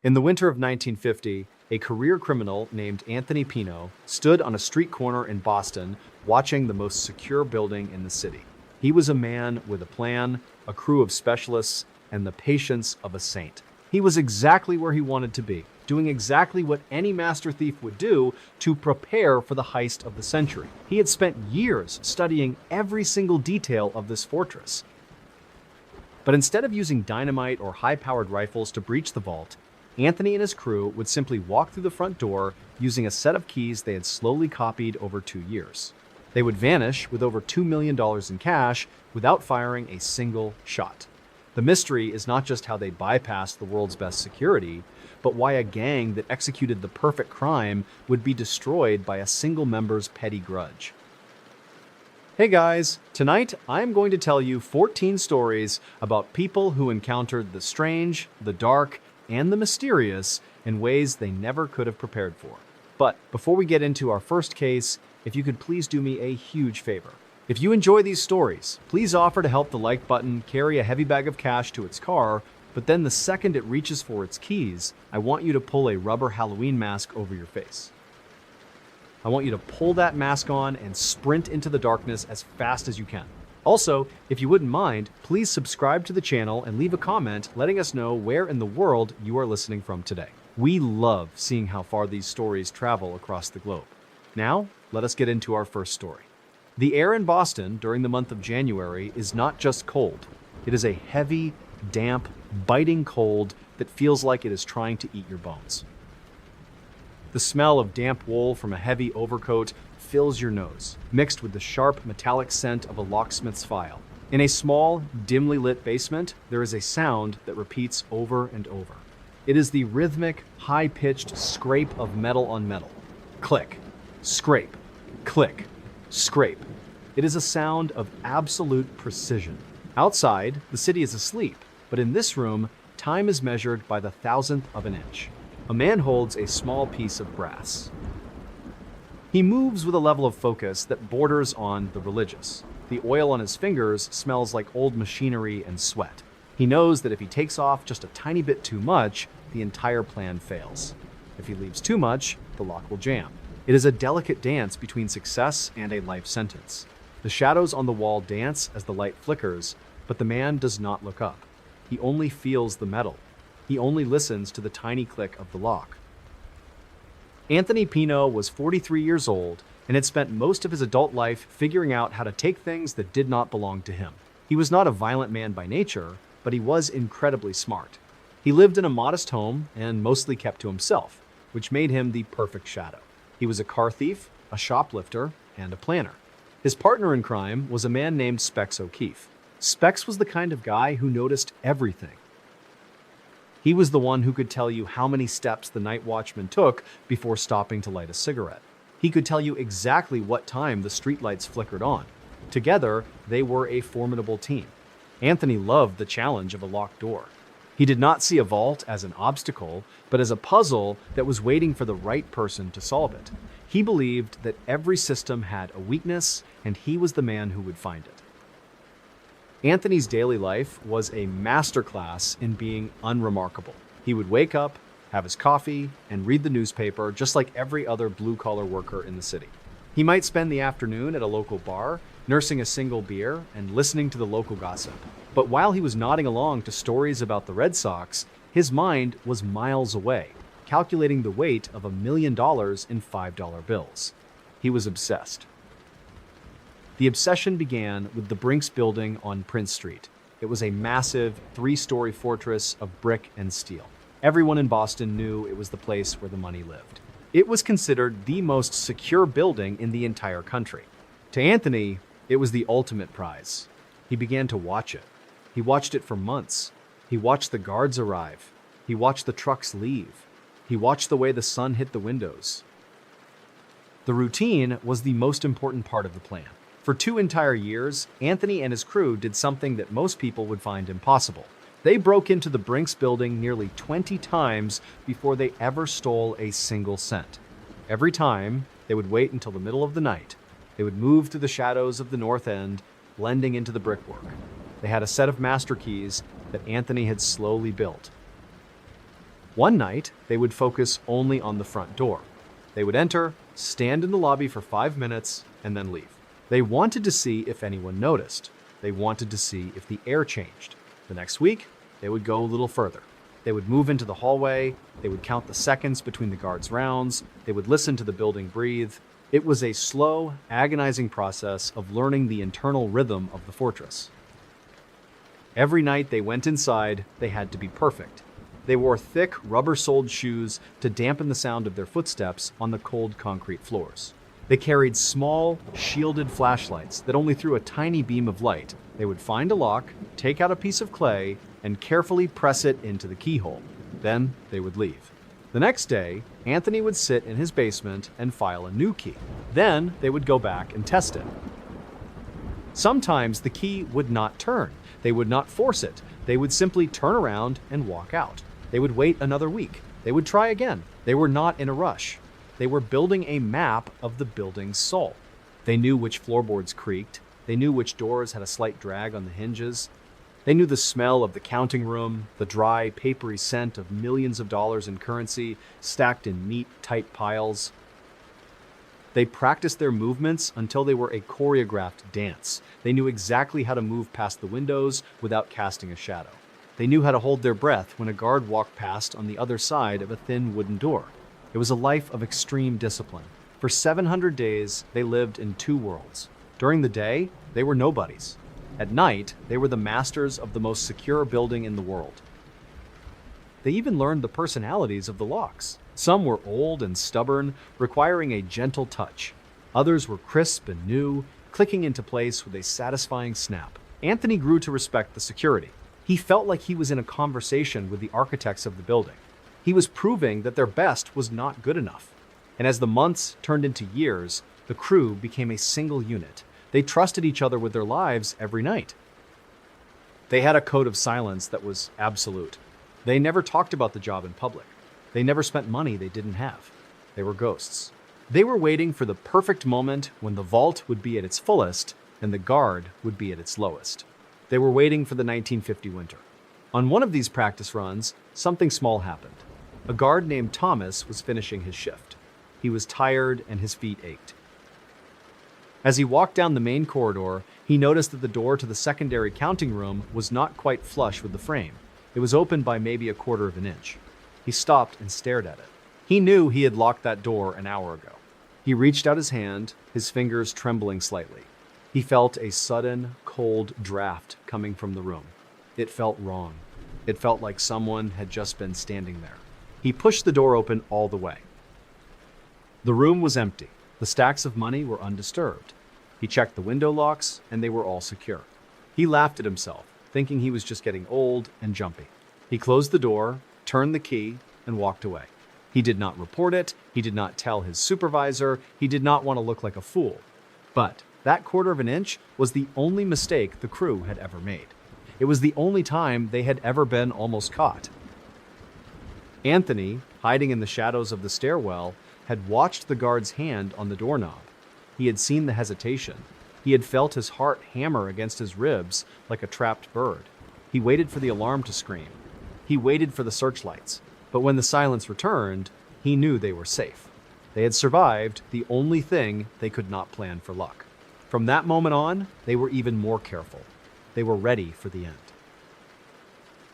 In the winter of 1950, a career criminal named Anthony Pino stood on a street corner in Boston watching the most secure building in the city. He was a man with a plan, a crew of specialists, and the patience of a saint. He was exactly where he wanted to be, doing exactly what any master thief would do to prepare for the heist of the century. He had spent years studying every single detail of this fortress. But instead of using dynamite or high-powered rifles to breach the vault, Anthony and his crew would simply walk through the front door using a set of keys they had slowly copied over 2 years. They would vanish with over $2 million in cash without firing a single shot. The mystery is not just how they bypassed the world's best security, but why a gang that executed the perfect crime would be destroyed by a single member's petty grudge. Hey guys, tonight I'm going to tell you 14 stories about people who encountered the strange, the dark, and the mysterious in ways they never could have prepared for. But before we get into our first case, if you could please do me a huge favor. If you enjoy these stories, please offer to help the like button carry a heavy bag of cash to its car, but then the second it reaches for its keys, I want you to pull a rubber Halloween mask over your face. I want you to pull that mask on and sprint into the darkness as fast as you can. Also, if you wouldn't mind, please subscribe to the channel and leave a comment letting us know where in the world you are listening from today. We love seeing how far these stories travel across the globe. Now, let us get into our first story. The air in Boston during the month of January is not just cold. It is a heavy, damp, biting cold that feels like it is trying to eat your bones. The smell of damp wool from a heavy overcoat fills your nose, mixed with the sharp metallic scent of a locksmith's file. In a small, dimly lit basement, there is a sound that repeats over and over. It is the rhythmic, high-pitched scrape of metal on metal. Click, scrape, click, scrape. It is a sound of absolute precision. Outside, the city is asleep, but in this room, time is measured by the thousandth of an inch. A man holds a small piece of brass. He moves with a level of focus that borders on the religious. The oil on his fingers smells like old machinery and sweat. He knows that if he takes off just a tiny bit too much, the entire plan fails. If he leaves too much, the lock will jam. It is a delicate dance between success and a life sentence. The shadows on the wall dance as the light flickers, but the man does not look up. He only feels the metal. He only listens to the tiny click of the lock. Anthony Pino was 43 years old and had spent most of his adult life figuring out how to take things that did not belong to him. He was not a violent man by nature, but he was incredibly smart. He lived in a modest home and mostly kept to himself, which made him the perfect shadow. He was a car thief, a shoplifter, and a planner. His partner in crime was a man named Specs O'Keefe. Specs was the kind of guy who noticed everything. He was the one who could tell you how many steps the night watchman took before stopping to light a cigarette. He could tell you exactly what time the streetlights flickered on. Together, they were a formidable team. Anthony loved the challenge of a locked door. He did not see a vault as an obstacle, but as a puzzle that was waiting for the right person to solve it. He believed that every system had a weakness, and he was the man who would find it. Anthony's daily life was a masterclass in being unremarkable. He would wake up, have his coffee, and read the newspaper just like every other blue-collar worker in the city. He might spend the afternoon at a local bar, nursing a single beer and listening to the local gossip. But while he was nodding along to stories about the Red Sox, his mind was miles away, calculating the weight of $1 million in $5 bills. He was obsessed. The obsession began with the Brinks building on Prince Street. It was a massive, 3-story fortress of brick and steel. Everyone in Boston knew it was the place where the money lived. It was considered the most secure building in the entire country. To Anthony, it was the ultimate prize. He began to watch it. He watched it for months. He watched the guards arrive. He watched the trucks leave. He watched the way the sun hit the windows. The routine was the most important part of the plan. For 2 entire years, Anthony and his crew did something that most people would find impossible. They broke into the Brinks building nearly 20 times before they ever stole a single cent. Every time, they would wait until the middle of the night. They would move through the shadows of the north end, blending into the brickwork. They had a set of master keys that Anthony had slowly built. One night, they would focus only on the front door. They would enter, stand in the lobby for 5 minutes, and then leave. They wanted to see if anyone noticed. They wanted to see if the air changed. The next week, they would go a little further. They would move into the hallway, they would count the seconds between the guards' rounds, they would listen to the building breathe. It was a slow, agonizing process of learning the internal rhythm of the fortress. Every night they went inside, they had to be perfect. They wore thick, rubber-soled shoes to dampen the sound of their footsteps on the cold concrete floors. They carried small, shielded flashlights that only threw a tiny beam of light. They would find a lock, take out a piece of clay, and carefully press it into the keyhole. Then they would leave. The next day, Anthony would sit in his basement and file a new key. Then they would go back and test it. Sometimes the key would not turn. They would not force it. They would simply turn around and walk out. They would wait another week. They would try again. They were not in a rush. They were building a map of the building's soul. They knew which floorboards creaked. They knew which doors had a slight drag on the hinges. They knew the smell of the counting room, the dry, papery scent of millions of dollars in currency stacked in neat, tight piles. They practiced their movements until they were a choreographed dance. They knew exactly how to move past the windows without casting a shadow. They knew how to hold their breath when a guard walked past on the other side of a thin wooden door. It was a life of extreme discipline. For 700 days, they lived in two worlds. During the day, they were nobodies. At night, they were the masters of the most secure building in the world. They even learned the personalities of the locks. Some were old and stubborn, requiring a gentle touch. Others were crisp and new, clicking into place with a satisfying snap. Anthony grew to respect the security. He felt like he was in a conversation with the architects of the building. He was proving that their best was not good enough. And as the months turned into years, the crew became a single unit. They trusted each other with their lives every night. They had a code of silence that was absolute. They never talked about the job in public. They never spent money they didn't have. They were ghosts. They were waiting for the perfect moment when the vault would be at its fullest and the guard would be at its lowest. They were waiting for the 1950 winter. On one of these practice runs, something small happened. A guard named Thomas was finishing his shift. He was tired and his feet ached. As he walked down the main corridor, he noticed that the door to the secondary counting room was not quite flush with the frame. It was open by maybe 1/4 of an inch. He stopped and stared at it. He knew he had locked that door an hour ago. He reached out his hand, his fingers trembling slightly. He felt a sudden, cold draft coming from the room. It felt wrong. It felt like someone had just been standing there. He pushed the door open all the way. The room was empty. The stacks of money were undisturbed. He checked the window locks, and they were all secure. He laughed at himself, thinking he was just getting old and jumpy. He closed the door, turned the key, and walked away. He did not report it. He did not tell his supervisor. He did not want to look like a fool. But that 1/4 of an inch was the only mistake the crew had ever made. It was the only time they had ever been almost caught. Anthony, hiding in the shadows of the stairwell, had watched the guard's hand on the doorknob. He had seen the hesitation. He had felt his heart hammer against his ribs like a trapped bird. He waited for the alarm to scream. He waited for the searchlights. But when the silence returned, he knew they were safe. They had survived the only thing they could not plan for luck. From that moment on, they were even more careful. They were ready for the end.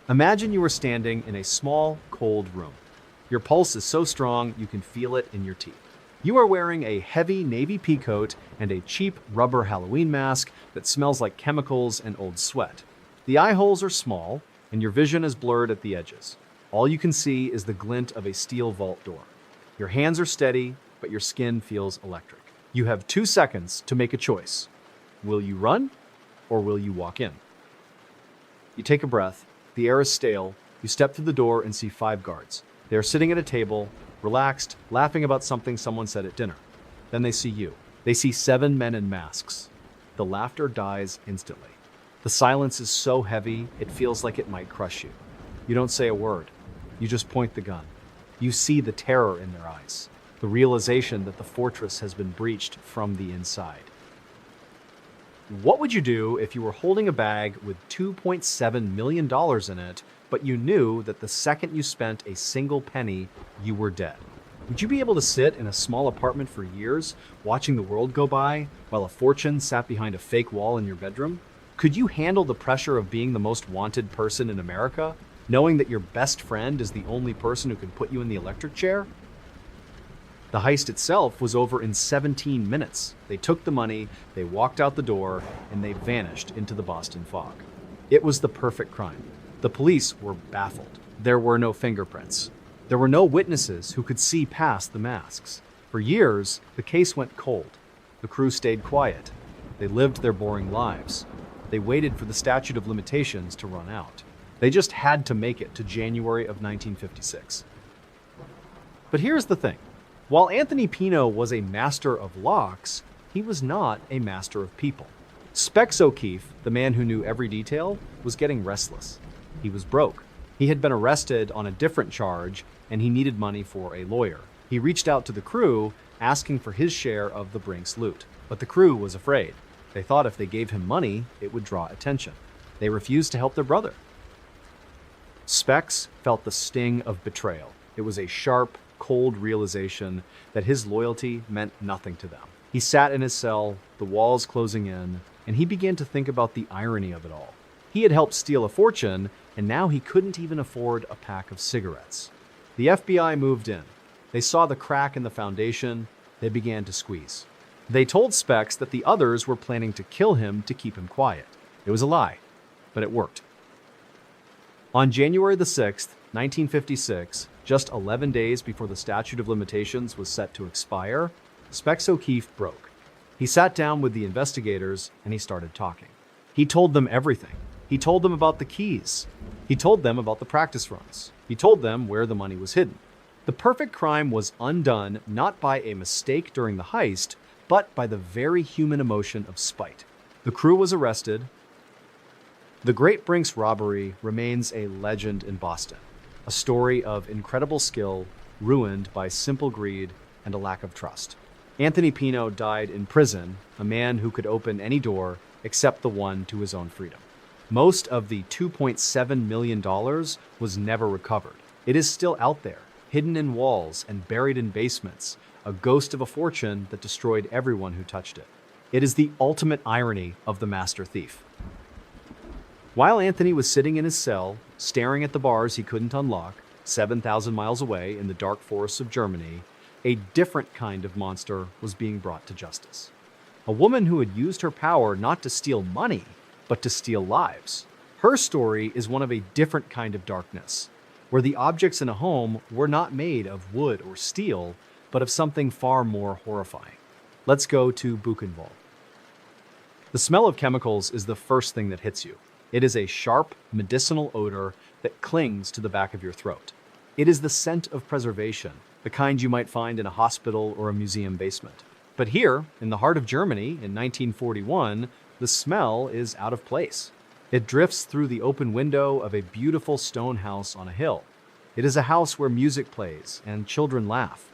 Imagine you are standing in a small, cold room. Your pulse is so strong you can feel it in your teeth. You are wearing a heavy navy pea coat and a cheap rubber Halloween mask that smells like chemicals and old sweat. The eye holes are small, and your vision is blurred at the edges. All you can see is the glint of a steel vault door. Your hands are steady, but your skin feels electric. You have 2 seconds to make a choice. Will you run, or will you walk in? You take a breath. The air is stale. You step through the door and see 5 guards. They are sitting at a table, relaxed, laughing about something someone said at dinner. Then they see you. They see 7 men in masks. The laughter dies instantly. The silence is so heavy, it feels like it might crush you. You don't say a word. You just point the gun. You see the terror in their eyes, the realization that the fortress has been breached from the inside. What would you do if you were holding a bag with $2.7 million in it, but but you knew that the second you spent a single penny, you were dead. Would you be able to sit in a small apartment for years, watching the world go by, while a fortune sat behind a fake wall in your bedroom? Could you handle the pressure of being the most wanted person in America, knowing that your best friend is the only person who can put you in the electric chair? The heist itself was over in 17 minutes. They took the money, they walked out the door, and they vanished into the Boston fog. It was the perfect crime. The police were baffled. There were no fingerprints. There were no witnesses who could see past the masks. For years, the case went cold. The crew stayed quiet. They lived their boring lives. They waited for the statute of limitations to run out. They just had to make it to January of 1956. But here's the thing. While Anthony Pino was a master of locks, he was not a master of people. Specs O'Keefe, the man who knew every detail, was getting restless. He was broke. He had been arrested on a different charge, and he needed money for a lawyer. He reached out to the crew, asking for his share of the Brinks loot. But the crew was afraid. They thought if they gave him money, it would draw attention. They refused to help their brother. Specs felt the sting of betrayal. It was a sharp, cold realization that his loyalty meant nothing to them. He sat in his cell, the walls closing in, and he began to think about the irony of it all. He had helped steal a fortune, and now he couldn't even afford a pack of cigarettes. The FBI moved in. They saw the crack in the foundation. They began to squeeze. They told Specs that the others were planning to kill him to keep him quiet. It was a lie, but it worked. On January the 6th, 1956, just 11 days before the statute of limitations was set to expire, Specs O'Keefe broke. He sat down with the investigators and he started talking. He told them everything. He told them about the keys. He told them about the practice runs. He told them where the money was hidden. The perfect crime was undone not by a mistake during the heist, but by the very human emotion of spite. The crew was arrested. The Great Brinks robbery remains a legend in Boston, a story of incredible skill ruined by simple greed and a lack of trust. Anthony Pino died in prison, a man who could open any door except the one to his own freedom. Most of the $2.7 million was never recovered. It is still out there, hidden in walls and buried in basements, a ghost of a fortune that destroyed everyone who touched it. It is the ultimate irony of the master thief. While Anthony was sitting in his cell, staring at the bars he couldn't unlock, 7,000 miles away in the dark forests of Germany, a different kind of monster was being brought to justice. A woman who had used her power not to steal money, but to steal lives. Her story is one of a different kind of darkness, where the objects in a home were not made of wood or steel, but of something far more horrifying. Let's go to Buchenwald. The smell of chemicals is the first thing that hits you. It is a sharp, medicinal odor that clings to the back of your throat. It is the scent of preservation, the kind you might find in a hospital or a museum basement. But here, in the heart of Germany in 1941, the smell is out of place. It drifts through the open window of a beautiful stone house on a hill. It is a house where music plays and children laugh.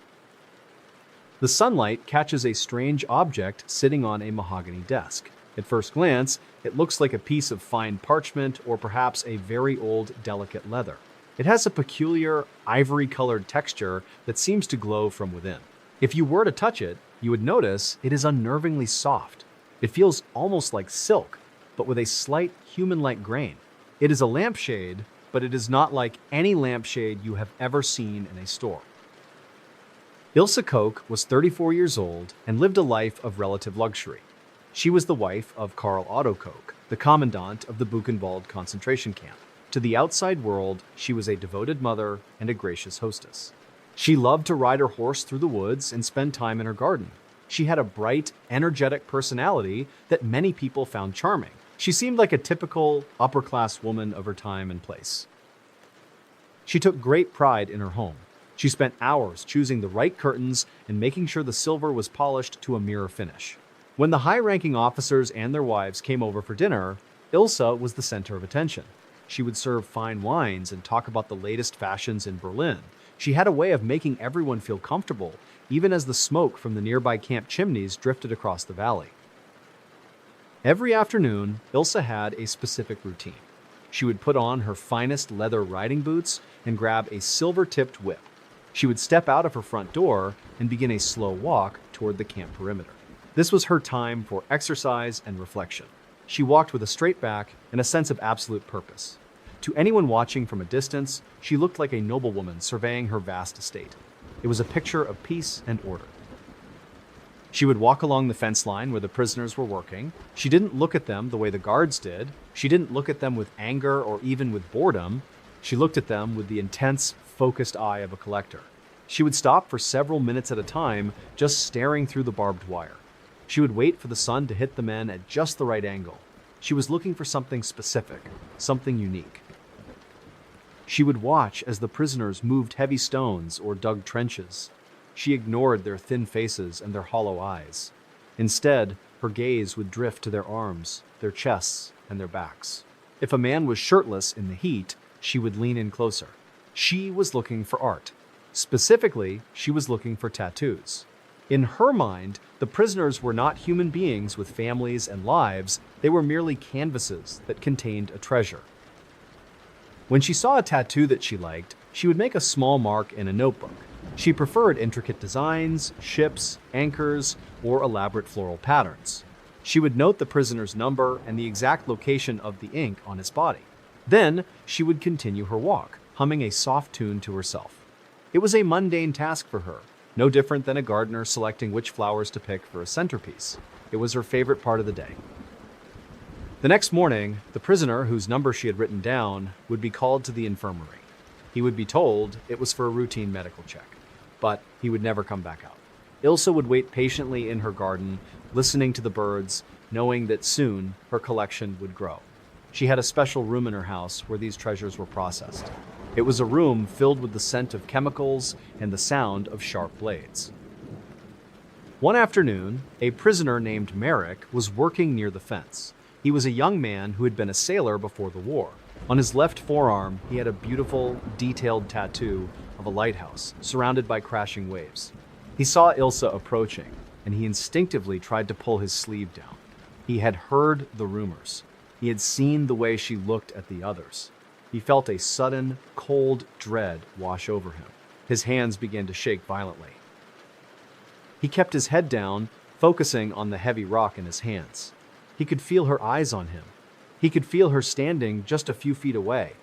The sunlight catches a strange object sitting on a mahogany desk. At first glance, it looks like a piece of fine parchment or perhaps a very old, delicate leather. It has a peculiar, ivory-colored texture that seems to glow from within. If you were to touch it, you would notice it is unnervingly soft. It feels almost like silk, but with a slight human-like grain. It is a lampshade, but it is not like any lampshade you have ever seen in a store. Ilse Koch was 34 years old and lived a life of relative luxury. She was the wife of Karl Otto Koch, the commandant of the Buchenwald concentration camp. To the outside world, she was a devoted mother and a gracious hostess. She loved to ride her horse through the woods and spend time in her garden. She had a bright, energetic personality that many people found charming. She seemed like a typical upper-class woman of her time and place. She took great pride in her home. She spent hours choosing the right curtains and making sure the silver was polished to a mirror finish. When the high-ranking officers and their wives came over for dinner, Ilse was the center of attention. She would serve fine wines and talk about the latest fashions in Berlin. She had a way of making everyone feel comfortable, even as the smoke from the nearby camp chimneys drifted across the valley. Every afternoon, Ilse had a specific routine. She would put on her finest leather riding boots and grab a silver-tipped whip. She would step out of her front door and begin a slow walk toward the camp perimeter. This was her time for exercise and reflection. She walked with a straight back and a sense of absolute purpose. To anyone watching from a distance, she looked like a noblewoman surveying her vast estate. It was a picture of peace and order. She would walk along the fence line where the prisoners were working. She didn't look at them the way the guards did. She didn't look at them with anger or even with boredom. She looked at them with the intense, focused eye of a collector. She would stop for several minutes at a time, just staring through the barbed wire. She would wait for the sun to hit the men at just the right angle. She was looking for something specific, something unique. She would watch as the prisoners moved heavy stones or dug trenches. She ignored their thin faces and their hollow eyes. Instead, her gaze would drift to their arms, their chests, and their backs. If a man was shirtless in the heat, she would lean in closer. She was looking for art. Specifically, she was looking for tattoos. In her mind, the prisoners were not human beings with families and lives. They were merely canvases that contained a treasure. When she saw a tattoo that she liked, she would make a small mark in a notebook. She preferred intricate designs, ships, anchors, or elaborate floral patterns. She would note the prisoner's number and the exact location of the ink on his body. Then, she would continue her walk, humming a soft tune to herself. It was a mundane task for her, no different than a gardener selecting which flowers to pick for a centerpiece. It was her favorite part of the day. The next morning, the prisoner, whose number she had written down, would be called to the infirmary. He would be told it was for a routine medical check, but he would never come back out. Ilsa would wait patiently in her garden, listening to the birds, knowing that soon her collection would grow. She had a special room in her house where these treasures were processed. It was a room filled with the scent of chemicals and the sound of sharp blades. One afternoon, a prisoner named Merrick was working near the fence. He was a young man who had been a sailor before the war. On his left forearm, he had a beautiful, detailed tattoo of a lighthouse surrounded by crashing waves. He saw Ilsa approaching, and he instinctively tried to pull his sleeve down. He had heard the rumors. He had seen the way she looked at the others. He felt a sudden, cold dread wash over him. His hands began to shake violently. He kept his head down, focusing on the heavy rock in his hands. He could feel her eyes on him. He could feel her standing just a few feet away,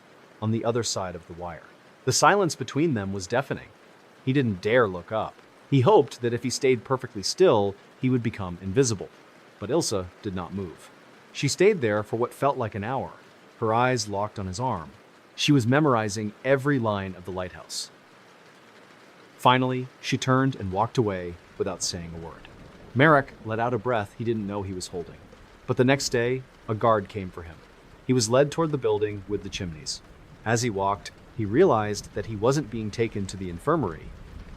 on the other side of the wire. The silence between them was deafening. He didn't dare look up. He hoped that if he stayed perfectly still, he would become invisible. But Ilsa did not move. She stayed there for what felt like an hour, her eyes locked on his arm. She was memorizing every line of the lighthouse. Finally, she turned and walked away without saying a word. Merrick let out a breath he didn't know he was holding. But the next day, a guard came for him. He was led toward the building with the chimneys. As he walked, he realized that he wasn't being taken to the infirmary.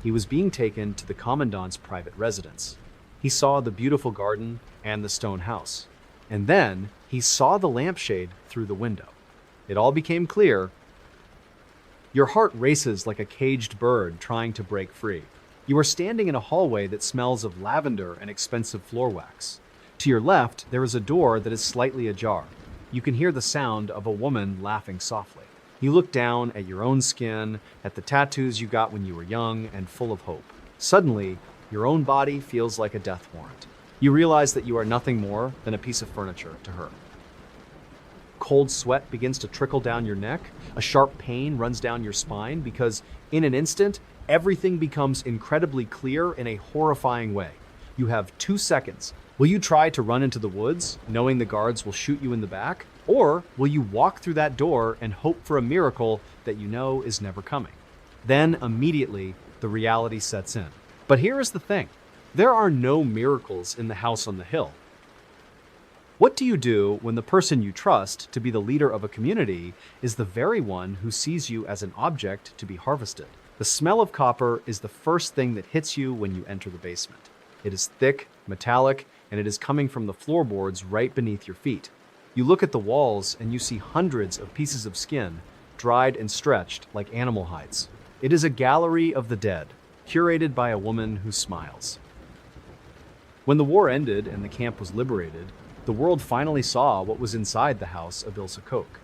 He was being taken to the commandant's private residence. He saw the beautiful garden and the stone house. And then he saw the lampshade through the window. It all became clear. Your heart races like a caged bird trying to break free. You are standing in a hallway that smells of lavender and expensive floor wax. To your left, there is a door that is slightly ajar. You can hear the sound of a woman laughing softly. You look down at your own skin, at the tattoos you got when you were young and full of hope. Suddenly, your own body feels like a death warrant. You realize that you are nothing more than a piece of furniture to her. Cold sweat begins to trickle down your neck. A sharp pain runs down your spine because, in an instant, everything becomes incredibly clear in a horrifying way. You have 2 seconds. Will you try to run into the woods, knowing the guards will shoot you in the back? Or will you walk through that door and hope for a miracle that you know is never coming? Then, immediately, the reality sets in. But here is the thing. There are no miracles in the house on the hill. What do you do when the person you trust to be the leader of a community is the very one who sees you as an object to be harvested? The smell of copper is the first thing that hits you when you enter the basement. It is thick, metallic, and it is coming from the floorboards right beneath your feet. You look at the walls and you see hundreds of pieces of skin, dried and stretched like animal hides. It is a gallery of the dead, curated by a woman who smiles. When the war ended and the camp was liberated, the world finally saw what was inside the house of Ilsa Koch.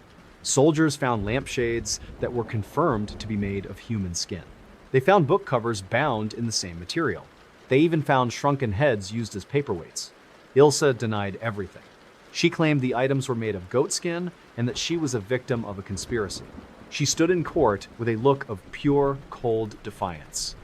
Soldiers found lampshades that were confirmed to be made of human skin. They found book covers bound in the same material. They even found shrunken heads used as paperweights. Ilse denied everything. She claimed the items were made of goat skin and that she was a victim of a conspiracy. She stood in court with a look of pure, cold defiance.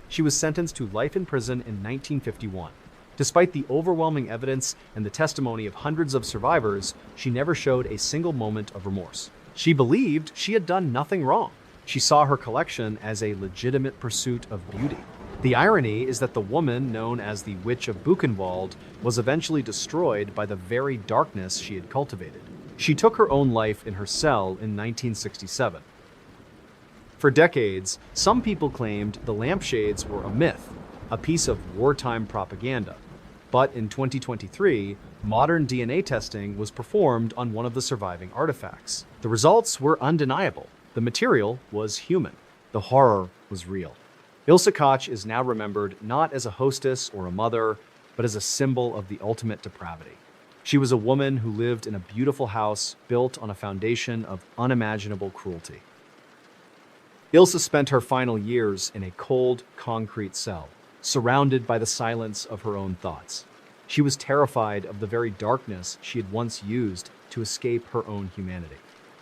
She was sentenced to life in prison in 1951. Despite the overwhelming evidence and the testimony of hundreds of survivors, she never showed a single moment of remorse. She believed she had done nothing wrong. She saw her collection as a legitimate pursuit of beauty. The irony is that the woman known as the Witch of Buchenwald was eventually destroyed by the very darkness she had cultivated. She took her own life in her cell in 1967. For decades, some people claimed the lampshades were a myth, a piece of wartime propaganda. But in 2023, modern DNA testing was performed on one of the surviving artifacts. The results were undeniable. The material was human. The horror was real. Ilse Koch is now remembered not as a hostess or a mother, but as a symbol of the ultimate depravity. She was a woman who lived in a beautiful house built on a foundation of unimaginable cruelty. Ilse spent her final years in a cold, concrete cell, surrounded by the silence of her own thoughts. She was terrified of the very darkness she had once used to escape her own humanity.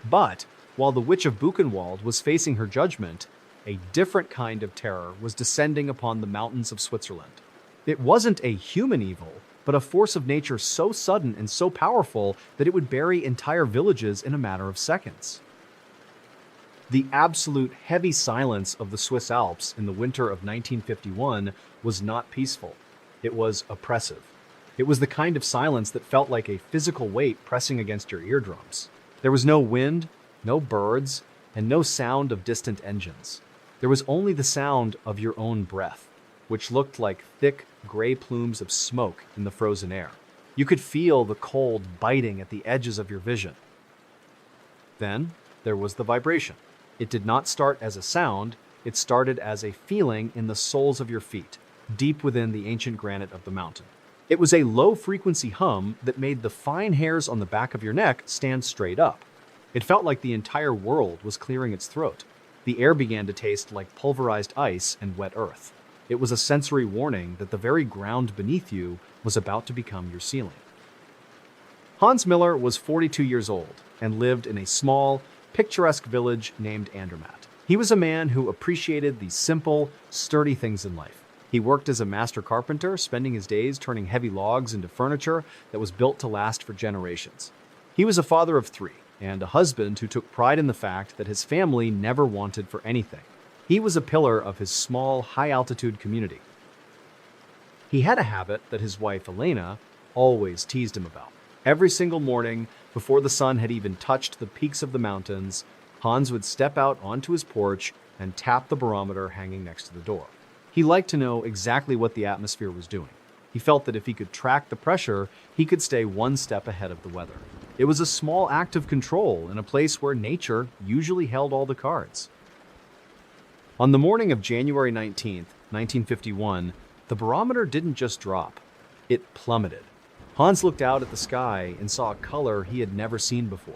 But while the Witch of Buchenwald was facing her judgment, a different kind of terror was descending upon the mountains of Switzerland. It wasn't a human evil, but a force of nature so sudden and so powerful that it would bury entire villages in a matter of seconds. The absolute heavy silence of the Swiss Alps in the winter of 1951 was not peaceful. It was oppressive. It was the kind of silence that felt like a physical weight pressing against your eardrums. There was no wind, no birds, and no sound of distant engines. There was only the sound of your own breath, which looked like thick, gray plumes of smoke in the frozen air. You could feel the cold biting at the edges of your vision. Then there was the vibration. It did not start as a sound, it started as a feeling in the soles of your feet, deep within the ancient granite of the mountain. It was a low-frequency hum that made the fine hairs on the back of your neck stand straight up. It felt like the entire world was clearing its throat. The air began to taste like pulverized ice and wet earth. It was a sensory warning that the very ground beneath you was about to become your ceiling. Hans Miller was 42 years old and lived in a small, picturesque village named Andermatt. He was a man who appreciated the simple, sturdy things in life. He worked as a master carpenter, spending his days turning heavy logs into furniture that was built to last for generations. He was a father of 3 and a husband who took pride in the fact that his family never wanted for anything. He was a pillar of his small, high-altitude community. He had a habit that his wife, Elena, always teased him about. Every single morning, before the sun had even touched the peaks of the mountains, Hans would step out onto his porch and tap the barometer hanging next to the door. He liked to know exactly what the atmosphere was doing. He felt that if he could track the pressure, he could stay one step ahead of the weather. It was a small act of control in a place where nature usually held all the cards. On the morning of January 19th, 1951, the barometer didn't just drop, it plummeted. Hans looked out at the sky and saw a color he had never seen before.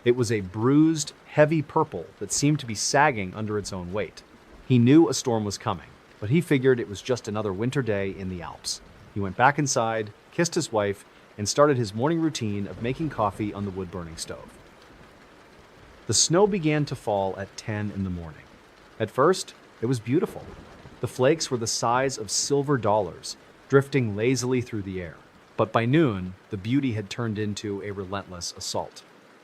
It was a bruised, heavy purple that seemed to be sagging under its own weight. He knew a storm was coming, but he figured it was just another winter day in the Alps. He went back inside, kissed his wife, and started his morning routine of making coffee on the wood-burning stove. The snow began to fall at 10 in the morning. At first, it was beautiful. The flakes were the size of silver dollars, drifting lazily through the air. But by noon, the beauty had turned into a relentless assault.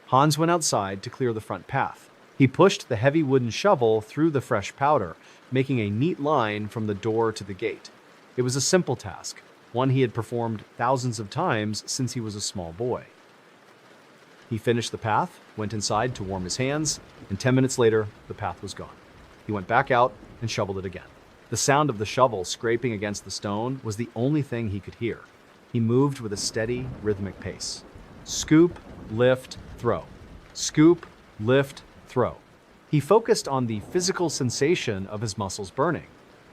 Hans went outside to clear the front path. He pushed the heavy wooden shovel through the fresh powder, making a neat line from the door to the gate. It was a simple task, one he had performed thousands of times since he was a small boy. He finished the path, went inside to warm his hands, and 10 minutes later, the path was gone. He went back out and shoveled it again. The sound of the shovel scraping against the stone was the only thing he could hear. He moved with a steady, rhythmic pace. Scoop, lift, throw. Scoop, lift, throw. He focused on the physical sensation of his muscles burning.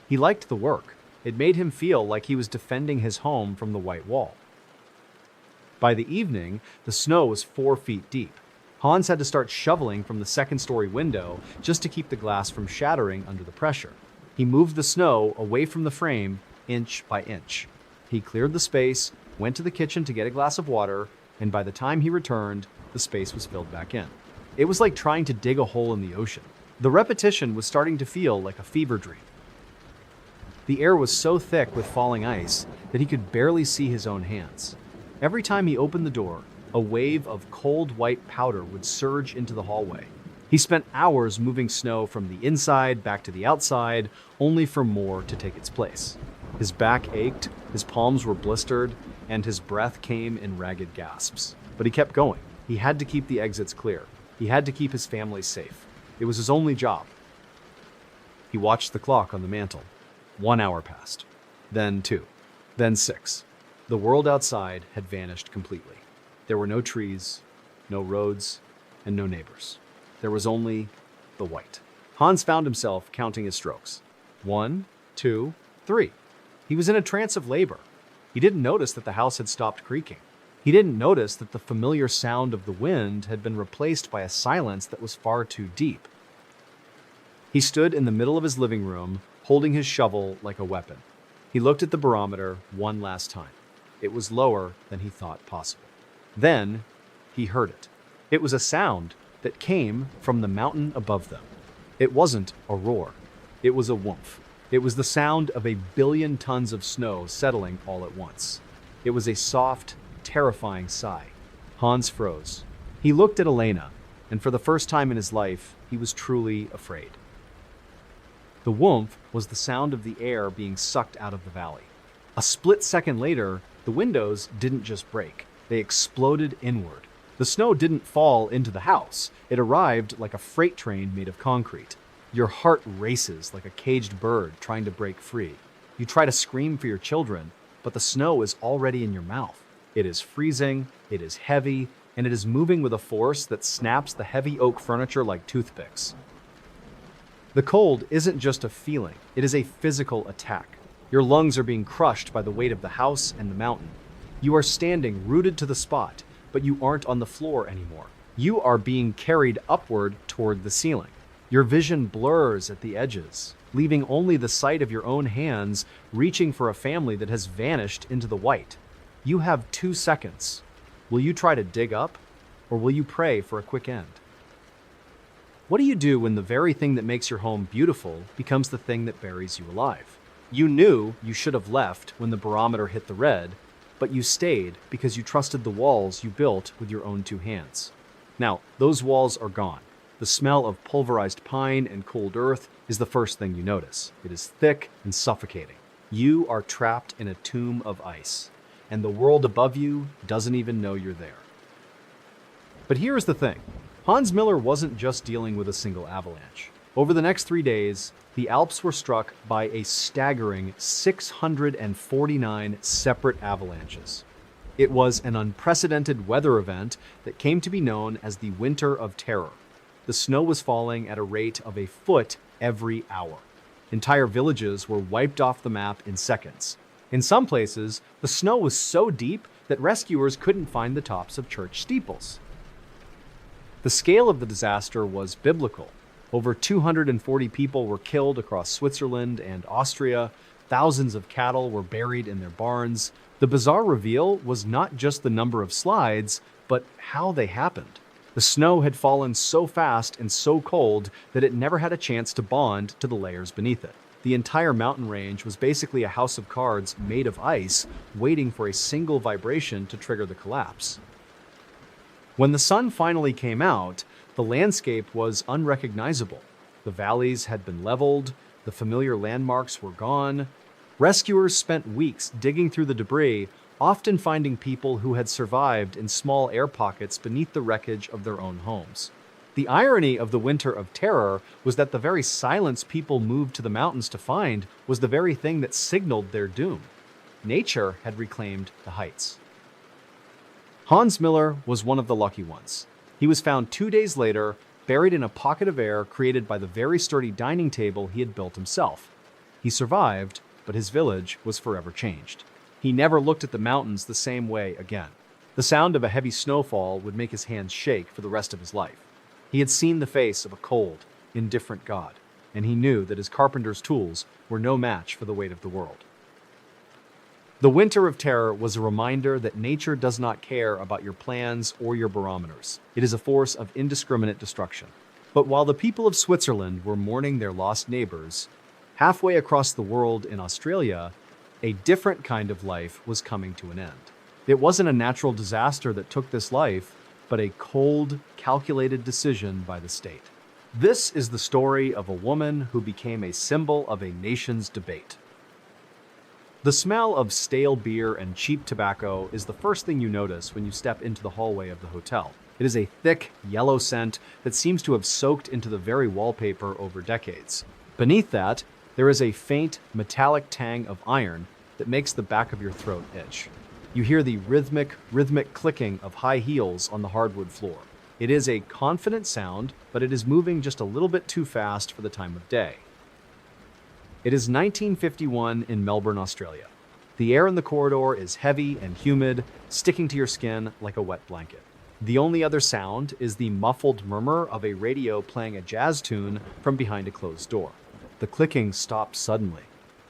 He liked the work. It made him feel like he was defending his home from the white wall. By the evening, the snow was 4 feet deep. Hans had to start shoveling from the second-story window just to keep the glass from shattering under the pressure. He moved the snow away from the frame, inch by inch. He cleared the space, went to the kitchen to get a glass of water, and by the time he returned, the space was filled back in. It was like trying to dig a hole in the ocean. The repetition was starting to feel like a fever dream. The air was so thick with falling ice that he could barely see his own hands. Every time he opened the door, a wave of cold white powder would surge into the hallway. He spent hours moving snow from the inside back to the outside, only for more to take its place. His back ached, his palms were blistered, and his breath came in ragged gasps. But he kept going. He had to keep the exits clear. He had to keep his family safe. It was his only job. He watched the clock on the mantle. 1 hour passed. Then 2. Then 6. The world outside had vanished completely. There were no trees, no roads, and no neighbors. There was only the white. Hans found himself counting his strokes. 1, 2, 3. He was in a trance of labor. He didn't notice that the house had stopped creaking. He didn't notice that the familiar sound of the wind had been replaced by a silence that was far too deep. He stood in the middle of his living room, holding his shovel like a weapon. He looked at the barometer one last time. It was lower than he thought possible. Then he heard it. It was a sound that came from the mountain above them. It wasn't a roar. It was a whoomph. It was the sound of 1 billion tons of snow settling all at once. It was a soft, terrifying sigh. Hans froze. He looked at Elena, and for the first time in his life, he was truly afraid. The whoomph was the sound of the air being sucked out of the valley. A split second later, the windows didn't just break. They exploded inward. The snow didn't fall into the house. It arrived like a freight train made of concrete. Your heart races like a caged bird trying to break free. You try to scream for your children, but the snow is already in your mouth. It is freezing, it is heavy, and it is moving with a force that snaps the heavy oak furniture like toothpicks. The cold isn't just a feeling, it is a physical attack. Your lungs are being crushed by the weight of the house and the mountain. You are standing rooted to the spot, but you aren't on the floor anymore. You are being carried upward toward the ceiling. Your vision blurs at the edges, leaving only the sight of your own hands reaching for a family that has vanished into the white. You have 2 seconds. Will you try to dig up, or will you pray for a quick end? What do you do when the very thing that makes your home beautiful becomes the thing that buries you alive? You knew you should have left when the barometer hit the red, but you stayed because you trusted the walls you built with your own 2 hands. Now, those walls are gone. The smell of pulverized pine and cold earth is the first thing you notice. It is thick and suffocating. You are trapped in a tomb of ice, and the world above you doesn't even know you're there. But here's the thing. Hans Miller wasn't just dealing with a single avalanche. Over the next 3 days, the Alps were struck by a staggering 649 separate avalanches. It was an unprecedented weather event that came to be known as the Winter of Terror. The snow was falling at a rate of 1 foot every hour. Entire villages were wiped off the map in seconds. In some places, the snow was so deep that rescuers couldn't find the tops of church steeples. The scale of the disaster was biblical. Over 240 people were killed across Switzerland and Austria. Thousands of cattle were buried in their barns. The bizarre reveal was not just the number of slides, but how they happened. The snow had fallen so fast and so cold that it never had a chance to bond to the layers beneath it. The entire mountain range was basically a house of cards made of ice, waiting for a single vibration to trigger the collapse. When the sun finally came out, the landscape was unrecognizable. The valleys had been leveled, the familiar landmarks were gone. Rescuers spent weeks digging through the debris, often finding people who had survived in small air pockets beneath the wreckage of their own homes. The irony of the Winter of Terror was that the very silence people moved to the mountains to find was the very thing that signaled their doom. Nature had reclaimed the heights. Hans Miller was one of the lucky ones. He was found 2 days later, buried in a pocket of air created by the very sturdy dining table he had built himself. He survived, but his village was forever changed. He never looked at the mountains the same way again. The The sound of a heavy snowfall would make his hands shake for the rest of his life. He had seen the face of a cold, indifferent God, and he knew that his carpenter's tools were no match for the weight of the world. The Winter of Terror was a reminder that nature does not care about your plans or your barometers. It is a force of indiscriminate destruction. But while the people of Switzerland were mourning their lost neighbors, halfway across the world in Australia, a different kind of life was coming to an end. It wasn't a natural disaster that took this life, but a cold, calculated decision by the state. This is the story of a woman who became a symbol of a nation's debate. The smell of stale beer and cheap tobacco is the first thing you notice when you step into the hallway of the hotel. It is a thick, yellow scent that seems to have soaked into the very wallpaper over decades. Beneath that, there is a faint, metallic tang of iron that makes the back of your throat itch. You hear the rhythmic clicking of high heels on the hardwood floor. It is a confident sound, but it is moving just a little bit too fast for the time of day. It is 1951 in Melbourne, Australia. The air in the corridor is heavy and humid, sticking to your skin like a wet blanket. The only other sound is the muffled murmur of a radio playing a jazz tune from behind a closed door. The clicking stops suddenly.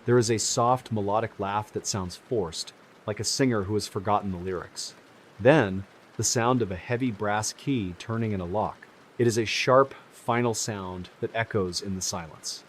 There is a soft, melodic laugh that sounds forced, like a singer who has forgotten the lyrics. Then, the sound of a heavy brass key turning in a lock. It is a sharp, final sound that echoes in the silence.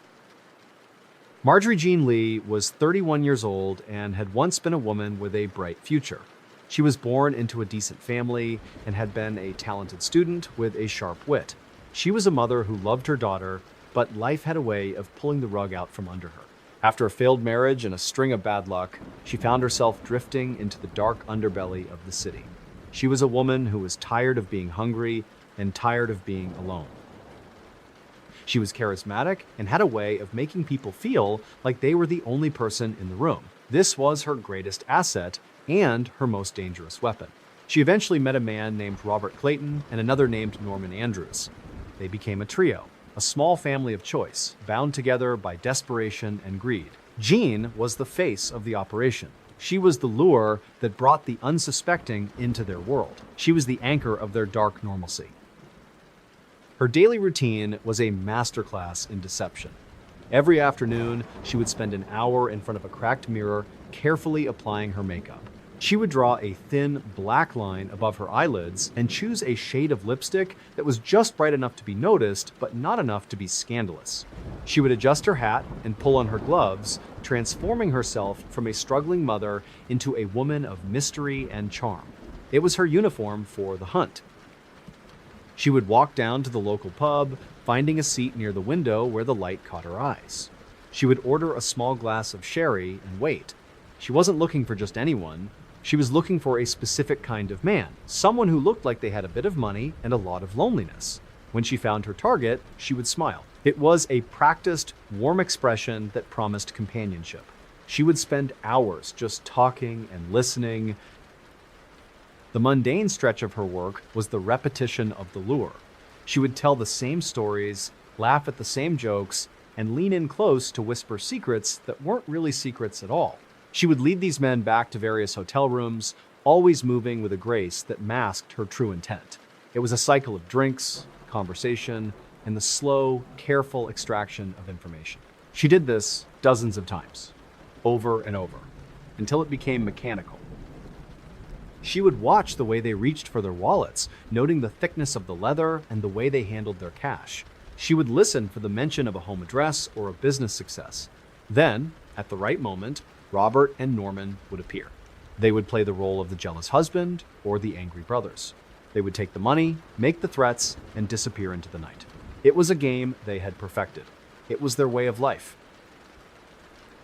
Marjorie Jean Lee was 31 years old and had once been a woman with a bright future. She was born into a decent family and had been a talented student with a sharp wit. She was a mother who loved her daughter, but life had a way of pulling the rug out from under her. After a failed marriage and a string of bad luck, she found herself drifting into the dark underbelly of the city. She was a woman who was tired of being hungry and tired of being alone. She was charismatic and had a way of making people feel like they were the only person in the room. This was her greatest asset and her most dangerous weapon. She eventually met a man named Robert Clayton and another named Norman Andrews. They became a trio, a small family of choice, bound together by desperation and greed. Jean was the face of the operation. She was the lure that brought the unsuspecting into their world. She was the anchor of their dark normalcy. Her daily routine was a masterclass in deception. Every afternoon, she would spend an hour in front of a cracked mirror, carefully applying her makeup. She would draw a thin, black line above her eyelids and choose a shade of lipstick that was just bright enough to be noticed, but not enough to be scandalous. She would adjust her hat and pull on her gloves, transforming herself from a struggling mother into a woman of mystery and charm. It was her uniform for the hunt. She would walk down to the local pub, finding a seat near the window where the light caught her eyes. She would order a small glass of sherry and wait. She wasn't looking for just anyone. She was looking for a specific kind of man, someone who looked like they had a bit of money and a lot of loneliness. When she found her target, she would smile. It was a practiced, warm expression that promised companionship. She would spend hours just talking and listening. The mundane stretch of her work was the repetition of the lure. She would tell the same stories, laugh at the same jokes, and lean in close to whisper secrets that weren't really secrets at all. She would lead these men back to various hotel rooms, always moving with a grace that masked her true intent. It was a cycle of drinks, conversation, and the slow, careful extraction of information. She did this dozens of times, over and over, until it became mechanical. She would watch the way they reached for their wallets, noting the thickness of the leather and the way they handled their cash. She would listen for the mention of a home address or a business success. Then, at the right moment, Robert and Norman would appear. They would play the role of the jealous husband or the angry brothers. They would take the money, make the threats, and disappear into the night. It was a game they had perfected. It was their way of life.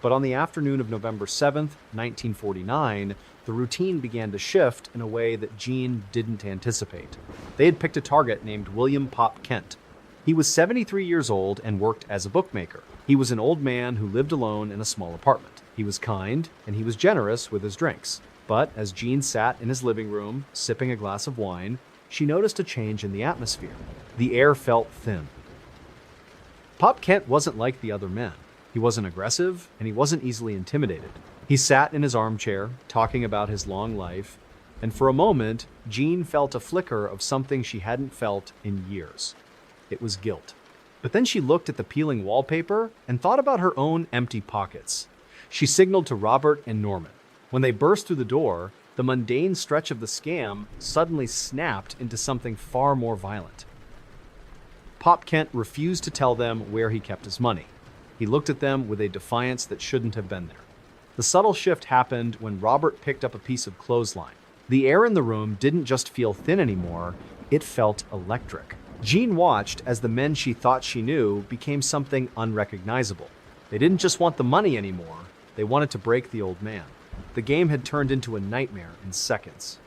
But on the afternoon of November 7th, 1949, the routine began to shift in a way that Jean didn't anticipate. They had picked a target named William Pop Kent. He was 73 years old and worked as a bookmaker. He was an old man who lived alone in a small apartment. He was kind, and he was generous with his drinks. But as Jean sat in his living room, sipping a glass of wine, she noticed a change in the atmosphere. The air felt thin. Pop Kent wasn't like the other men. He wasn't aggressive, and he wasn't easily intimidated. He sat in his armchair, talking about his long life, And for a moment, Jean felt a flicker of something she hadn't felt in years. It was guilt. But then she looked at the peeling wallpaper and thought about her own empty pockets. She signaled to Robert and Norman. When they burst through the door, the mundane stretch of the scam suddenly snapped into something far more violent. Pop Kent refused to tell them where he kept his money. He looked at them with a defiance that shouldn't have been there. The subtle shift happened when Robert picked up a piece of clothesline. The air in the room didn't just feel thin anymore, it felt electric. Jean watched as the men she thought she knew became something unrecognizable. They didn't just want the money anymore, they wanted to break the old man. The game had turned into a nightmare in seconds.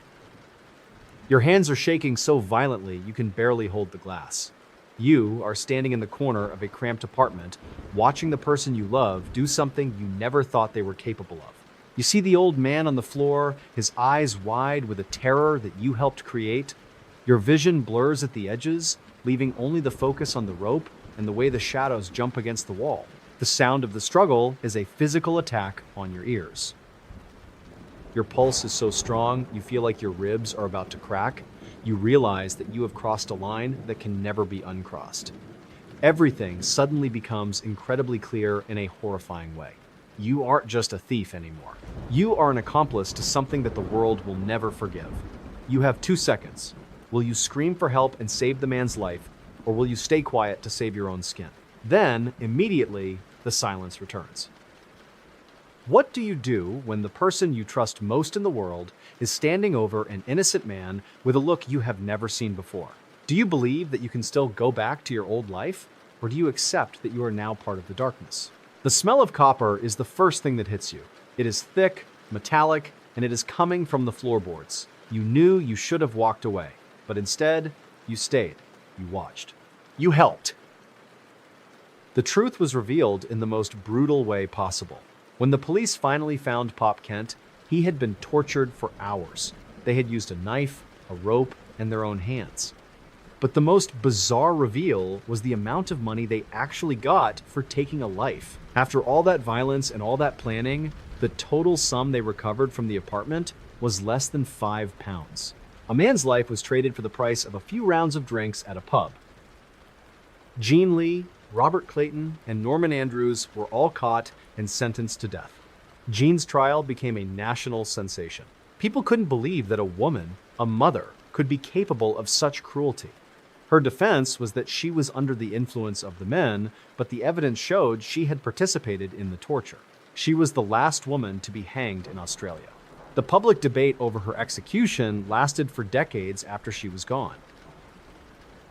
Your hands are shaking so violently you can barely hold the glass. You are standing in the corner of a cramped apartment, watching the person you love do something you never thought they were capable of. You see the old man on the floor, his eyes wide with a terror that you helped create. Your vision blurs at the edges, leaving only the focus on the rope and the way the shadows jump against the wall. The sound of the struggle is a physical attack on your ears. Your pulse is so strong, you feel like your ribs are about to crack. You realize that you have crossed a line that can never be uncrossed. Everything suddenly becomes incredibly clear in a horrifying way. You aren't just a thief anymore. You are an accomplice to something that the world will never forgive. You have 2 seconds. Will you scream for help and save the man's life, or will you stay quiet to save your own skin? Then, immediately, the silence returns. What do you do when the person you trust most in the world is standing over an innocent man with a look you have never seen before? Do you believe that you can still go back to your old life, or do you accept that you are now part of the darkness? The smell of copper is the first thing that hits you. It is thick, metallic, and it is coming from the floorboards. You knew you should have walked away, but instead, you stayed. You watched. You helped. The truth was revealed in the most brutal way possible. When the police finally found Pop Kent, he had been tortured for hours. They had used a knife, a rope, and their own hands. But the most bizarre reveal was the amount of money they actually got for taking a life. After all that violence and all that planning, the total sum they recovered from the apartment was less than £5. A man's life was traded for the price of a few rounds of drinks at a pub. Jean Lee, Robert Clayton, and Norman Andrews were all caught and sentenced to death. Jean's trial became a national sensation. People couldn't believe that a woman, a mother, could be capable of such cruelty. Her defense was that she was under the influence of the men, but the evidence showed she had participated in the torture. She was the last woman to be hanged in Australia. The public debate over her execution lasted for decades after she was gone.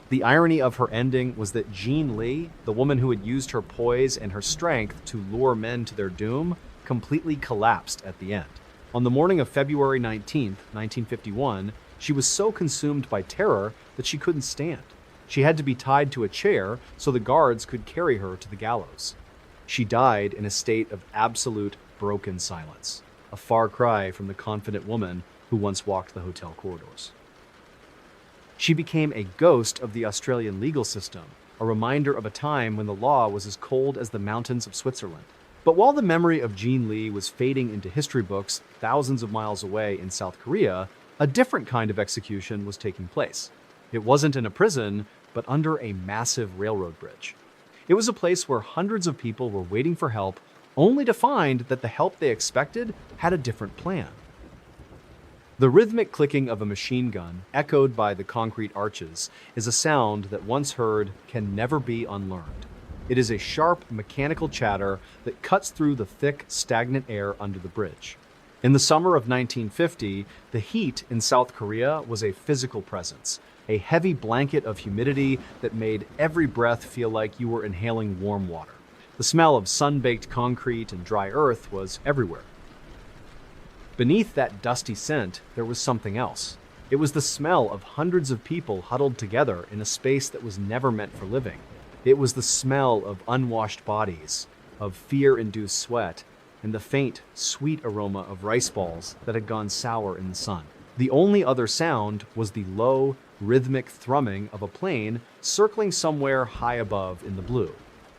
The irony of her ending was that Jean Lee, the woman who had used her poise and her strength to lure men to their doom, completely collapsed at the end. On the morning of February 19, 1951, she was so consumed by terror that she couldn't stand. She had to be tied to a chair so the guards could carry her to the gallows. She died in a state of absolute broken silence, a far cry from the confident woman who once walked the hotel corridors. She became a ghost of the Australian legal system, a reminder of a time when the law was as cold as the mountains of Switzerland. But while the memory of Jean Lee was fading into history books thousands of miles away in South Korea, a different kind of execution was taking place. It wasn't in a prison, but under a massive railroad bridge. It was a place where hundreds of people were waiting for help, only to find that the help they expected had a different plan. The rhythmic clicking of a machine gun, echoed by the concrete arches, is a sound that once heard can never be unlearned. It is a sharp, mechanical chatter that cuts through the thick, stagnant air under the bridge. In the summer of 1950, the heat in South Korea was a physical presence, a heavy blanket of humidity that made every breath feel like you were inhaling warm water. The smell of sun-baked concrete and dry earth was everywhere. Beneath that dusty scent, there was something else. It was the smell of hundreds of people huddled together in a space that was never meant for living. It was the smell of unwashed bodies, of fear-induced sweat, and the faint, sweet aroma of rice balls that had gone sour in the sun. The only other sound was the low, rhythmic thrumming of a plane circling somewhere high above in the blue,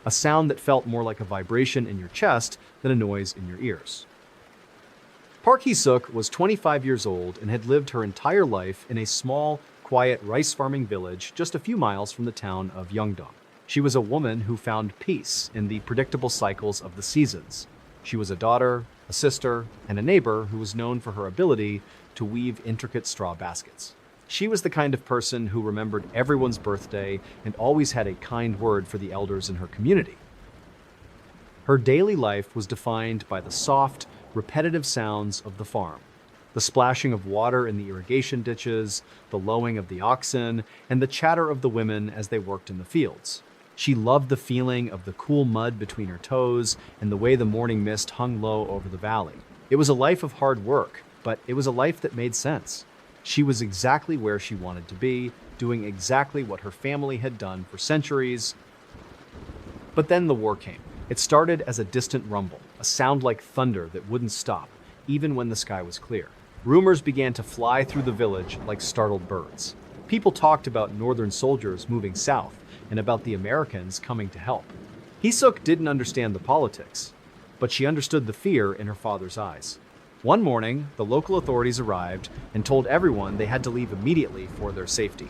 a sound that felt more like a vibration in your chest than a noise in your ears. Park Hee-suk was 25 years old and had lived her entire life in a small, quiet rice farming village just a few miles from the town of Yeongdong. She was a woman who found peace in the predictable cycles of the seasons. She was a daughter, a sister, and a neighbor who was known for her ability to weave intricate straw baskets. She was the kind of person who remembered everyone's birthday and always had a kind word for the elders in her community. Her daily life was defined by the soft, repetitive sounds of the farm. The splashing of water in the irrigation ditches, the lowing of the oxen, and the chatter of the women as they worked in the fields. She loved the feeling of the cool mud between her toes and the way the morning mist hung low over the valley. It was a life of hard work, but it was a life that made sense. She was exactly where she wanted to be, doing exactly what her family had done for centuries. But then the war came. It started as a distant rumble, a sound like thunder that wouldn't stop, even when the sky was clear. Rumors began to fly through the village like startled birds. People talked about northern soldiers moving south and about the Americans coming to help. Hee-suk didn't understand the politics, but she understood the fear in her father's eyes. One morning, the local authorities arrived and told everyone they had to leave immediately for their safety.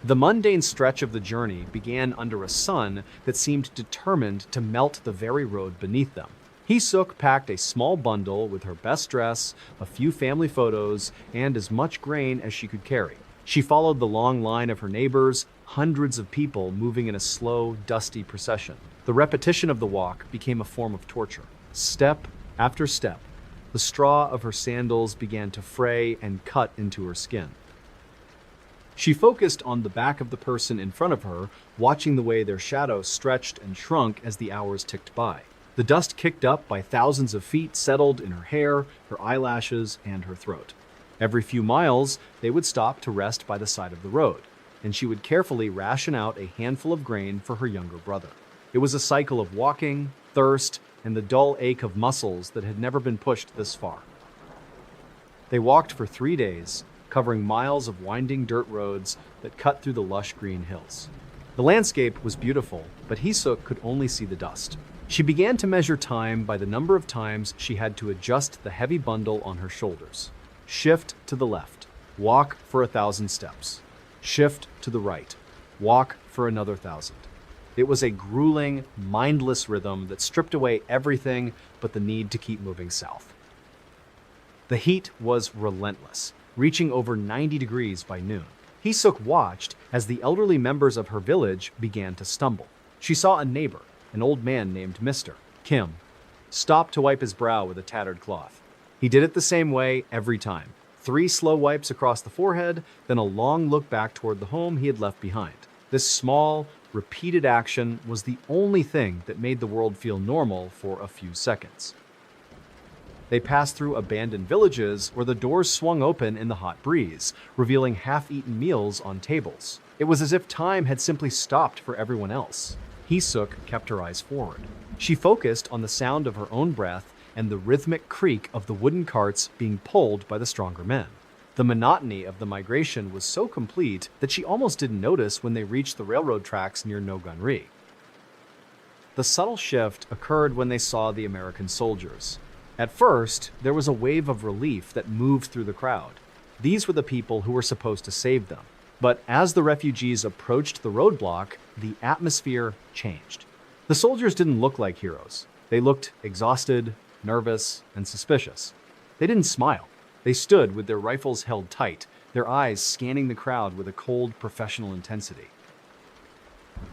The mundane stretch of the journey began under a sun that seemed determined to melt the very road beneath them. Hee-suk packed a small bundle with her best dress, a few family photos, and as much grain as she could carry. She followed the long line of her neighbors, hundreds of people moving in a slow, dusty procession. The repetition of the walk became a form of torture. Step after step, the straw of her sandals began to fray and cut into her skin. She focused on the back of the person in front of her, watching the way their shadow stretched and shrunk as the hours ticked by. The dust kicked up by thousands of feet settled in her hair, her eyelashes, and her throat. Every few miles, they would stop to rest by the side of the road, and she would carefully ration out a handful of grain for her younger brother. It was a cycle of walking, thirst, and the dull ache of muscles that had never been pushed this far. They walked for 3 days, covering miles of winding dirt roads that cut through the lush green hills. The landscape was beautiful, but Hee-suk could only see the dust. She began to measure time by the number of times she had to adjust the heavy bundle on her shoulders. Shift to the left, walk for 1,000 steps. Shift to the right, walk for another 1,000. It was a grueling, mindless rhythm that stripped away everything but the need to keep moving south. The heat was relentless, reaching over 90 degrees by noon. Hee-suk watched as the elderly members of her village began to stumble. She saw a neighbor, an old man named Mr. Kim, stop to wipe his brow with a tattered cloth. He did it the same way every time. 3 slow wipes across the forehead, then a long look back toward the home he had left behind. This small, repeated action was the only thing that made the world feel normal for a few seconds. They passed through abandoned villages where the doors swung open in the hot breeze, revealing half-eaten meals on tables. It was as if time had simply stopped for everyone else. Hee-suk kept her eyes forward. She focused on the sound of her own breath and the rhythmic creak of the wooden carts being pulled by the stronger men. The monotony of the migration was so complete that she almost didn't notice when they reached the railroad tracks near Nogunri. The subtle shift occurred when they saw the American soldiers. At first, there was a wave of relief that moved through the crowd. These were the people who were supposed to save them. But as the refugees approached the roadblock, the atmosphere changed. The soldiers didn't look like heroes. They looked exhausted, nervous, and suspicious. They didn't smile. They stood with their rifles held tight, their eyes scanning the crowd with a cold, professional intensity.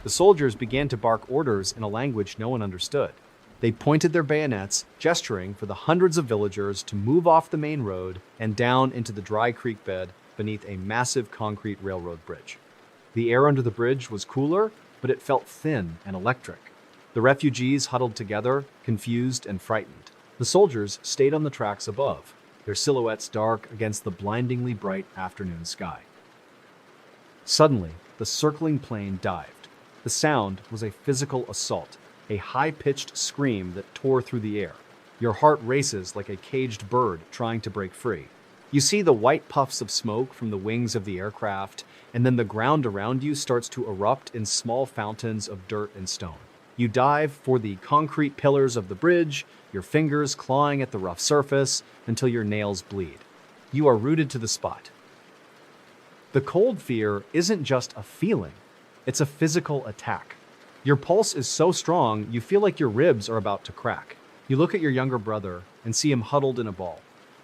The soldiers began to bark orders in a language no one understood. They pointed their bayonets, gesturing for the hundreds of villagers to move off the main road and down into the dry creek bed beneath a massive concrete railroad bridge. The air under the bridge was cooler, but it felt thin and electric. The refugees huddled together, confused and frightened. The soldiers stayed on the tracks above, their silhouettes dark against the blindingly bright afternoon sky. Suddenly, the circling plane dived. The sound was a physical assault, a high-pitched scream that tore through the air. Your heart races like a caged bird trying to break free. You see the white puffs of smoke from the wings of the aircraft, and then the ground around you starts to erupt in small fountains of dirt and stone. You dive for the concrete pillars of the bridge, your fingers clawing at the rough surface until your nails bleed. You are rooted to the spot. The cold fear isn't just a feeling, it's a physical attack. Your pulse is so strong, you feel like your ribs are about to crack. You look at your younger brother and see him huddled in a ball,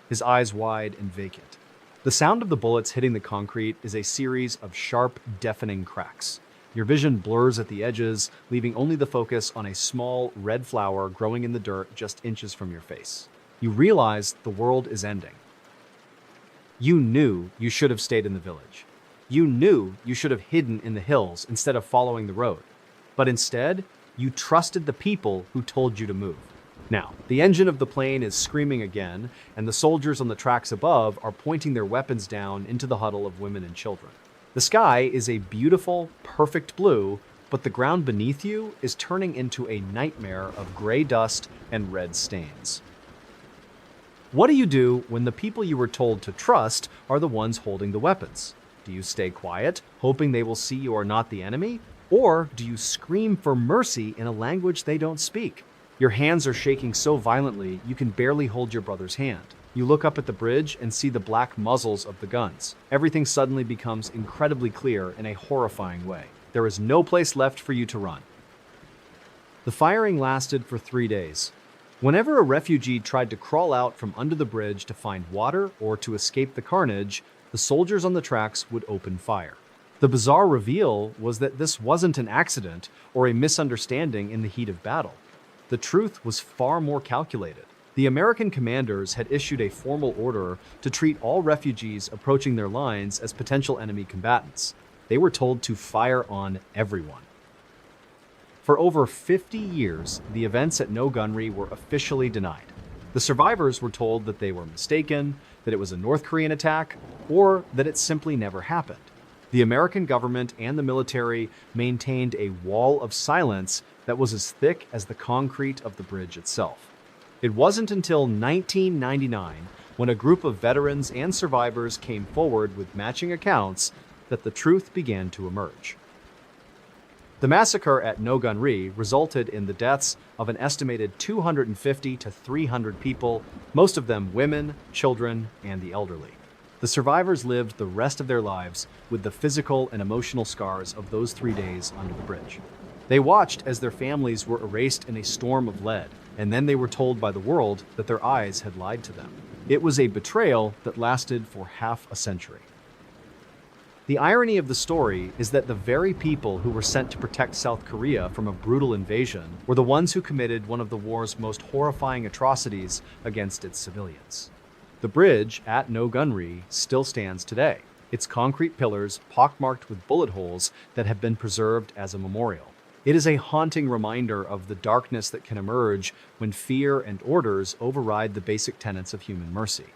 his eyes wide and vacant. The sound of the bullets hitting the concrete is a series of sharp, deafening cracks. Your vision blurs at the edges, leaving only the focus on a small, red flower growing in the dirt just inches from your face. You realize the world is ending. You knew you should have stayed in the village. You knew you should have hidden in the hills instead of following the road. But instead, you trusted the people who told you to move. Now, the engine of the plane is screaming again, and the soldiers on the tracks above are pointing their weapons down into the huddle of women and children. The sky is a beautiful, perfect blue, but the ground beneath you is turning into a nightmare of gray dust and red stains. What do you do when the people you were told to trust are the ones holding the weapons? Do you stay quiet, hoping they will see you are not the enemy? Or do you scream for mercy in a language they don't speak? Your hands are shaking so violently you can barely hold your brother's hand. You look up at the bridge and see the black muzzles of the guns. Everything suddenly becomes incredibly clear in a horrifying way. There is no place left for you to run. The firing lasted for 3 days. Whenever a refugee tried to crawl out from under the bridge to find water or to escape the carnage, the soldiers on the tracks would open fire. The bizarre reveal was that this wasn't an accident or a misunderstanding in the heat of battle. The truth was far more calculated. The American commanders had issued a formal order to treat all refugees approaching their lines as potential enemy combatants. They were told to fire on everyone. For over 50 years, the events at No Gunry were officially denied. The survivors were told that they were mistaken, that it was a North Korean attack, or that it simply never happened. The American government and the military maintained a wall of silence that was as thick as the concrete of the bridge itself. It wasn't until 1999, when a group of veterans and survivors came forward with matching accounts, that the truth began to emerge. The massacre at No Gunry resulted in the deaths of an estimated 250 to 300 people, most of them women, children, and the elderly. The survivors lived the rest of their lives with the physical and emotional scars of those 3 days under the bridge. They watched as their families were erased in a storm of lead, and then they were told by the world that their eyes had lied to them. It was a betrayal that lasted for half a century. The irony of the story is that the very people who were sent to protect South Korea from a brutal invasion were the ones who committed one of the war's most horrifying atrocities against its civilians. The bridge at No Gunry still stands today, its concrete pillars pockmarked with bullet holes that have been preserved as a memorial. It is a haunting reminder of the darkness that can emerge when fear and orders override the basic tenets of human mercy.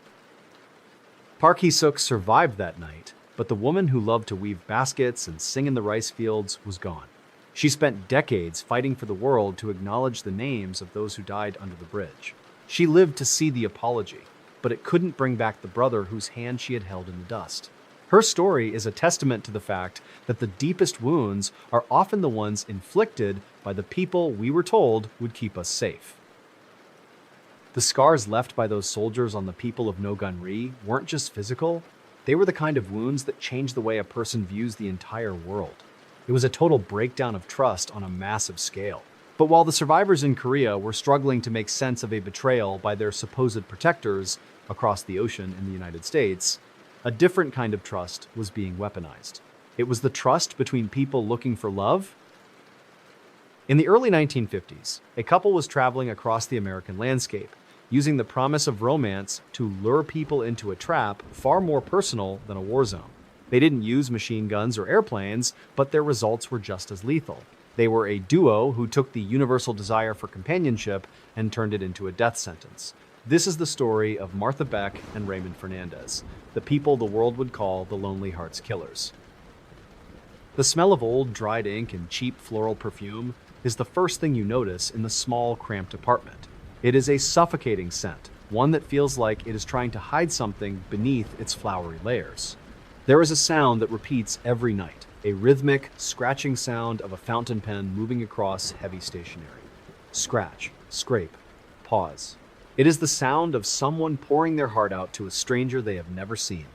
Park Hee-suk survived that night, but the woman who loved to weave baskets and sing in the rice fields was gone. She spent decades fighting for the world to acknowledge the names of those who died under the bridge. She lived to see the apology, but it couldn't bring back the brother whose hand she had held in the dust. Her story is a testament to the fact that the deepest wounds are often the ones inflicted by the people we were told would keep us safe. The scars left by those soldiers on the people of No Gunry weren't just physical, they were the kind of wounds that change the way a person views the entire world. It was a total breakdown of trust on a massive scale. But while the survivors in Korea were struggling to make sense of a betrayal by their supposed protectors across the ocean in the United States, a different kind of trust was being weaponized. It was the trust between people looking for love. In the early 1950s, a couple was traveling across the American landscape, using the promise of romance to lure people into a trap far more personal than a war zone. They didn't use machine guns or airplanes, but their results were just as lethal. They were a duo who took the universal desire for companionship and turned it into a death sentence. This is the story of Martha Beck and Raymond Fernandez, the people the world would call the Lonely Hearts Killers. The smell of old dried ink and cheap floral perfume is the first thing you notice in the small, cramped apartment. It is a suffocating scent, one that feels like it is trying to hide something beneath its flowery layers. There is a sound that repeats every night, a rhythmic, scratching sound of a fountain pen moving across heavy stationery. Scratch, scrape, pause. It is the sound of someone pouring their heart out to a stranger they have never seen.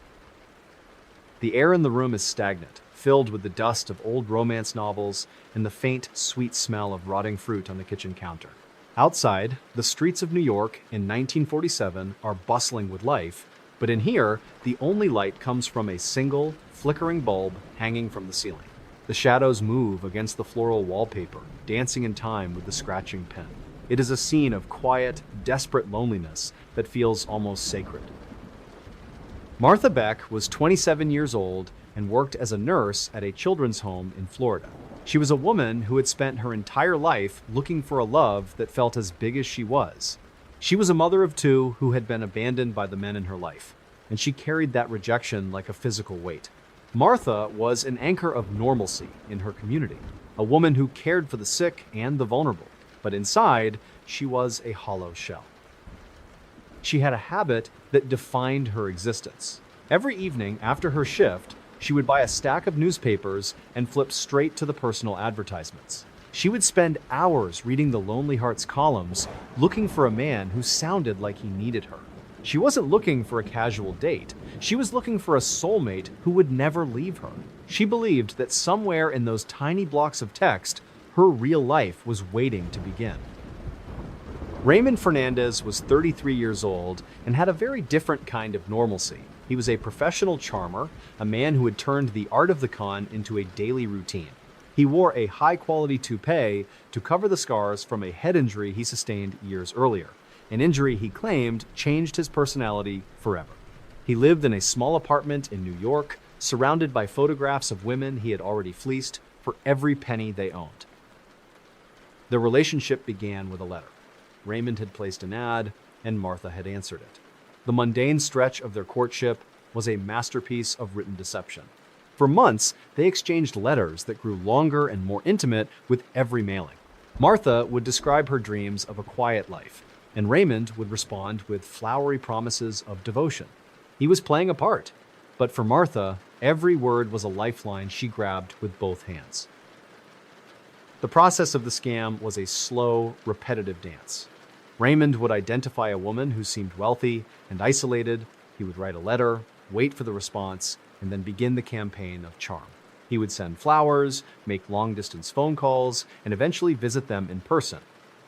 The air in the room is stagnant, filled with the dust of old romance novels and the faint, sweet smell of rotting fruit on the kitchen counter. Outside, the streets of New York in 1947 are bustling with life, but in here, the only light comes from a single, flickering bulb hanging from the ceiling. The shadows move against the floral wallpaper, dancing in time with the scratching pen. It is a scene of quiet, desperate loneliness that feels almost sacred. Martha Beck was 27 years old and worked as a nurse at a children's home in Florida. She was a woman who had spent her entire life looking for a love that felt as big as she was. She was a mother of two who had been abandoned by the men in her life, and she carried that rejection like a physical weight. Martha was an anchor of normalcy in her community, a woman who cared for the sick and the vulnerable, but inside, she was a hollow shell. She had a habit that defined her existence. Every evening after her shift, she would buy a stack of newspapers and flip straight to the personal advertisements. She would spend hours reading the Lonely Hearts columns, looking for a man who sounded like he needed her. She wasn't looking for a casual date. She was looking for a soulmate who would never leave her. She believed that somewhere in those tiny blocks of text, her real life was waiting to begin. Raymond Fernandez was 33 years old and had a very different kind of normalcy. He was a professional charmer, a man who had turned the art of the con into a daily routine. He wore a high-quality toupee to cover the scars from a head injury he sustained years earlier, an injury he claimed changed his personality forever. He lived in a small apartment in New York, surrounded by photographs of women he had already fleeced for every penny they owned. Their relationship began with a letter. Raymond had placed an ad, and Martha had answered it. The mundane stretch of their courtship was a masterpiece of written deception. For months, they exchanged letters that grew longer and more intimate with every mailing. Martha would describe her dreams of a quiet life, and Raymond would respond with flowery promises of devotion. He was playing a part, but for Martha, every word was a lifeline she grabbed with both hands. The process of the scam was a slow, repetitive dance. Raymond would identify a woman who seemed wealthy and isolated. He would write a letter, wait for the response, and then begin the campaign of charm. He would send flowers, make long-distance phone calls, and eventually visit them in person.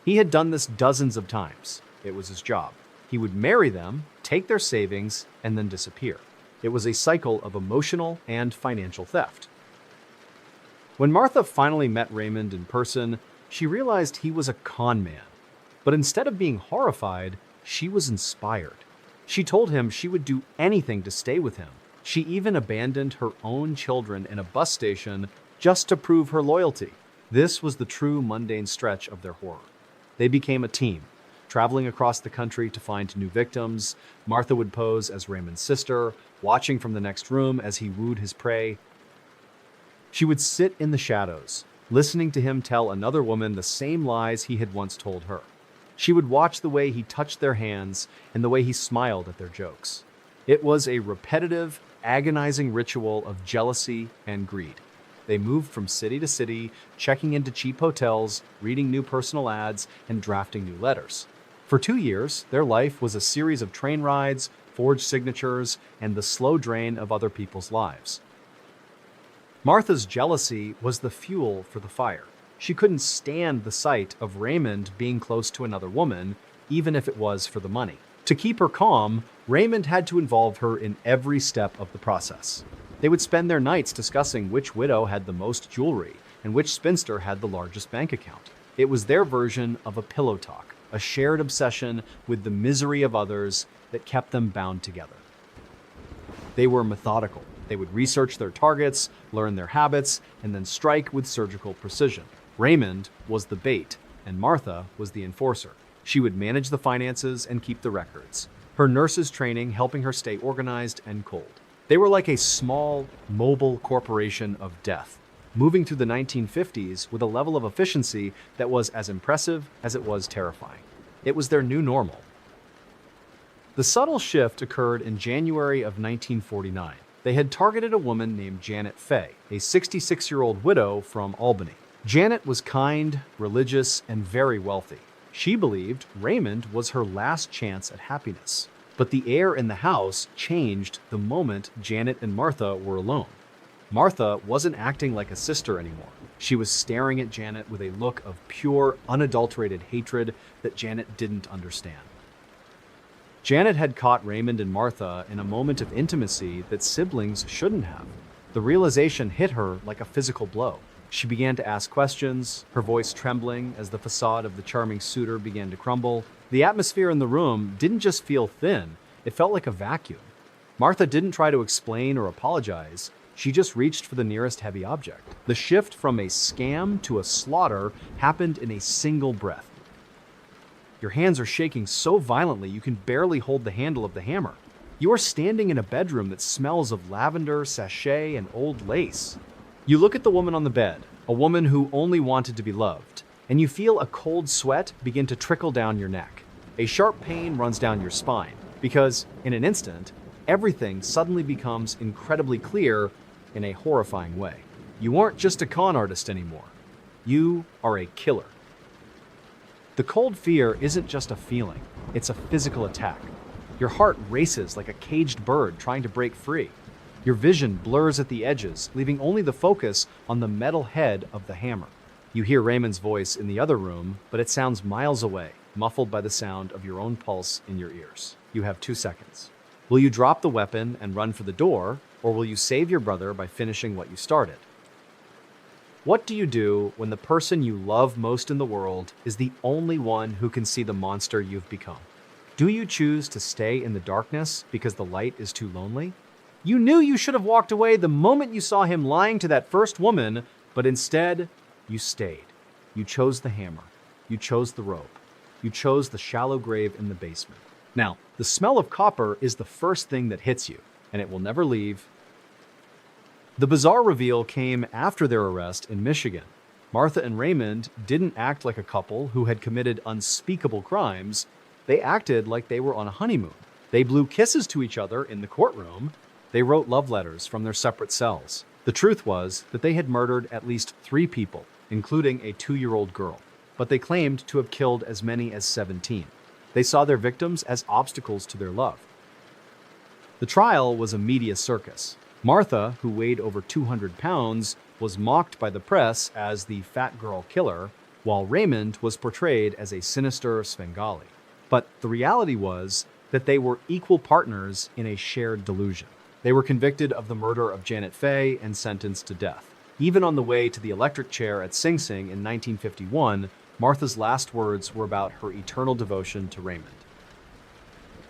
He had done this dozens of times. It was his job. He would marry them, take their savings, and then disappear. It was a cycle of emotional and financial theft. When Martha finally met Raymond in person, she realized he was a con man. But instead of being horrified, she was inspired. She told him she would do anything to stay with him. She even abandoned her own children in a bus station just to prove her loyalty. This was the true mundane stretch of their horror. They became a team, traveling across the country to find new victims. Martha would pose as Raymond's sister, watching from the next room as he wooed his prey. She would sit in the shadows, listening to him tell another woman the same lies he had once told her. She would watch the way he touched their hands and the way he smiled at their jokes. It was a repetitive, agonizing ritual of jealousy and greed. They moved from city to city, checking into cheap hotels, reading new personal ads, and drafting new letters. For 2 years, their life was a series of train rides, forged signatures, and the slow drain of other people's lives. Martha's jealousy was the fuel for the fire. She couldn't stand the sight of Raymond being close to another woman, even if it was for the money. To keep her calm, Raymond had to involve her in every step of the process. They would spend their nights discussing which widow had the most jewelry and which spinster had the largest bank account. It was their version of a pillow talk, a shared obsession with the misery of others that kept them bound together. They were methodical. They would research their targets, learn their habits, and then strike with surgical precision. Raymond was the bait, and Martha was the enforcer. She would manage the finances and keep the records, her nurse's training helping her stay organized and cold. They were like a small, mobile corporation of death, moving through the 1950s with a level of efficiency that was as impressive as it was terrifying. It was their new normal. The subtle shift occurred in January of 1949. They had targeted a woman named Janet Fay, a 66-year-old widow from Albany. Janet was kind, religious, and very wealthy. She believed Raymond was her last chance at happiness. But the air in the house changed the moment Janet and Martha were alone. Martha wasn't acting like a sister anymore. She was staring at Janet with a look of pure, unadulterated hatred that Janet didn't understand. Janet had caught Raymond and Martha in a moment of intimacy that siblings shouldn't have. The realization hit her like a physical blow. She began to ask questions, her voice trembling as the facade of the charming suitor began to crumble. The atmosphere in the room didn't just feel thin, it felt like a vacuum. Martha didn't try to explain or apologize, she just reached for the nearest heavy object. The shift from a scam to a slaughter happened in a single breath. Your hands are shaking so violently you can barely hold the handle of the hammer. You are standing in a bedroom that smells of lavender, sachet, and old lace. You look at the woman on the bed, a woman who only wanted to be loved, and you feel a cold sweat begin to trickle down your neck. A sharp pain runs down your spine, because, in an instant, everything suddenly becomes incredibly clear in a horrifying way. You aren't just a con artist anymore. You are a killer. The cold fear isn't just a feeling, it's a physical attack. Your heart races like a caged bird trying to break free. Your vision blurs at the edges, leaving only the focus on the metal head of the hammer. You hear Raymond's voice in the other room, but it sounds miles away, muffled by the sound of your own pulse in your ears. You have 2 seconds. Will you drop the weapon and run for the door, or will you save your brother by finishing what you started? What do you do when the person you love most in the world is the only one who can see the monster you've become? Do you choose to stay in the darkness because the light is too lonely? You knew you should have walked away the moment you saw him lying to that first woman, but instead, you stayed. You chose the hammer. You chose the rope. You chose the shallow grave in the basement. Now, the smell of copper is the first thing that hits you, and it will never leave. The bizarre reveal came after their arrest in Michigan. Martha and Raymond didn't act like a couple who had committed unspeakable crimes. They acted like they were on a honeymoon. They blew kisses to each other in the courtroom. They wrote love letters from their separate cells. The truth was that they had murdered at least 3 people, including a 2-year-old girl, but they claimed to have killed as many as 17. They saw their victims as obstacles to their love. The trial was a media circus. Martha, who weighed over 200 pounds, was mocked by the press as the fat girl killer, while Raymond was portrayed as a sinister Svengali. But the reality was that they were equal partners in a shared delusion. They were convicted of the murder of Janet Fay and sentenced to death. Even on the way to the electric chair at Sing Sing in 1951, Martha's last words were about her eternal devotion to Raymond.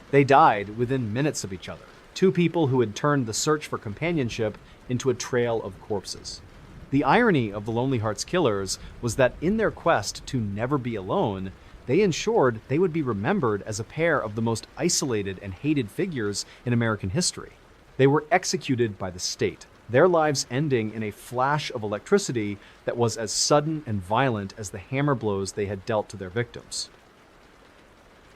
They died within minutes of each other. 2 people who had turned the search for companionship into a trail of corpses. The irony of the Lonely Hearts Killers was that in their quest to never be alone, they ensured they would be remembered as a pair of the most isolated and hated figures in American history. They were executed by the state, their lives ending in a flash of electricity that was as sudden and violent as the hammer blows they had dealt to their victims.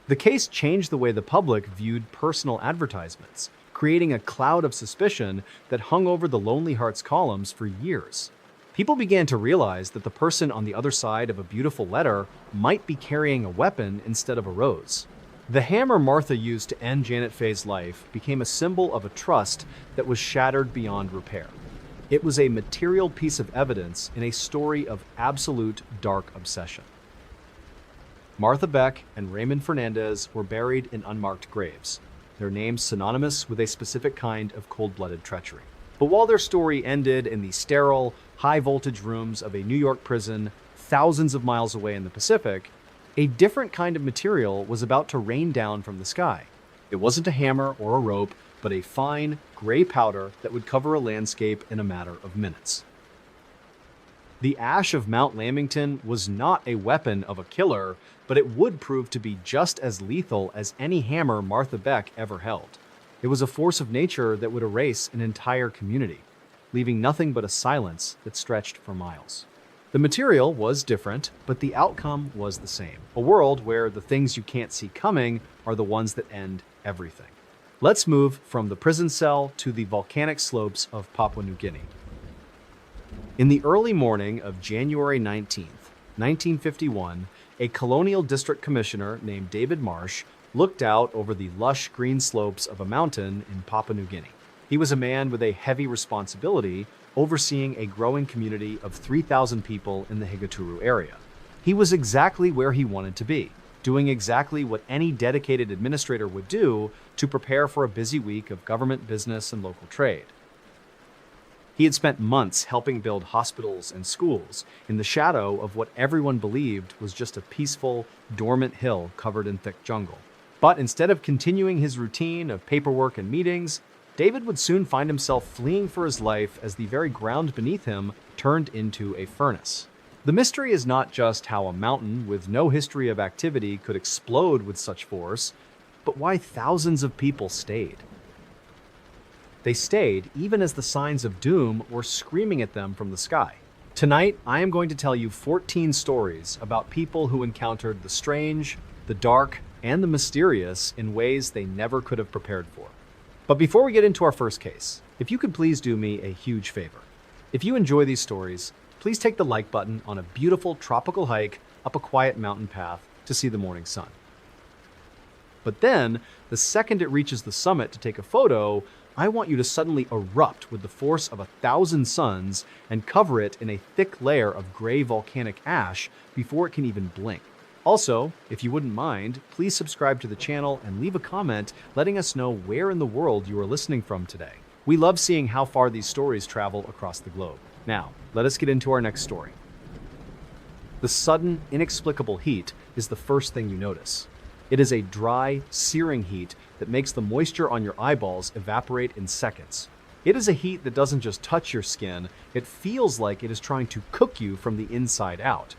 The case changed the way the public viewed personal advertisements, creating a cloud of suspicion that hung over the Lonely Hearts columns for years. People began to realize that the person on the other side of a beautiful letter might be carrying a weapon instead of a rose. The hammer Martha used to end Janet Fay's life became a symbol of a trust that was shattered beyond repair. It was a material piece of evidence in a story of absolute dark obsession. Martha Beck and Raymond Fernandez were buried in unmarked graves, their names synonymous with a specific kind of cold-blooded treachery. But while their story ended in the sterile, high-voltage rooms of a New York prison thousands of miles away in the Pacific, a different kind of material was about to rain down from the sky. It wasn't a hammer or a rope, but a fine, gray powder that would cover a landscape in a matter of minutes. The ash of Mount Lamington was not a weapon of a killer, but it would prove to be just as lethal as any hammer Martha Beck ever held. It was a force of nature that would erase an entire community, leaving nothing but a silence that stretched for miles. The material was different, but the outcome was the same. A world where the things you can't see coming are the ones that end everything. Let's move from the prison cell to the volcanic slopes of Papua New Guinea. In the early morning of January 19th, 1951, a colonial district commissioner named David Marsh looked out over the lush green slopes of a mountain in Papua New Guinea. He was a man with a heavy responsibility, overseeing a growing community of 3,000 people in the Higaturu area. He was exactly where he wanted to be, doing exactly what any dedicated administrator would do to prepare for a busy week of government business and local trade. He had spent months helping build hospitals and schools in the shadow of what everyone believed was just a peaceful, dormant hill covered in thick jungle. But instead of continuing his routine of paperwork and meetings, David would soon find himself fleeing for his life as the very ground beneath him turned into a furnace. The mystery is not just how a mountain with no history of activity could explode with such force, but why thousands of people stayed. They stayed even as the signs of doom were screaming at them from the sky. Tonight, I am going to tell you 14 stories about people who encountered the strange, the dark, and the mysterious in ways they never could have prepared for. But before we get into our first case, if you could please do me a huge favor. If you enjoy these stories, please take the like button on a beautiful tropical hike up a quiet mountain path to see the morning sun. But then, the second it reaches the summit to take a photo, I want you to suddenly erupt with the force of 1,000 suns and cover it in a thick layer of gray volcanic ash before it can even blink. Also, if you wouldn't mind, please subscribe to the channel and leave a comment letting us know where in the world you are listening from today. We love seeing how far these stories travel across the globe. Now, let us get into our next story. The sudden, inexplicable heat is the first thing you notice. It is a dry, searing heat that makes the moisture on your eyeballs evaporate in seconds. It is a heat that doesn't just touch your skin, it feels like it is trying to cook you from the inside out.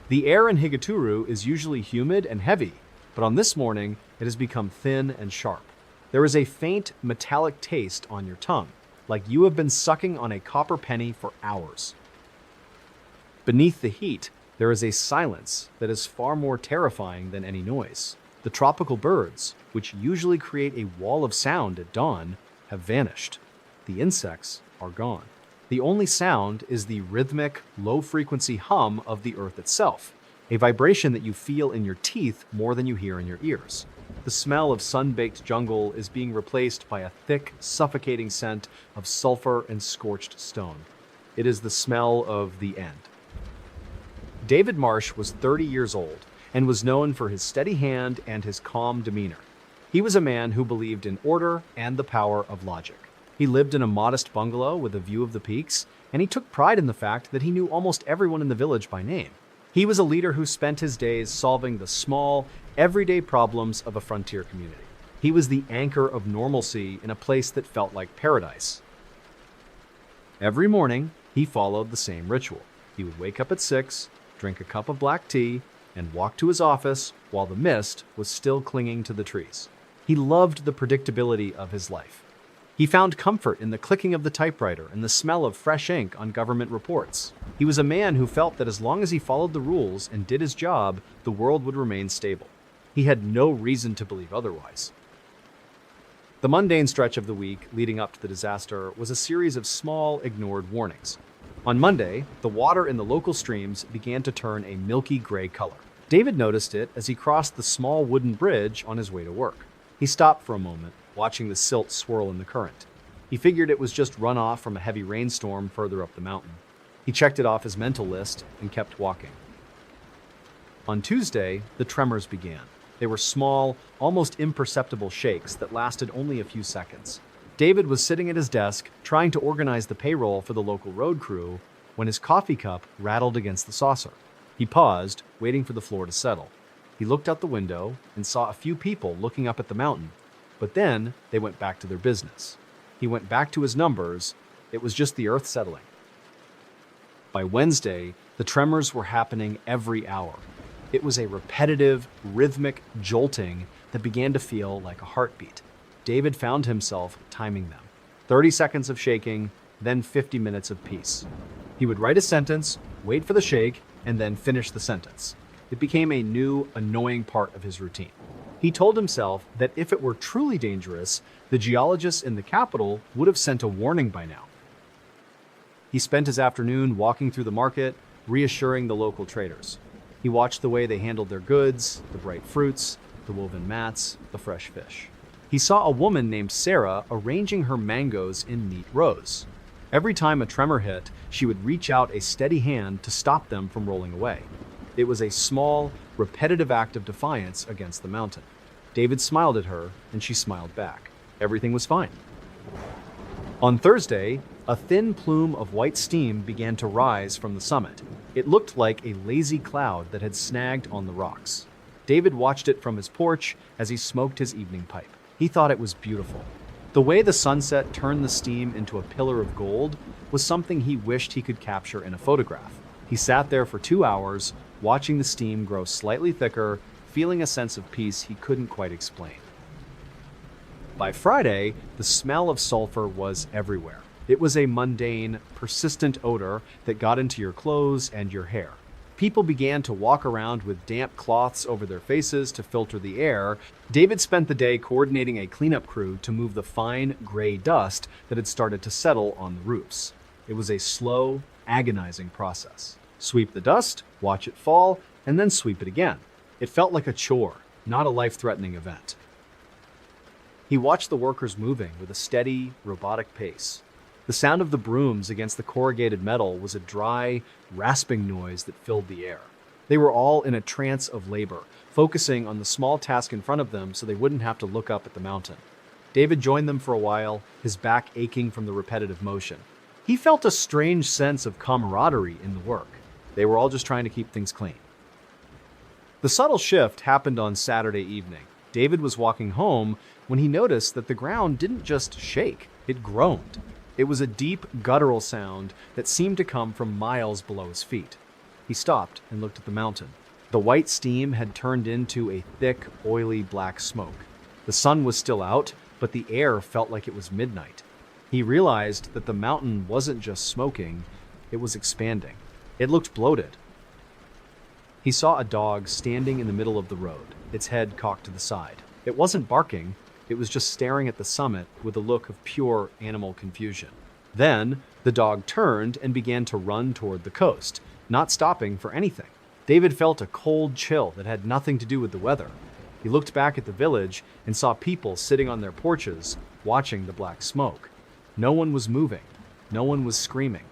The air in Higaturu is usually humid and heavy, but on this morning, it has become thin and sharp. There is a faint, metallic taste on your tongue, like you have been sucking on a copper penny for hours. Beneath the heat, there is a silence that is far more terrifying than any noise. The tropical birds, which usually create a wall of sound at dawn, have vanished. The insects are gone. The only sound is the rhythmic, low-frequency hum of the earth itself, a vibration that you feel in your teeth more than you hear in your ears. The smell of sun-baked jungle is being replaced by a thick, suffocating scent of sulfur and scorched stone. It is the smell of the end. David Marsh was 30 years old and was known for his steady hand and his calm demeanor. He was a man who believed in order and the power of logic. He lived in a modest bungalow with a view of the peaks, and he took pride in the fact that he knew almost everyone in the village by name. He was a leader who spent his days solving the small, everyday problems of a frontier community. He was the anchor of normalcy in a place that felt like paradise. Every morning, he followed the same ritual. He would wake up at 6, drink a cup of black tea, and walk to his office while the mist was still clinging to the trees. He loved the predictability of his life. He found comfort in the clicking of the typewriter and the smell of fresh ink on government reports. He was a man who felt that as long as he followed the rules and did his job, the world would remain stable. He had no reason to believe otherwise. The mundane stretch of the week leading up to the disaster was a series of small, ignored warnings. On Monday, the water in the local streams began to turn a milky gray color. David noticed it as he crossed the small wooden bridge on his way to work. He stopped for a moment, watching the silt swirl in the current. He figured it was just runoff from a heavy rainstorm further up the mountain. He checked it off his mental list and kept walking. On Tuesday, the tremors began. They were small, almost imperceptible shakes that lasted only a few seconds. David was sitting at his desk, trying to organize the payroll for the local road crew, when his coffee cup rattled against the saucer. He paused, waiting for the floor to settle. He looked out the window and saw a few people looking up at the mountain, but then they went back to their business. He went back to his numbers. It was just the earth settling. By Wednesday, the tremors were happening every hour. It was a repetitive, rhythmic jolting that began to feel like a heartbeat. David found himself timing them. 30 seconds of shaking, then 50 minutes of peace. He would write a sentence, wait for the shake, and then finish the sentence. It became a new, annoying part of his routine. He told himself that if it were truly dangerous, the geologists in the capital would have sent a warning by now. He spent his afternoon walking through the market, reassuring the local traders. He watched the way they handled their goods, the bright fruits, the woven mats, the fresh fish. He saw a woman named Sarah arranging her mangoes in neat rows. Every time a tremor hit, she would reach out a steady hand to stop them from rolling away. It was a small, repetitive act of defiance against the mountain. David smiled at her, and she smiled back. Everything was fine. On Thursday, a thin plume of white steam began to rise from the summit. It looked like a lazy cloud that had snagged on the rocks. David watched it from his porch as he smoked his evening pipe. He thought it was beautiful. The way the sunset turned the steam into a pillar of gold was something he wished he could capture in a photograph. He sat there for 2 hours, watching the steam grow slightly thicker, feeling a sense of peace he couldn't quite explain. By Friday, the smell of sulfur was everywhere. It was a mundane, persistent odor that got into your clothes and your hair. People began to walk around with damp cloths over their faces to filter the air. David spent the day coordinating a cleanup crew to move the fine, gray dust that had started to settle on the roofs. It was a slow, agonizing process. Sweep the dust, watch it fall, and then sweep it again. It felt like a chore, not a life-threatening event. He watched the workers moving with a steady, robotic pace. The sound of the brooms against the corrugated metal was a dry, rasping noise that filled the air. They were all in a trance of labor, focusing on the small task in front of them so they wouldn't have to look up at the mountain. David joined them for a while, his back aching from the repetitive motion. He felt a strange sense of camaraderie in the work. They were all just trying to keep things clean. The subtle shift happened on Saturday evening. David was walking home when he noticed that the ground didn't just shake, it groaned. It was a deep, guttural sound that seemed to come from miles below his feet. He stopped and looked at the mountain. The white steam had turned into a thick, oily black smoke. The sun was still out, but the air felt like it was midnight. He realized that the mountain wasn't just smoking, it was expanding. It looked bloated. He saw a dog standing in the middle of the road, its head cocked to the side. It wasn't barking, it was just staring at the summit with a look of pure animal confusion. Then, the dog turned and began to run toward the coast, not stopping for anything. David felt a cold chill that had nothing to do with the weather. He looked back at the village and saw people sitting on their porches, watching the black smoke. No one was moving. No one was screaming.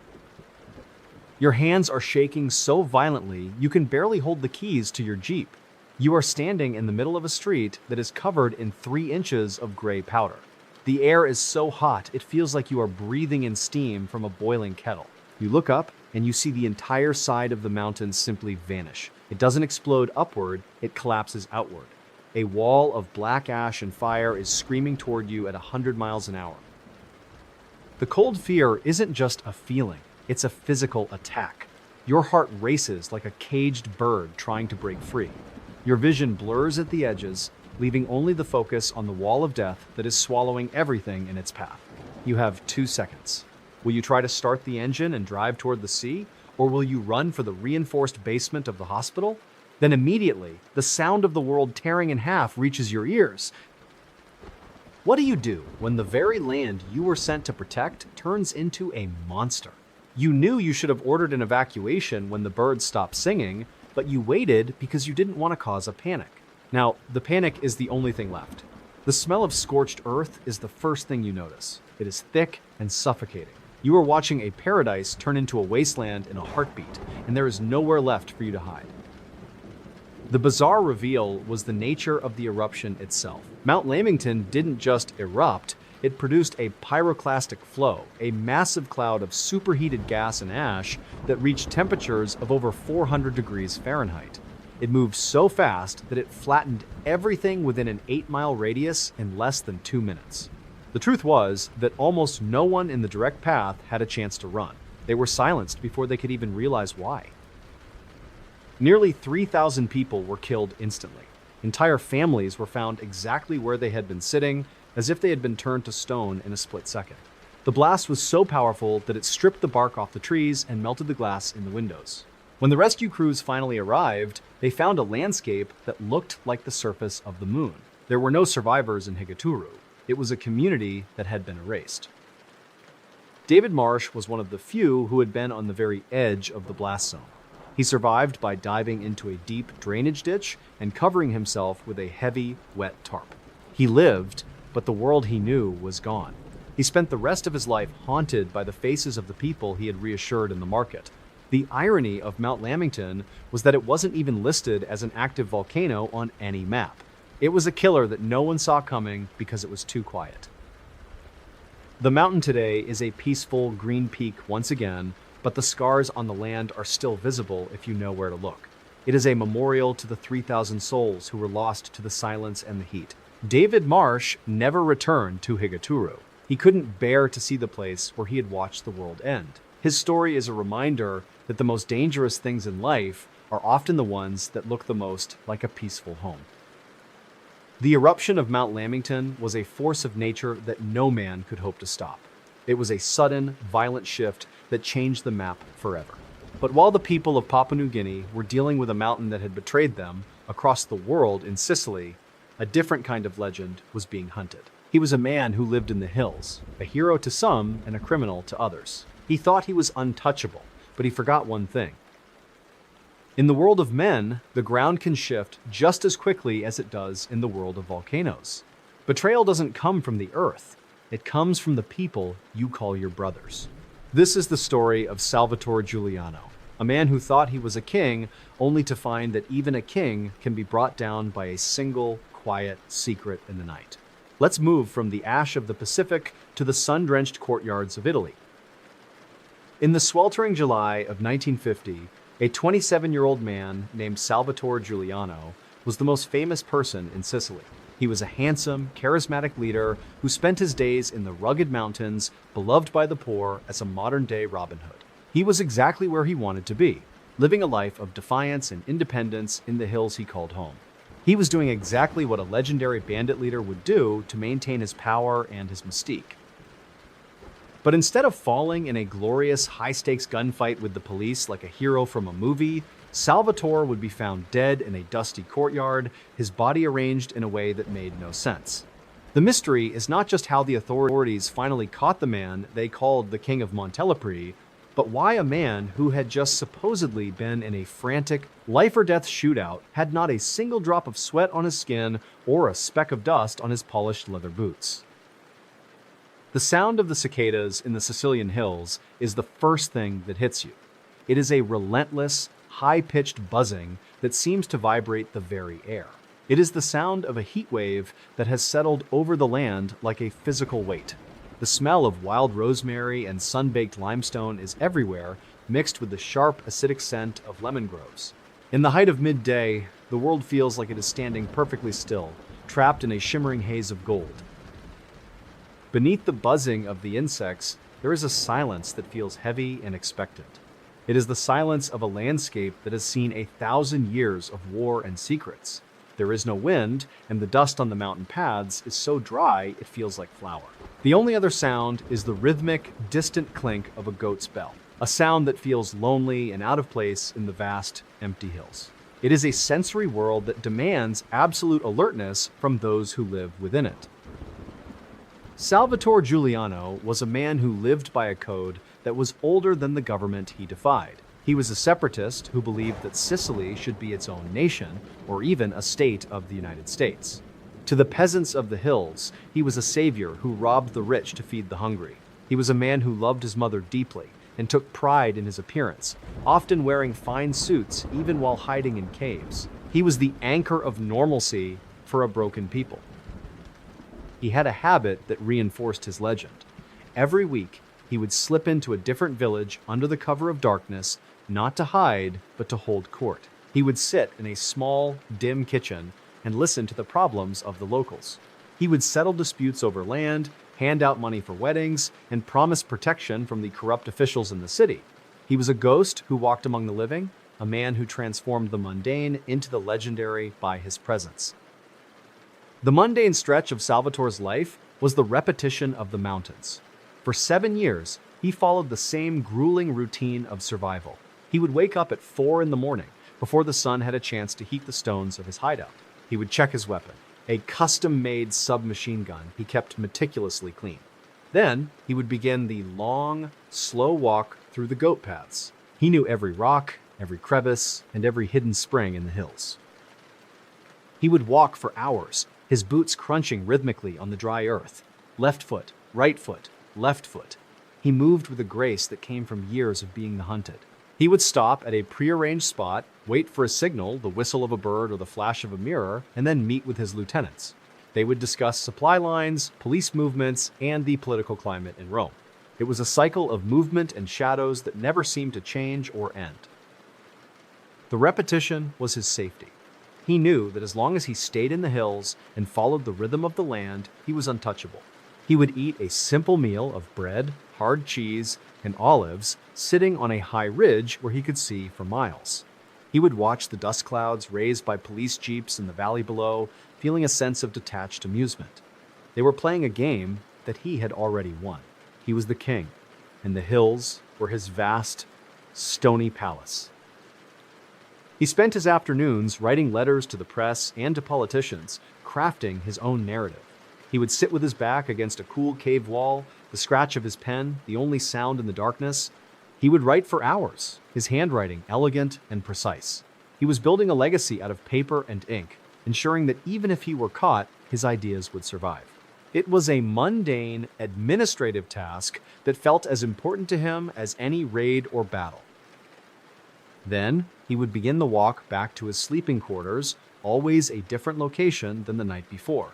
Your hands are shaking so violently you can barely hold the keys to your Jeep. You are standing in the middle of a street that is covered in 3 inches of gray powder. The air is so hot it feels like you are breathing in steam from a boiling kettle. You look up and you see the entire side of the mountain simply vanish. It doesn't explode upward, it collapses outward. A wall of black ash and fire is screaming toward you at 100 miles an hour. The cold fear isn't just a feeling, it's a physical attack. Your heart races like a caged bird trying to break free. Your vision blurs at the edges, leaving only the focus on the wall of death that is swallowing everything in its path. You have 2 seconds. Will you try to start the engine and drive toward the sea? Or will you run for the reinforced basement of the hospital? Then immediately, the sound of the world tearing in half reaches your ears. What do you do when the very land you were sent to protect turns into a monster? You knew you should have ordered an evacuation when the birds stopped singing, but you waited because you didn't want to cause a panic. Now, the panic is the only thing left. The smell of scorched earth is the first thing you notice. It is thick and suffocating. You are watching a paradise turn into a wasteland in a heartbeat, and there is nowhere left for you to hide. The bizarre reveal was the nature of the eruption itself. Mount Lamington didn't just erupt, it produced a pyroclastic flow, a massive cloud of superheated gas and ash that reached temperatures of over 400 degrees Fahrenheit. It moved so fast that it flattened everything within an 8-mile radius in less than 2 minutes. The truth was that almost no one in the direct path had a chance to run. They were silenced before they could even realize why. Nearly 3,000 people were killed instantly. Entire families were found exactly where they had been sitting, as if they had been turned to stone in a split second. The blast was so powerful that it stripped the bark off the trees and melted the glass in the windows. When the rescue crews finally arrived, they found a landscape that looked like the surface of the moon. There were no survivors in Higaturu. It was a community that had been erased. David Marsh was one of the few who had been on the very edge of the blast zone. He survived by diving into a deep drainage ditch and covering himself with a heavy, wet tarp. He lived, but the world he knew was gone. He spent the rest of his life haunted by the faces of the people he had reassured in the market. The irony of Mount Lamington was that it wasn't even listed as an active volcano on any map. It was a killer that no one saw coming because it was too quiet. The mountain today is a peaceful green peak once again, but the scars on the land are still visible if you know where to look. It is a memorial to the 3,000 souls who were lost to the silence and the heat. David Marsh never returned to Higaturu. He couldn't bear to see the place where he had watched the world end. His story is a reminder that the most dangerous things in life are often the ones that look the most like a peaceful home. The eruption of Mount Lamington was a force of nature that no man could hope to stop. It was a sudden, violent shift that changed the map forever. But while the people of Papua New Guinea were dealing with a mountain that had betrayed them, across the world in Sicily, a different kind of legend was being hunted. He was a man who lived in the hills, a hero to some and a criminal to others. He thought he was untouchable, but he forgot one thing. In the world of men, the ground can shift just as quickly as it does in the world of volcanoes. Betrayal doesn't come from the earth. It comes from the people you call your brothers. This is the story of Salvatore Giuliano, a man who thought he was a king, only to find that even a king can be brought down by a single, quiet secret in the night. Let's move from the ash of the Pacific to the sun-drenched courtyards of Italy. In the sweltering July of 1950, a 27-year-old man named Salvatore Giuliano was the most famous person in Sicily. He was a handsome, charismatic leader who spent his days in the rugged mountains, beloved by the poor as a modern-day Robin Hood. He was exactly where he wanted to be, living a life of defiance and independence in the hills he called home. He was doing exactly what a legendary bandit leader would do to maintain his power and his mystique. But instead of falling in a glorious, high-stakes gunfight with the police like a hero from a movie, Salvatore would be found dead in a dusty courtyard, his body arranged in a way that made no sense. The mystery is not just how the authorities finally caught the man they called the King of Montelepri, but why a man who had just supposedly been in a frantic, life-or-death shootout had not a single drop of sweat on his skin or a speck of dust on his polished leather boots. The sound of the cicadas in the Sicilian hills is the first thing that hits you. It is a relentless, high-pitched buzzing that seems to vibrate the very air. It is the sound of a heat wave that has settled over the land like a physical weight. The smell of wild rosemary and sun-baked limestone is everywhere, mixed with the sharp, acidic scent of lemon groves. In the height of midday, the world feels like it is standing perfectly still, trapped in a shimmering haze of gold. Beneath the buzzing of the insects, there is a silence that feels heavy and expectant. It is the silence of a landscape that has seen 1,000 years of war and secrets. There is no wind, and the dust on the mountain paths is so dry it feels like flour. The only other sound is the rhythmic, distant clink of a goat's bell, a sound that feels lonely and out of place in the vast, empty hills. It is a sensory world that demands absolute alertness from those who live within it. Salvatore Giuliano was a man who lived by a code that was older than the government he defied. He was a separatist who believed that Sicily should be its own nation, or even a state of the United States. To the peasants of the hills, he was a savior who robbed the rich to feed the hungry. He was a man who loved his mother deeply and took pride in his appearance, often wearing fine suits even while hiding in caves. He was the anchor of normalcy for a broken people. He had a habit that reinforced his legend. Every week, he would slip into a different village under the cover of darkness, not to hide, but to hold court. He would sit in a small, dim kitchen and listen to the problems of the locals. He would settle disputes over land, hand out money for weddings, and promise protection from the corrupt officials in the city. He was a ghost who walked among the living, a man who transformed the mundane into the legendary by his presence. The mundane stretch of Salvatore's life was the repetition of the mountains. For 7 years, he followed the same grueling routine of survival. He would wake up at 4 in the morning, before the sun had a chance to heat the stones of his hideout. He would check his weapon, a custom-made submachine gun he kept meticulously clean. Then, he would begin the long, slow walk through the goat paths. He knew every rock, every crevice, and every hidden spring in the hills. He would walk for hours, his boots crunching rhythmically on the dry earth. Left foot, right foot, left foot. He moved with a grace that came from years of being the hunted. He would stop at a prearranged spot, wait for a signal, the whistle of a bird or the flash of a mirror, and then meet with his lieutenants. They would discuss supply lines, police movements, and the political climate in Rome. It was a cycle of movement and shadows that never seemed to change or end. The repetition was his safety. He knew that as long as he stayed in the hills and followed the rhythm of the land, he was untouchable. He would eat a simple meal of bread, hard cheese, and olives, sitting on a high ridge where he could see for miles. He would watch the dust clouds raised by police jeeps in the valley below, feeling a sense of detached amusement. They were playing a game that he had already won. He was the king, and the hills were his vast, stony palace. He spent his afternoons writing letters to the press and to politicians, crafting his own narrative. He would sit with his back against a cool cave wall, the scratch of his pen, the only sound in the darkness. He would write for hours, his handwriting elegant and precise. He was building a legacy out of paper and ink, ensuring that even if he were caught, his ideas would survive. It was a mundane, administrative task that felt as important to him as any raid or battle. Then, he would begin the walk back to his sleeping quarters, always a different location than the night before.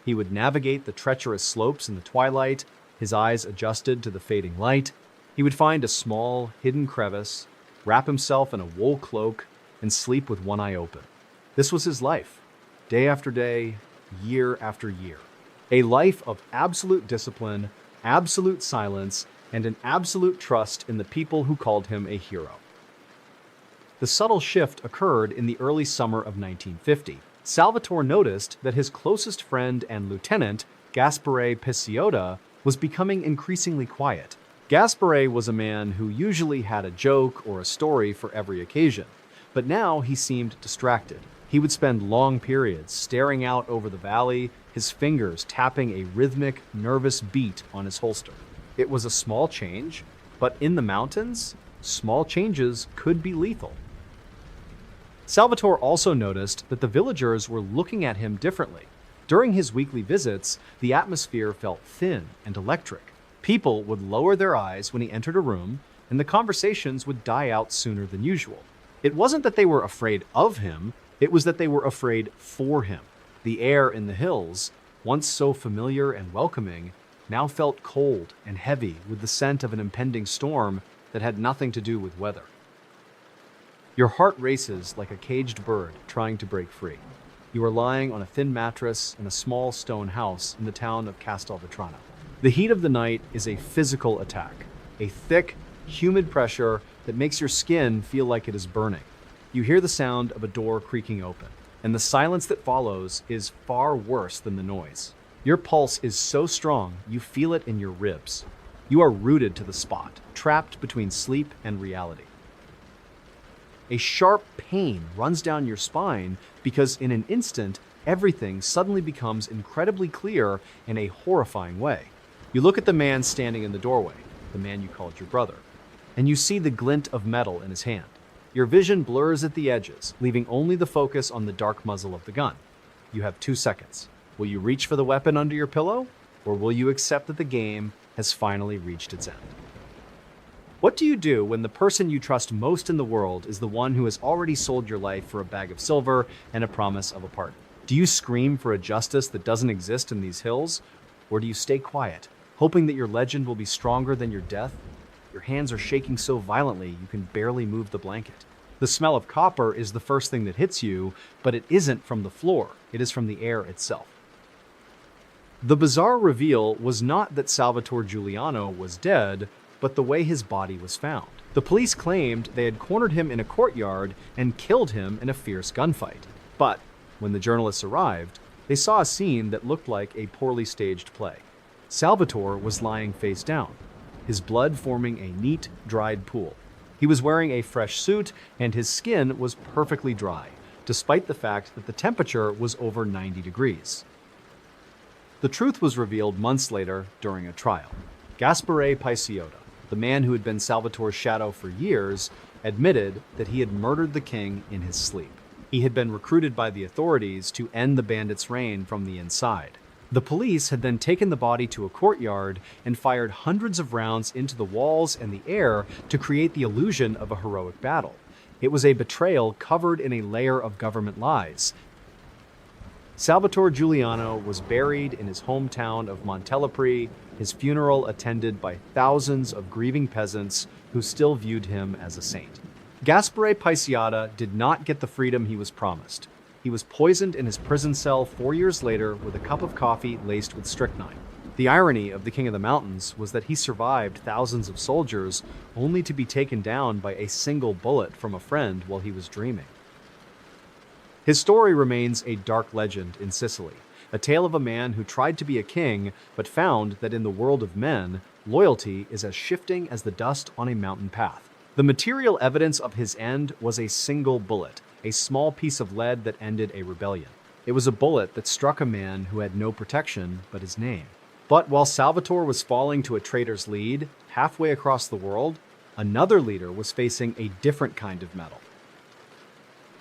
He would navigate the treacherous slopes in the twilight, his eyes adjusted to the fading light. He would find a small, hidden crevice, wrap himself in a wool cloak, and sleep with one eye open. This was his life, day after day, year after year. A life of absolute discipline, absolute silence, and an absolute trust in the people who called him a hero. The subtle shift occurred in the early summer of 1950. Salvatore noticed that his closest friend and lieutenant, Gaspare Picciota, was becoming increasingly quiet. Gaspare was a man who usually had a joke or a story for every occasion, but now he seemed distracted. He would spend long periods staring out over the valley, his fingers tapping a rhythmic, nervous beat on his holster. It was a small change, but in the mountains, small changes could be lethal. Salvatore also noticed that the villagers were looking at him differently. During his weekly visits, the atmosphere felt thin and electric. People would lower their eyes when he entered a room, and the conversations would die out sooner than usual. It wasn't that they were afraid of him, it was that they were afraid for him. The air in the hills, once so familiar and welcoming, now felt cold and heavy with the scent of an impending storm that had nothing to do with weather. Your heart races like a caged bird trying to break free. You are lying on a thin mattress in a small stone house in the town of Castelvetrano. The heat of the night is a physical attack, a thick, humid pressure that makes your skin feel like it is burning. You hear the sound of a door creaking open, and the silence that follows is far worse than the noise. Your pulse is so strong, you feel it in your ribs. You are rooted to the spot, trapped between sleep and reality. A sharp pain runs down your spine because in an instant, everything suddenly becomes incredibly clear in a horrifying way. You look at the man standing in the doorway, the man you called your brother, and you see the glint of metal in his hand. Your vision blurs at the edges, leaving only the focus on the dark muzzle of the gun. You have 2 seconds. Will you reach for the weapon under your pillow, or will you accept that the game has finally reached its end? What do you do when the person you trust most in the world is the one who has already sold your life for a bag of silver and a promise of a pardon? Do you scream for a justice that doesn't exist in these hills, or do you stay quiet, hoping that your legend will be stronger than your death? Your hands are shaking so violently you can barely move the blanket. The smell of copper is the first thing that hits you, but it isn't from the floor, it is from the air itself. The bizarre reveal was not that Salvatore Giuliano was dead, but the way his body was found. The police claimed they had cornered him in a courtyard and killed him in a fierce gunfight. But when the journalists arrived, they saw a scene that looked like a poorly staged play. Salvatore was lying face down, his blood forming a neat, dried pool. He He was wearing a fresh suit, and his skin was perfectly dry, despite the fact that the temperature was over 90 degrees. The truth was revealed months later during a trial. Gaspare Paisiota, the man who had been Salvatore's shadow for years, admitted that he had murdered the king in his sleep. He had been recruited by the authorities to end the bandits' reign from the inside. The police had then taken the body to a courtyard and fired hundreds of rounds into the walls and the air to create the illusion of a heroic battle. It was a betrayal covered in a layer of government lies. Salvatore Giuliano was buried in his hometown of Montelepri, his funeral attended by thousands of grieving peasants who still viewed him as a saint. Gaspare Paisiota did not get the freedom he was promised. He was poisoned in his prison cell 4 years later with a cup of coffee laced with strychnine. The irony of the King of the Mountains was that he survived thousands of soldiers only to be taken down by a single bullet from a friend while he was dreaming. His story remains a dark legend in Sicily, a tale of a man who tried to be a king but found that in the world of men, loyalty is as shifting as the dust on a mountain path. The material evidence of his end was a single bullet, a small piece of lead that ended a rebellion. It was a bullet that struck a man who had no protection but his name. But while Salvatore was falling to a traitor's lead, halfway across the world, another leader was facing a different kind of metal.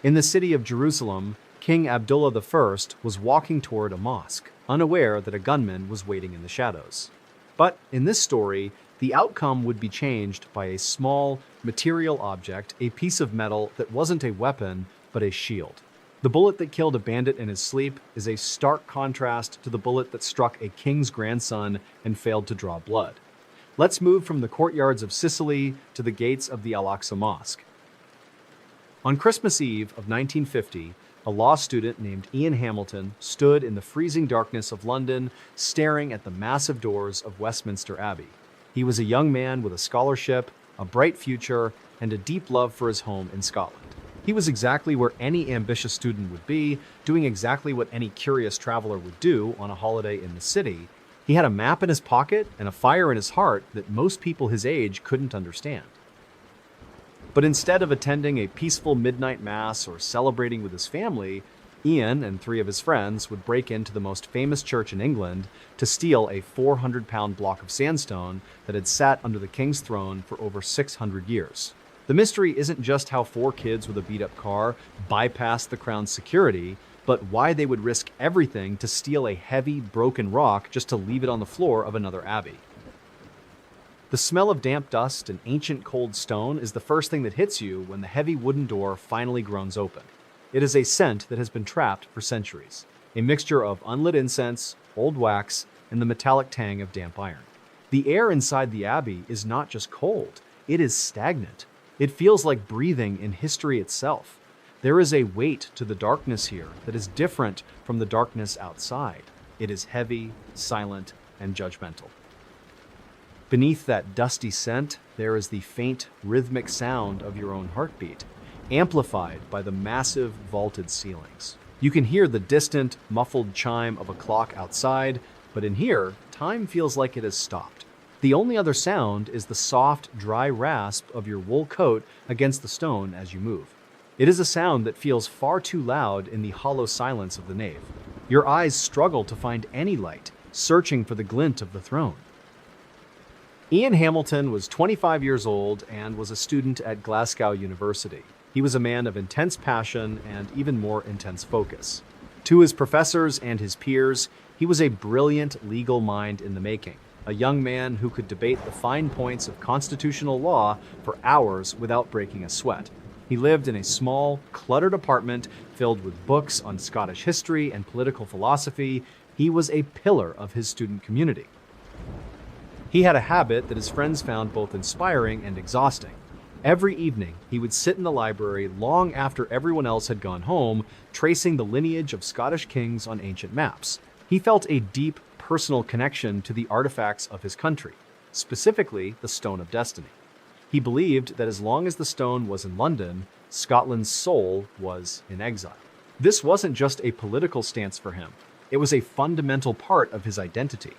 In the city of Jerusalem, King Abdullah I was walking toward a mosque, unaware that a gunman was waiting in the shadows. But in this story, the outcome would be changed by a small, material object, a piece of metal that wasn't a weapon, but a shield. The bullet that killed a bandit in his sleep is a stark contrast to the bullet that struck a king's grandson and failed to draw blood. Let's move from the courtyards of Sicily to the gates of the Al-Aqsa Mosque. On Christmas Eve of 1950, a law student named Ian Hamilton stood in the freezing darkness of London, staring at the massive doors of Westminster Abbey. He was a young man with a scholarship, a bright future, and a deep love for his home in Scotland. He was exactly where any ambitious student would be, doing exactly what any curious traveler would do on a holiday in the city. He had a map in his pocket and a fire in his heart that most people his age couldn't understand. But instead of attending a peaceful midnight mass or celebrating with his family, Ian and 3 of his friends would break into the most famous church in England to steal a 400-pound block of sandstone that had sat under the king's throne for over 600 years. The mystery isn't just how 4 kids with a beat-up car bypassed the crown's security, but why they would risk everything to steal a heavy, broken rock just to leave it on the floor of another abbey. The smell of damp dust and ancient cold stone is the first thing that hits you when the heavy wooden door finally groans open. It is a scent that has been trapped for centuries, a mixture of unlit incense, old wax, and the metallic tang of damp iron. The air inside the abbey is not just cold, it is stagnant. It feels like breathing in history itself. There is a weight to the darkness here that is different from the darkness outside. It is heavy, silent, and judgmental. Beneath that dusty scent, there is the faint, rhythmic sound of your own heartbeat, amplified by the massive vaulted ceilings. You can hear the distant, muffled chime of a clock outside, but in here, time feels like it has stopped. The only other sound is the soft, dry rasp of your wool coat against the stone as you move. It is a sound that feels far too loud in the hollow silence of the nave. Your eyes struggle to find any light, searching for the glint of the throne. Ian Hamilton was 25 years old and was a student at Glasgow University. He was a man of intense passion and even more intense focus. To his professors and his peers, he was a brilliant legal mind in the making, a young man who could debate the fine points of constitutional law for hours without breaking a sweat. He lived in a small, cluttered apartment filled with books on Scottish history and political philosophy. He was a pillar of his student community. He had a habit that his friends found both inspiring and exhausting. Every evening, he would sit in the library long after everyone else had gone home, tracing the lineage of Scottish kings on ancient maps. He felt a deep, personal connection to the artifacts of his country, specifically the Stone of Destiny. He believed that as long as the stone was in London, Scotland's soul was in exile. This wasn't just a political stance for him. It was a fundamental part of his identity.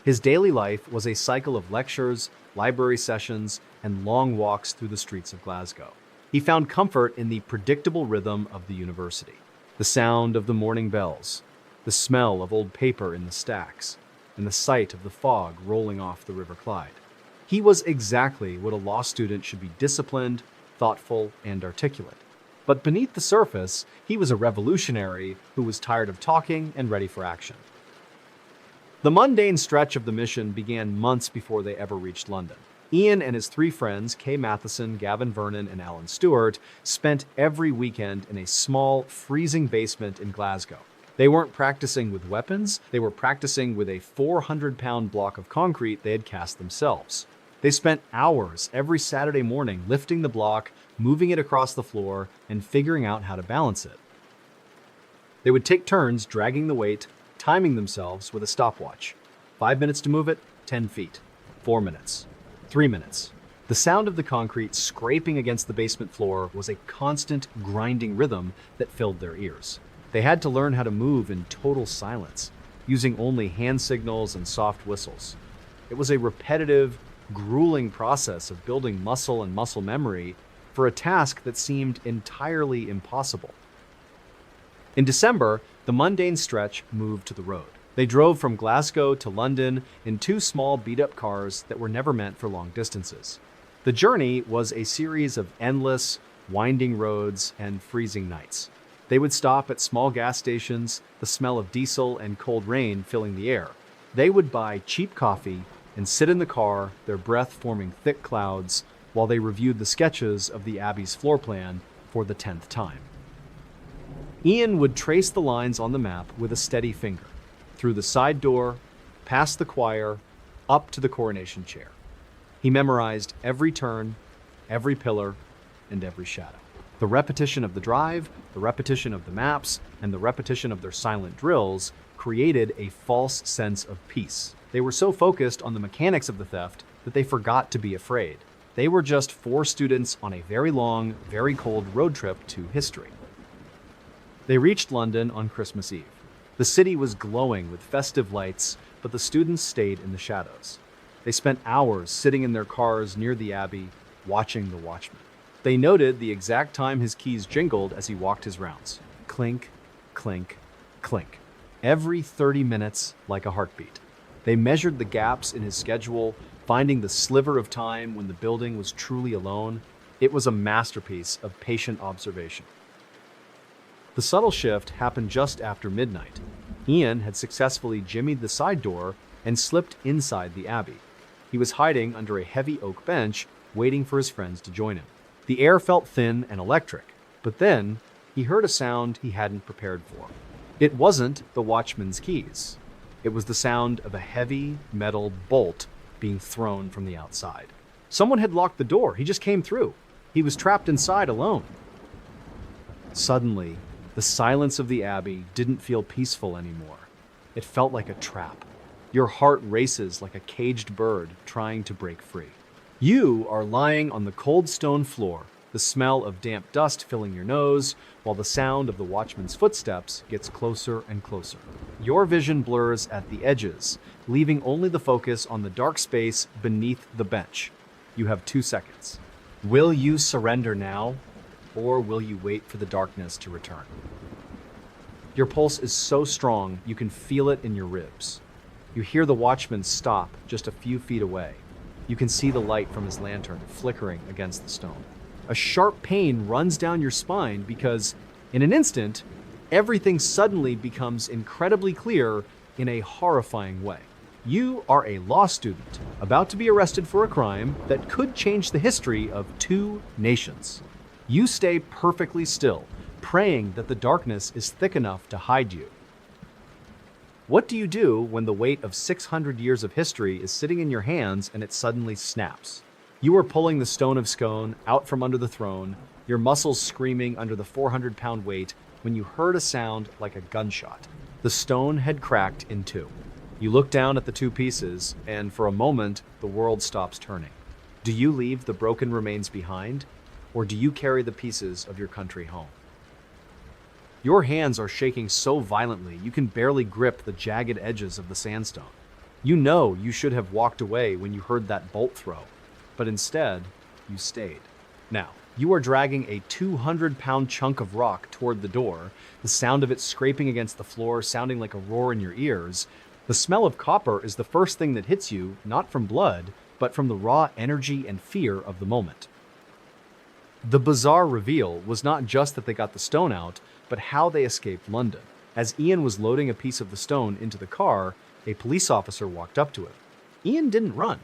His daily life was a cycle of lectures, library sessions, and long walks through the streets of Glasgow. He found comfort in the predictable rhythm of the university. The sound of the morning bells, the smell of old paper in the stacks, and the sight of the fog rolling off the River Clyde. He was exactly what a law student should be: disciplined, thoughtful, and articulate. But beneath the surface, he was a revolutionary who was tired of talking and ready for action. The mundane stretch of the mission began months before they ever reached London. Ian and his three friends, Kay Matheson, Gavin Vernon, and Alan Stewart, spent every weekend in a small, freezing basement in Glasgow. They weren't practicing with weapons, they were practicing with a 400-pound block of concrete they had cast themselves. They spent hours every Saturday morning lifting the block, moving it across the floor, and figuring out how to balance it. They would take turns dragging the weight, timing themselves with a stopwatch. 5 minutes to move it, 10 feet. 4 minutes. 3 minutes. The sound of the concrete scraping against the basement floor was a constant grinding rhythm that filled their ears. They had to learn how to move in total silence, using only hand signals and soft whistles. It was a repetitive, grueling process of building muscle and muscle memory for a task that seemed entirely impossible. In December, the mundane stretch moved to the road. They drove from Glasgow to London in two small beat-up cars that were never meant for long distances. The journey was a series of endless, winding roads and freezing nights. They would stop at small gas stations, the smell of diesel and cold rain filling the air. They would buy cheap coffee and sit in the car, their breath forming thick clouds, while they reviewed the sketches of the Abbey's floor plan for the 10th time. Ian would trace the lines on the map with a steady finger, through the side door, past the choir, up to the coronation chair. He memorized every turn, every pillar, and every shadow. The repetition of the drive, the repetition of the maps, and the repetition of their silent drills created a false sense of peace. They were so focused on the mechanics of the theft that they forgot to be afraid. They were just four students on a very long, very cold road trip to history. They reached London on Christmas Eve. The city was glowing with festive lights, but the students stayed in the shadows. They spent hours sitting in their cars near the Abbey, watching the watchman. They noted the exact time his keys jingled as he walked his rounds. Clink, clink, clink. Every 30 minutes, like a heartbeat. They measured the gaps in his schedule, finding the sliver of time when the building was truly alone. It was a masterpiece of patient observation. The subtle shift happened just after midnight. Ian had successfully jimmied the side door and slipped inside the Abbey. He was hiding under a heavy oak bench, waiting for his friends to join him. The air felt thin and electric, but then he heard a sound he hadn't prepared for. It wasn't the watchman's keys. It was the sound of a heavy metal bolt being thrown from the outside. Someone had locked the door. He just came through. He was trapped inside alone. Suddenly, the silence of the Abbey didn't feel peaceful anymore. It felt like a trap. Your heart races like a caged bird trying to break free. You are lying on the cold stone floor, the smell of damp dust filling your nose, while the sound of the watchman's footsteps gets closer and closer. Your vision blurs at the edges, leaving only the focus on the dark space beneath the bench. You have 2 seconds. Will you surrender now, or will you wait for the darkness to return? Your pulse is so strong you can feel it in your ribs. You hear the watchman stop just a few feet away. You can see the light from his lantern flickering against the stone. A sharp pain runs down your spine because, in an instant, everything suddenly becomes incredibly clear in a horrifying way. You are a law student, about to be arrested for a crime that could change the history of 2 nations. You stay perfectly still, praying that the darkness is thick enough to hide you. What do you do when the weight of 600 years of history is sitting in your hands and it suddenly snaps? You are pulling the stone of scone out from under the throne, your muscles screaming under the 400-pound weight, when you heard a sound like a gunshot. The stone had cracked in 2. You look down at the 2 pieces, and for a moment, the world stops turning. Do you leave the broken remains behind, or do you carry the pieces of your country home? Your hands are shaking so violently you can barely grip the jagged edges of the sandstone. You know you should have walked away when you heard that bolt throw, but instead, you stayed. Now, you are dragging a 200-pound chunk of rock toward the door, the sound of it scraping against the floor sounding like a roar in your ears. The smell of copper is the first thing that hits you, not from blood, but from the raw energy and fear of the moment. The bizarre reveal was not just that they got the stone out, but how they escaped London. As Ian was loading a piece of the stone into the car, a police officer walked up to him. Ian didn't run.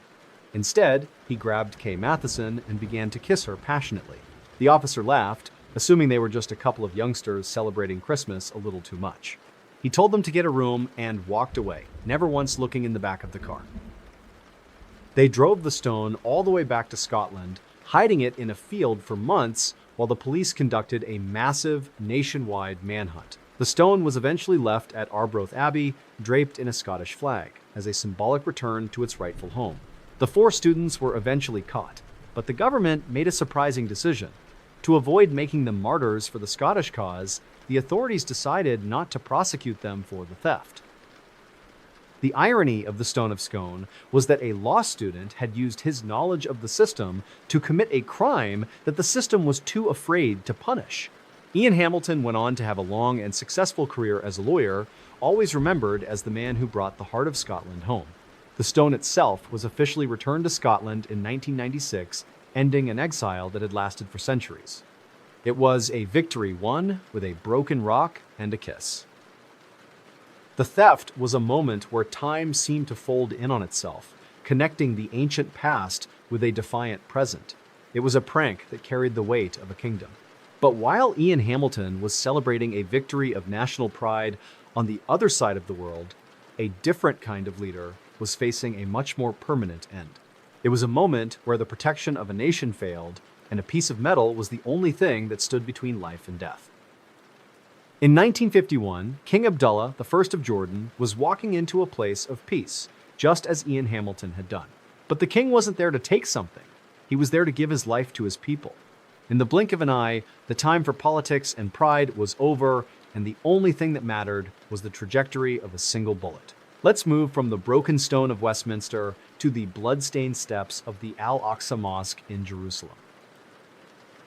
Instead, he grabbed Kay Matheson and began to kiss her passionately. The officer laughed, assuming they were just a couple of youngsters celebrating Christmas a little too much. He told them to get a room and walked away, never once looking in the back of the car. They drove the stone all the way back to Scotland, hiding it in a field for months while the police conducted a massive nationwide manhunt. The stone was eventually left at Arbroath Abbey, draped in a Scottish flag, as a symbolic return to its rightful home. The 4 students were eventually caught, but the government made a surprising decision. To avoid making them martyrs for the Scottish cause, the authorities decided not to prosecute them for the theft. The irony of the Stone of Scone was that a law student had used his knowledge of the system to commit a crime that the system was too afraid to punish. Ian Hamilton went on to have a long and successful career as a lawyer, always remembered as the man who brought the heart of Scotland home. The stone itself was officially returned to Scotland in 1996, ending an exile that had lasted for centuries. It was a victory won with a broken rock and a kiss. The theft was a moment where time seemed to fold in on itself, connecting the ancient past with a defiant present. It was a prank that carried the weight of a kingdom. But while Ian Hamilton was celebrating a victory of national pride, on the other side of the world, a different kind of leader was facing a much more permanent end. It was a moment where the protection of a nation failed, and a piece of metal was the only thing that stood between life and death. In 1951, King Abdullah I of Jordan was walking into a place of peace, just as Ian Hamilton had done. But the king wasn't there to take something. He was there to give his life to his people. In the blink of an eye, the time for politics and pride was over, and the only thing that mattered was the trajectory of a single bullet. Let's move from the broken stone of Westminster to the blood-stained steps of the Al-Aqsa Mosque in Jerusalem.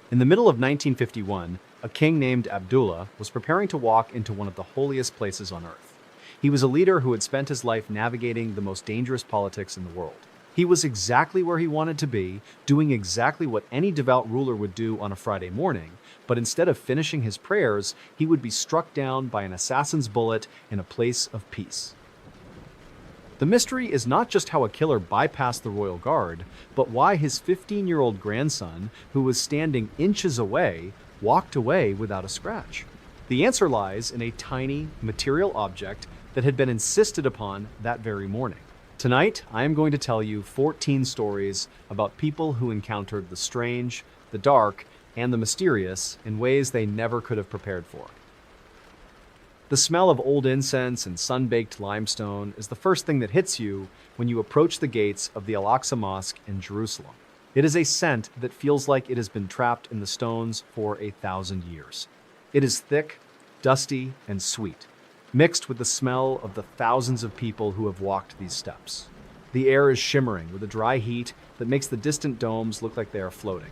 In the middle of 1951, a king named Abdullah was preparing to walk into one of the holiest places on earth. He was a leader who had spent his life navigating the most dangerous politics in the world. He was exactly where he wanted to be, doing exactly what any devout ruler would do on a Friday morning, but instead of finishing his prayers, he would be struck down by an assassin's bullet in a place of peace. The mystery is not just how a killer bypassed the royal guard, but why his 15-year-old grandson, who was standing inches away, walked away without a scratch. The answer lies in a tiny, material object that had been insisted upon that very morning. Tonight, I am going to tell you 14 stories about people who encountered the strange, the dark, and the mysterious in ways they never could have prepared for. The smell of old incense and sun-baked limestone is the first thing that hits you when you approach the gates of the Al-Aqsa Mosque in Jerusalem. It is a scent that feels like it has been trapped in the stones for 1,000 years. It is thick, dusty, and sweet, mixed with the smell of the thousands of people who have walked these steps. The air is shimmering with a dry heat that makes the distant domes look like they are floating.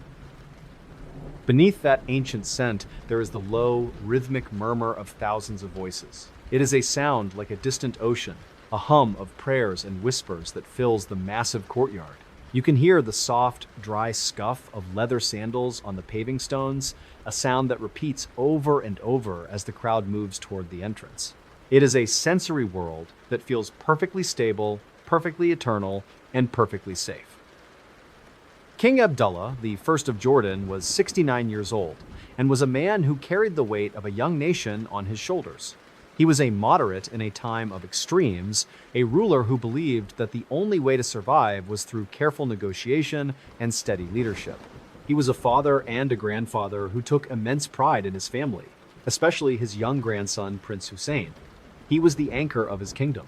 Beneath that ancient scent, there is the low, rhythmic murmur of thousands of voices. It is a sound like a distant ocean, a hum of prayers and whispers that fills the massive courtyard. You can hear the soft, dry scuff of leather sandals on the paving stones, a sound that repeats over and over as the crowd moves toward the entrance. It is a sensory world that feels perfectly stable, perfectly eternal, and perfectly safe. King Abdullah I of Jordan was 69 years old and was a man who carried the weight of a young nation on his shoulders. He was a moderate in a time of extremes, a ruler who believed that the only way to survive was through careful negotiation and steady leadership. He was a father and a grandfather who took immense pride in his family, especially his young grandson, Prince Hussein. He was the anchor of his kingdom.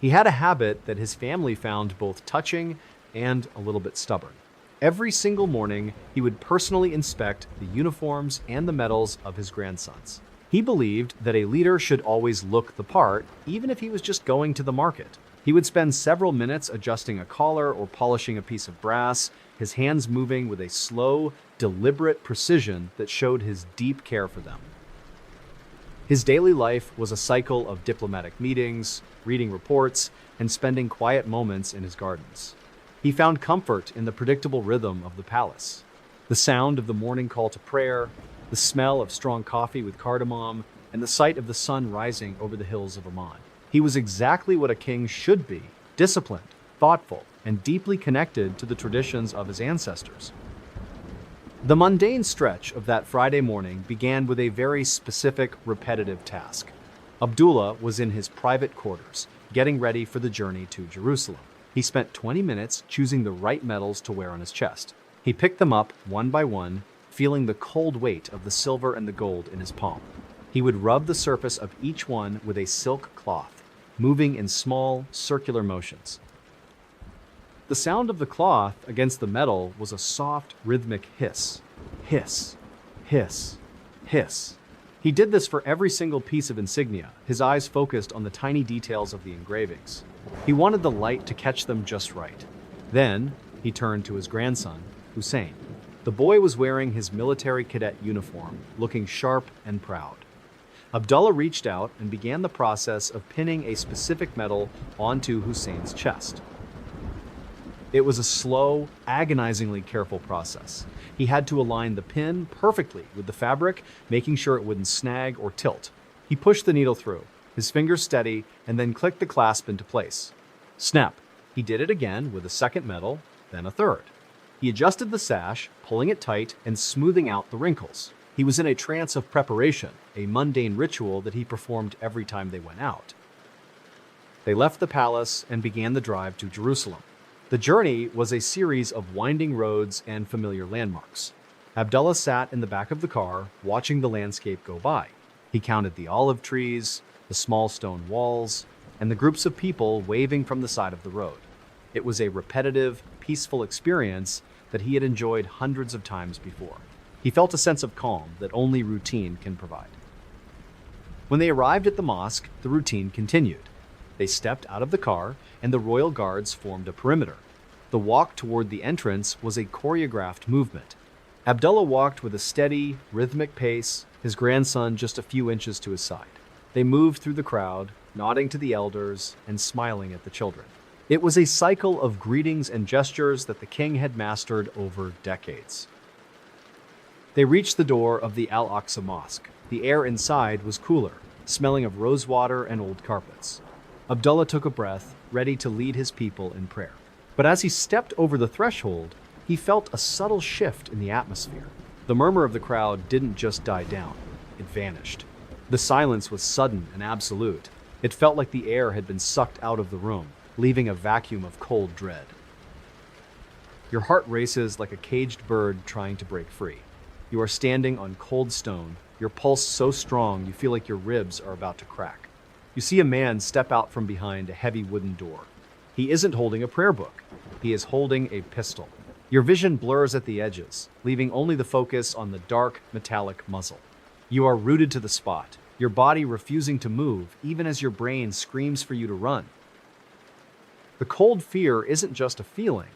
He had a habit that his family found both touching and a little bit stubborn. Every single morning, he would personally inspect the uniforms and the medals of his grandsons. He believed that a leader should always look the part, even if he was just going to the market. He would spend several minutes adjusting a collar or polishing a piece of brass, his hands moving with a slow, deliberate precision that showed his deep care for them. His daily life was a cycle of diplomatic meetings, reading reports, and spending quiet moments in his gardens. He found comfort in the predictable rhythm of the palace. The sound of the morning call to prayer, the smell of strong coffee with cardamom, and the sight of the sun rising over the hills of Oman. He was exactly what a king should be: disciplined, thoughtful, and deeply connected to the traditions of his ancestors. The mundane stretch of that Friday morning began with a very specific, repetitive task. Abdullah was in his private quarters, getting ready for the journey to Jerusalem. He spent 20 minutes choosing the right medals to wear on his chest. He picked them up one by one, feeling the cold weight of the silver and the gold in his palm. He would rub the surface of each one with a silk cloth, moving in small, circular motions. The sound of the cloth against the metal was a soft, rhythmic hiss. Hiss, hiss, hiss. He did this for every single piece of insignia, his eyes focused on the tiny details of the engravings. He wanted the light to catch them just right. Then, he turned to his grandson, Hussein. The boy was wearing his military cadet uniform, looking sharp and proud. Abdullah reached out and began the process of pinning a specific medal onto Hussein's chest. It was a slow, agonizingly careful process. He had to align the pin perfectly with the fabric, making sure it wouldn't snag or tilt. He pushed the needle through, his fingers steady, and then clicked the clasp into place. Snap! He did it again with a second medal, then a third. He adjusted the sash, pulling it tight and smoothing out the wrinkles. He was in a trance of preparation, a mundane ritual that he performed every time they went out. They left the palace and began the drive to Jerusalem. The journey was a series of winding roads and familiar landmarks. Abdullah sat in the back of the car, watching the landscape go by. He counted the olive trees, the small stone walls, and the groups of people waving from the side of the road. It was a repetitive, peaceful experience that he had enjoyed hundreds of times before. He felt a sense of calm that only routine can provide. When they arrived at the mosque, the routine continued. They stepped out of the car, and the royal guards formed a perimeter. The walk toward the entrance was a choreographed movement. Abdullah walked with a steady, rhythmic pace, his grandson just a few inches to his side. They moved through the crowd, nodding to the elders and smiling at the children. It was a cycle of greetings and gestures that the king had mastered over decades. They reached the door of the Al-Aqsa Mosque. The air inside was cooler, smelling of rosewater and old carpets. Abdullah took a breath, ready to lead his people in prayer. But as he stepped over the threshold, he felt a subtle shift in the atmosphere. The murmur of the crowd didn't just die down, it vanished. The silence was sudden and absolute. It felt like the air had been sucked out of the room, leaving a vacuum of cold dread. Your heart races like a caged bird trying to break free. You are standing on cold stone, your pulse so strong you feel like your ribs are about to crack. You see a man step out from behind a heavy wooden door. He isn't holding a prayer book. He is holding a pistol. Your vision blurs at the edges, leaving only the focus on the dark, metallic muzzle. You are rooted to the spot, your body refusing to move even as your brain screams for you to run. The cold fear isn't just a feeling,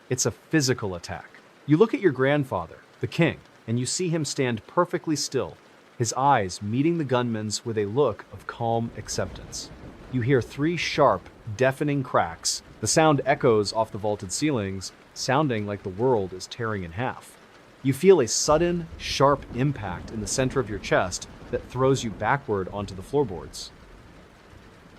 it's a physical attack. You look at your grandfather, the king, and you see him stand perfectly still, his eyes meeting the gunman's with a look of calm acceptance. You hear 3 sharp, deafening cracks. The sound echoes off the vaulted ceilings, sounding like the world is tearing in half. You feel a sudden, sharp impact in the center of your chest that throws you backward onto the floorboards.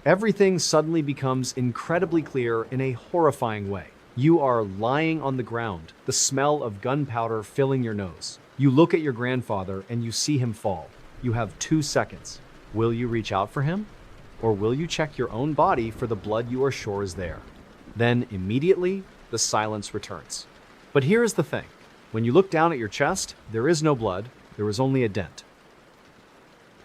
Everything suddenly becomes incredibly clear in a horrifying way. You are lying on the ground, the smell of gunpowder filling your nose. You look at your grandfather and you see him fall. You have 2 seconds. Will you reach out for him? Or will you check your own body for the blood you are sure is there? Then immediately, the silence returns. But here is the thing. When you look down at your chest, there is no blood, there is only a dent.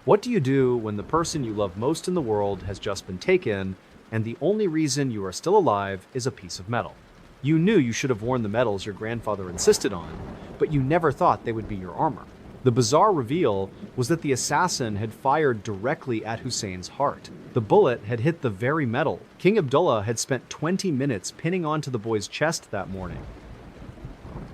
What do you do when the person you love most in the world has just been taken, and the only reason you are still alive is a piece of metal? You knew you should have worn the medals your grandfather insisted on, but you never thought they would be your armor. The bizarre reveal was that the assassin had fired directly at Hussein's heart. The bullet had hit the very metal King Abdullah had spent 20 minutes pinning onto the boy's chest that morning.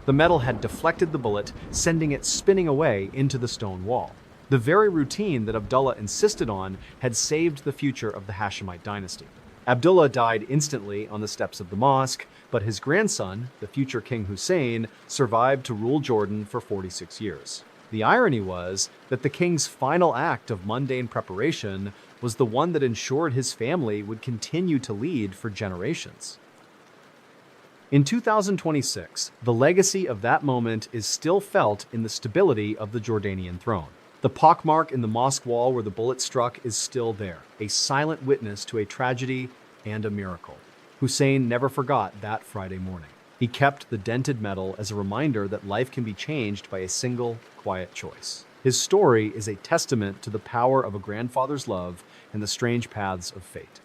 The metal had deflected the bullet, sending it spinning away into the stone wall. The very routine that Abdullah insisted on had saved the future of the Hashemite dynasty. Abdullah died instantly on the steps of the mosque, but his grandson, the future King Hussein, survived to rule Jordan for 46 years. The irony was that the king's final act of mundane preparation was the one that ensured his family would continue to lead for generations. In 2026, the legacy of that moment is still felt in the stability of the Jordanian throne. The pockmark in the mosque wall where the bullet struck is still there, a silent witness to a tragedy and a miracle. Hussein never forgot that Friday morning. He kept the dented metal as a reminder that life can be changed by a single, quiet choice. His story is a testament to the power of a grandfather's love and the strange paths of fate.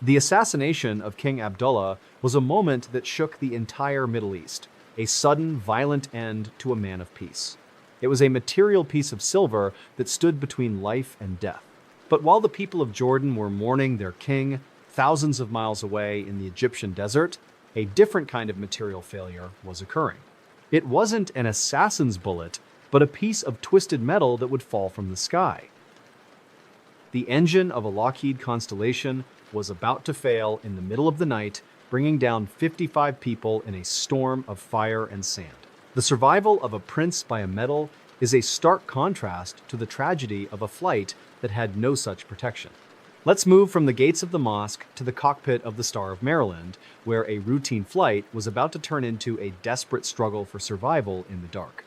The assassination of King Abdullah was a moment that shook the entire Middle East, a sudden, violent end to a man of peace. It was a material piece of silver that stood between life and death. But while the people of Jordan were mourning their king thousands of miles away in the Egyptian desert, a different kind of material failure was occurring. It wasn't an assassin's bullet, but a piece of twisted metal that would fall from the sky. The engine of a Lockheed Constellation was about to fail in the middle of the night, bringing down 55 people in a storm of fire and sand. The survival of a prince by a medal is a stark contrast to the tragedy of a flight that had no such protection. Let's move from the gates of the mosque to the cockpit of the Star of Maryland, where a routine flight was about to turn into a desperate struggle for survival in the dark.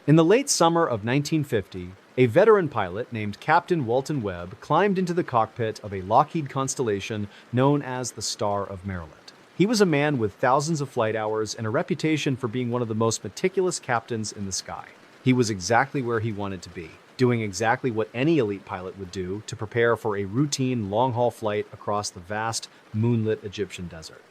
In the late summer of 1950, a veteran pilot named Captain Walton Webb climbed into the cockpit of a Lockheed Constellation known as the Star of Maryland. He was a man with thousands of flight hours and a reputation for being one of the most meticulous captains in the sky. He was exactly where he wanted to be, doing exactly what any elite pilot would do to prepare for a routine long-haul flight across the vast, moonlit Egyptian desert.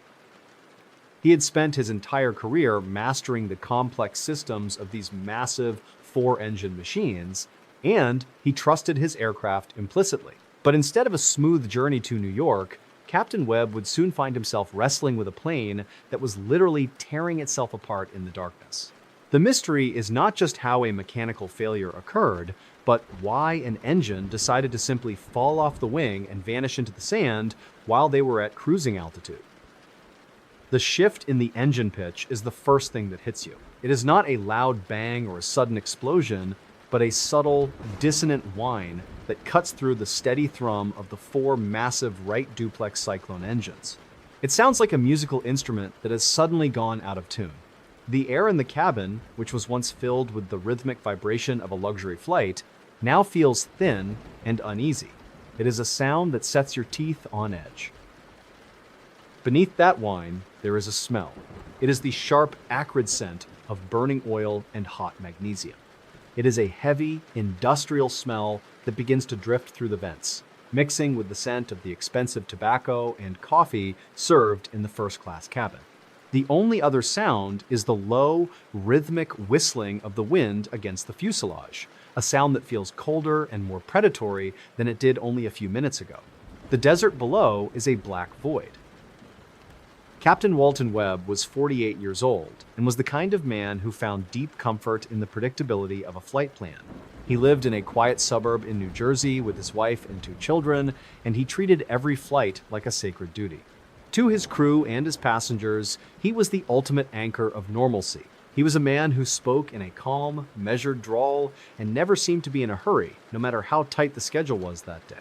He had spent his entire career mastering the complex systems of these massive four-engine machines, and he trusted his aircraft implicitly. But instead of a smooth journey to New York, Captain Webb would soon find himself wrestling with a plane that was literally tearing itself apart in the darkness. The mystery is not just how a mechanical failure occurred, but why an engine decided to simply fall off the wing and vanish into the sand while they were at cruising altitude. The shift in the engine pitch is the first thing that hits you. It is not a loud bang or a sudden explosion, but a subtle, dissonant whine that cuts through the steady thrum of the four massive Wright duplex Cyclone engines. It sounds like a musical instrument that has suddenly gone out of tune. The air in the cabin, which was once filled with the rhythmic vibration of a luxury flight, now feels thin and uneasy. It is a sound that sets your teeth on edge. Beneath that whine, there is a smell. It is the sharp, acrid scent of burning oil and hot magnesium. It is a heavy, industrial smell that begins to drift through the vents, mixing with the scent of the expensive tobacco and coffee served in the first-class cabin. The only other sound is the low, rhythmic whistling of the wind against the fuselage, a sound that feels colder and more predatory than it did only a few minutes ago. The desert below is a black void. Captain Walton Webb was 48 years old and was the kind of man who found deep comfort in the predictability of a flight plan. He lived in a quiet suburb in New Jersey with his wife and 2 children, and he treated every flight like a sacred duty. To his crew and his passengers, he was the ultimate anchor of normalcy. He was a man who spoke in a calm, measured drawl and never seemed to be in a hurry, no matter how tight the schedule was that day.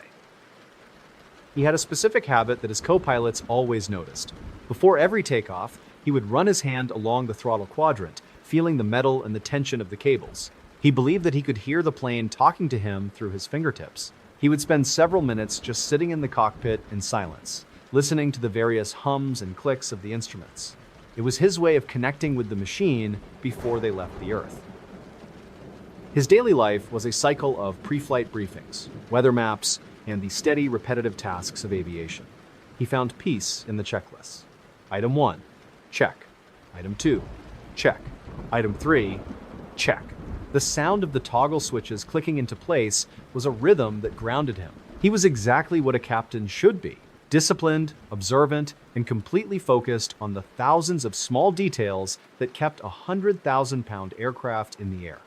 He had a specific habit that his co-pilots always noticed. Before every takeoff, he would run his hand along the throttle quadrant, feeling the metal and the tension of the cables. He believed that he could hear the plane talking to him through his fingertips. He would spend several minutes just sitting in the cockpit in silence, listening to the various hums and clicks of the instruments. It was his way of connecting with the machine before they left the Earth. His daily life was a cycle of pre-flight briefings, weather maps, and the steady, repetitive tasks of aviation. He found peace in the checklists. Item 1, check. Item 2, check. Item 3, check. The sound of the toggle switches clicking into place was a rhythm that grounded him. He was exactly what a captain should be: disciplined, observant, and completely focused on the thousands of small details that kept a 100,000-pound aircraft in the air.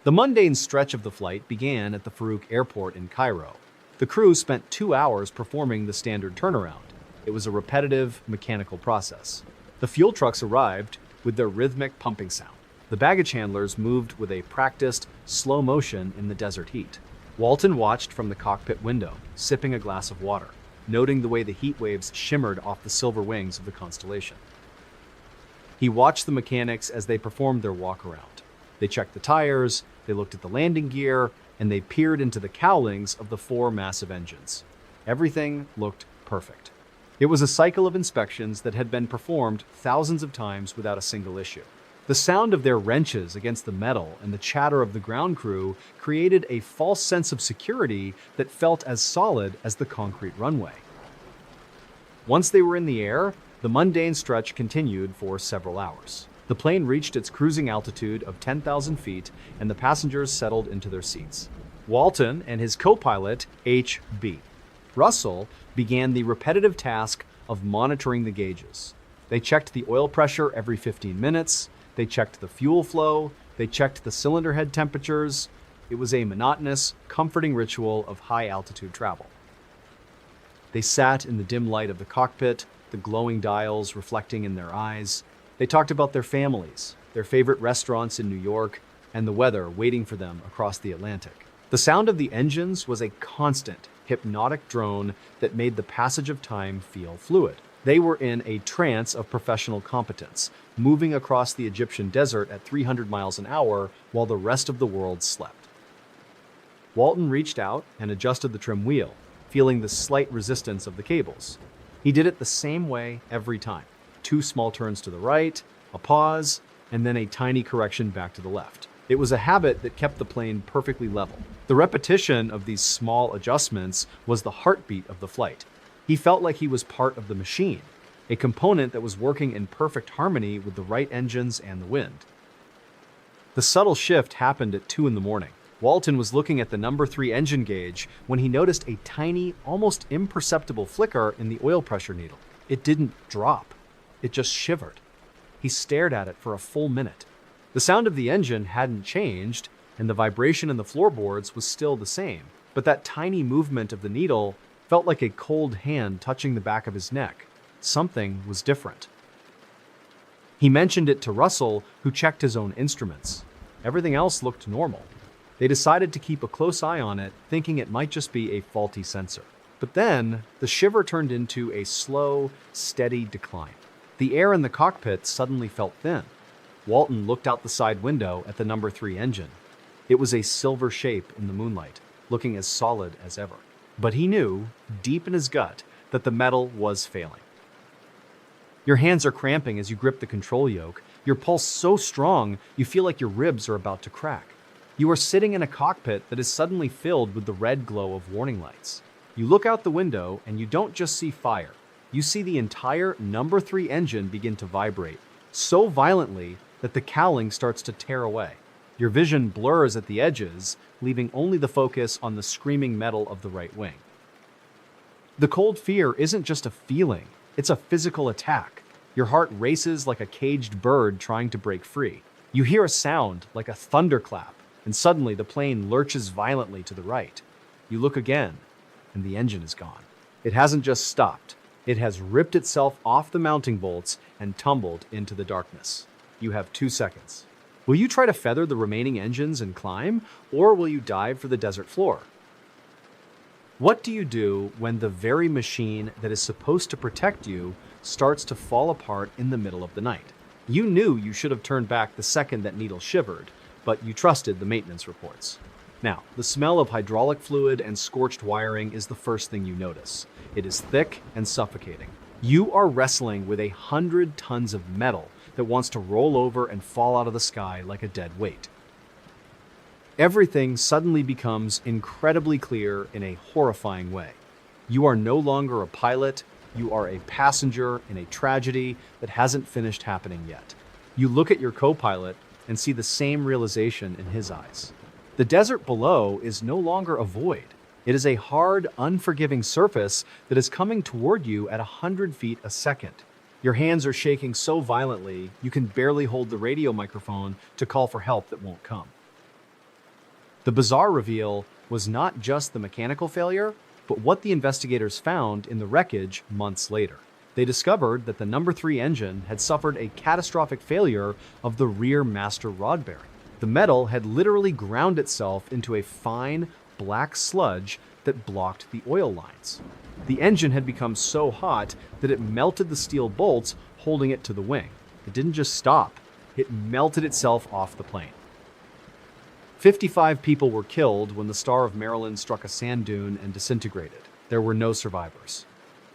The mundane stretch of the flight began at the Farouk Airport in Cairo. The crew spent 2 hours performing the standard turnaround. It was a repetitive, mechanical process. The fuel trucks arrived with their rhythmic pumping sound. The baggage handlers moved with a practiced, slow motion in the desert heat. Walton watched from the cockpit window, sipping a glass of water, noting the way the heat waves shimmered off the silver wings of the constellation. He watched the mechanics as they performed their walk-around. They checked the tires, they looked at the landing gear, and they peered into the cowlings of the 4 massive engines. Everything looked perfect. It was a cycle of inspections that had been performed thousands of times without a single issue. The sound of their wrenches against the metal and the chatter of the ground crew created a false sense of security that felt as solid as the concrete runway. Once they were in the air, the mundane stretch continued for several hours. The plane reached its cruising altitude of 10,000 feet, and the passengers settled into their seats. Walton and his co-pilot, H.B. Russell, began the repetitive task of monitoring the gauges. They checked the oil pressure every 15 minutes, they checked the fuel flow, they checked the cylinder head temperatures. It was a monotonous, comforting ritual of high-altitude travel. They sat in the dim light of the cockpit, the glowing dials reflecting in their eyes. They talked about their families, their favorite restaurants in New York, and the weather waiting for them across the Atlantic. The sound of the engines was a constant, hypnotic drone that made the passage of time feel fluid. They were in a trance of professional competence, moving across the Egyptian desert at 300 miles an hour while the rest of the world slept. Walton reached out and adjusted the trim wheel, feeling the slight resistance of the cables. He did it the same way every time. 2 small turns to the right, a pause, and then a tiny correction back to the left. It was a habit that kept the plane perfectly level. The repetition of these small adjustments was the heartbeat of the flight. He felt like he was part of the machine, a component that was working in perfect harmony with the right engines and the wind. The subtle shift happened at 2 in the morning. Walton was looking at the number 3 engine gauge when he noticed a tiny, almost imperceptible flicker in the oil pressure needle. It didn't drop. It just shivered. He stared at it for a full minute. The sound of the engine hadn't changed, and the vibration in the floorboards was still the same, but that tiny movement of the needle felt like a cold hand touching the back of his neck. Something was different. He mentioned it to Russell, who checked his own instruments. Everything else looked normal. They decided to keep a close eye on it, thinking it might just be a faulty sensor. But then, the shiver turned into a slow, steady decline. The air in the cockpit suddenly felt thin. Walton looked out the side window at the number 3 engine. It was a silver shape in the moonlight, looking as solid as ever. But he knew, deep in his gut, that the metal was failing. Your hands are cramping as you grip the control yoke, your pulse so strong you feel like your ribs are about to crack. You are sitting in a cockpit that is suddenly filled with the red glow of warning lights. You look out the window and you don't just see fire. You see the entire number 3 engine begin to vibrate, so violently that the cowling starts to tear away. Your vision blurs at the edges, leaving only the focus on the screaming metal of the right wing. The cold fear isn't just a feeling, it's a physical attack. Your heart races like a caged bird trying to break free. You hear a sound like a thunderclap, and suddenly the plane lurches violently to the right. You look again, and the engine is gone. It hasn't just stopped. It has ripped itself off the mounting bolts and tumbled into the darkness. You have 2 seconds. Will you try to feather the remaining engines and climb, or will you dive for the desert floor? What do you do when the very machine that is supposed to protect you starts to fall apart in the middle of the night? You knew you should have turned back the second that needle shivered, but you trusted the maintenance reports. Now, the smell of hydraulic fluid and scorched wiring is the first thing you notice. It is thick and suffocating. You are wrestling with 100 tons of metal that wants to roll over and fall out of the sky like a dead weight. Everything suddenly becomes incredibly clear in a horrifying way. You are no longer a pilot, you are a passenger in a tragedy that hasn't finished happening yet. You look at your co-pilot, and see the same realization in his eyes. The desert below is no longer a void. It is a hard, unforgiving surface that is coming toward you at 100 feet a second. Your hands are shaking so violently, you can barely hold the radio microphone to call for help that won't come. The bizarre reveal was not just the mechanical failure, but what the investigators found in the wreckage months later. They discovered that the number 3 engine had suffered a catastrophic failure of the rear master rod bearing. The metal had literally ground itself into a fine, black sludge that blocked the oil lines. The engine had become so hot that it melted the steel bolts holding it to the wing. It didn't just stop, it melted itself off the plane. 55 people were killed when the Star of Maryland struck a sand dune and disintegrated. There were no survivors.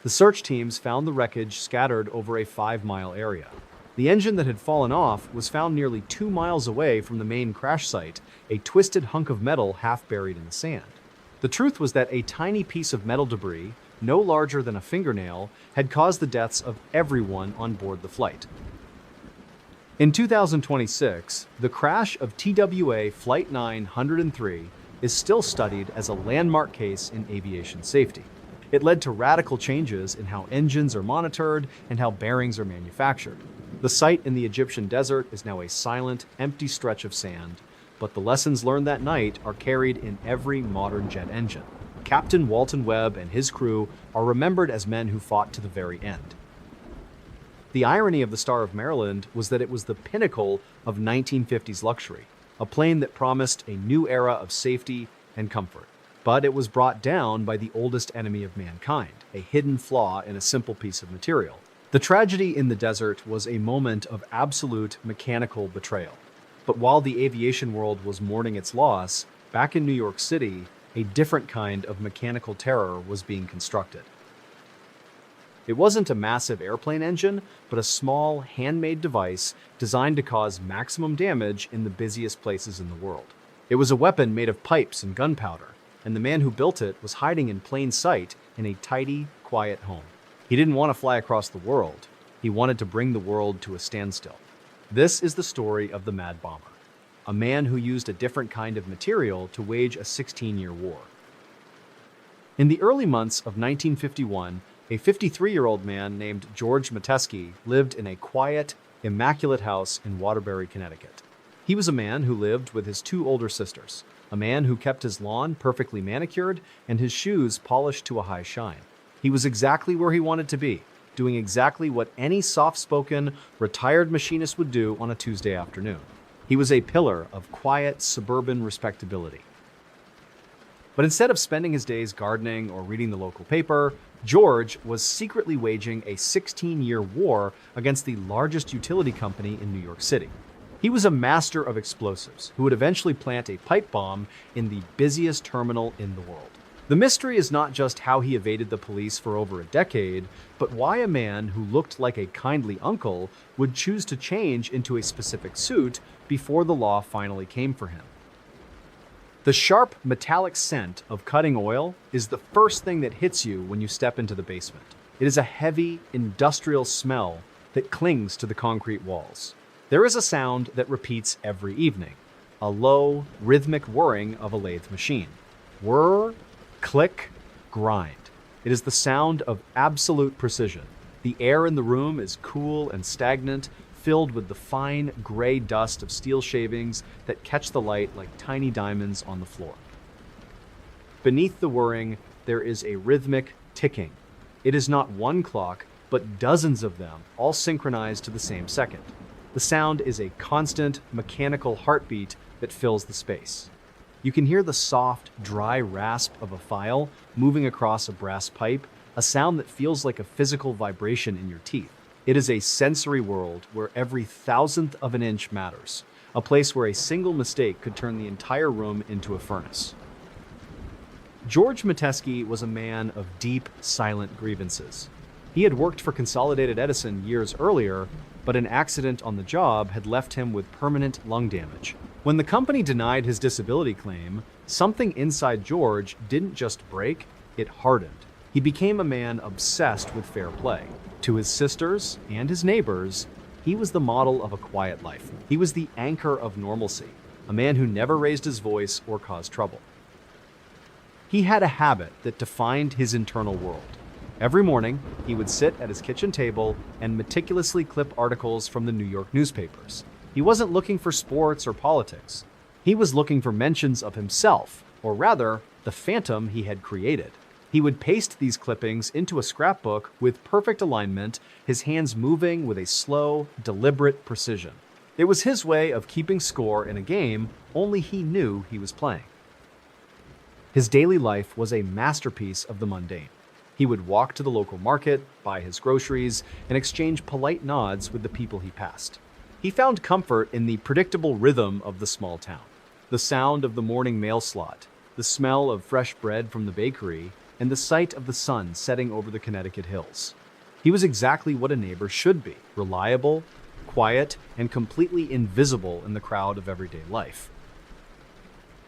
The search teams found the wreckage scattered over a 5-mile area. The engine that had fallen off was found nearly 2 miles away from the main crash site, a twisted hunk of metal half buried in the sand. The truth was that a tiny piece of metal debris, no larger than a fingernail, had caused the deaths of everyone on board the flight. In 2026, the crash of TWA Flight 903 is still studied as a landmark case in aviation safety. It led to radical changes in how engines are monitored and how bearings are manufactured. The site in the Egyptian desert is now a silent, empty stretch of sand, but the lessons learned that night are carried in every modern jet engine. Captain Walton Webb and his crew are remembered as men who fought to the very end. The irony of the Star of Maryland was that it was the pinnacle of 1950s luxury, a plane that promised a new era of safety and comfort. But it was brought down by the oldest enemy of mankind, a hidden flaw in a simple piece of material. The tragedy in the desert was a moment of absolute mechanical betrayal. But while the aviation world was mourning its loss, back in New York City, a different kind of mechanical terror was being constructed. It wasn't a massive airplane engine, but a small, handmade device designed to cause maximum damage in the busiest places in the world. It was a weapon made of pipes and gunpowder, and the man who built it was hiding in plain sight in a tidy, quiet home. He didn't want to fly across the world. He wanted to bring the world to a standstill. This is the story of the Mad Bomber, a man who used a different kind of material to wage a 16-year war. In the early months of 1951, a 53-year-old man named George Metesky lived in a quiet, immaculate house in Waterbury, Connecticut. He was a man who lived with his 2 older sisters, a man who kept his lawn perfectly manicured and his shoes polished to a high shine. He was exactly where he wanted to be, doing exactly what any soft-spoken, retired machinist would do on a Tuesday afternoon. He was a pillar of quiet, suburban respectability. But instead of spending his days gardening or reading the local paper, George was secretly waging a 16-year war against the largest utility company in New York City. He was a master of explosives who would eventually plant a pipe bomb in the busiest terminal in the world. The mystery is not just how he evaded the police for over a decade, but why a man who looked like a kindly uncle would choose to change into a specific suit before the law finally came for him. The sharp, metallic scent of cutting oil is the first thing that hits you when you step into the basement. It is a heavy, industrial smell that clings to the concrete walls. There is a sound that repeats every evening, a low, rhythmic whirring of a lathe machine. Whir, click, grind. It is the sound of absolute precision. The air in the room is cool and stagnant, filled with the fine, gray dust of steel shavings that catch the light like tiny diamonds on the floor. Beneath the whirring, there is a rhythmic ticking. It is not one clock, but dozens of them, all synchronized to the same second. The sound is a constant, mechanical heartbeat that fills the space. You can hear the soft, dry rasp of a file moving across a brass pipe, a sound that feels like a physical vibration in your teeth. It is a sensory world where every thousandth of an inch matters, a place where a single mistake could turn the entire room into a furnace. George Metesky was a man of deep, silent grievances. He had worked for Consolidated Edison years earlier, but an accident on the job had left him with permanent lung damage. When the company denied his disability claim, something inside George didn't just break, it hardened. He became a man obsessed with fair play. To his sisters and his neighbors, He was the model of a quiet life. He was the anchor of normalcy, a man who never raised his voice or caused trouble. He had a habit that defined his internal world. Every morning, he would sit at his kitchen table and meticulously clip articles from the New York newspapers. He wasn't looking for sports or politics. He was looking for mentions of himself, or rather, the phantom he had created. He would paste these clippings into a scrapbook with perfect alignment, his hands moving with a slow, deliberate precision. It was his way of keeping score in a game only he knew he was playing. His daily life was a masterpiece of the mundane. He would walk to the local market, buy his groceries, and exchange polite nods with the people he passed. He found comfort in the predictable rhythm of the small town. The sound of the morning mail slot, the smell of fresh bread from the bakery, and the sight of the sun setting over the Connecticut hills. He was exactly what a neighbor should be: reliable, quiet, and completely invisible in the crowd of everyday life.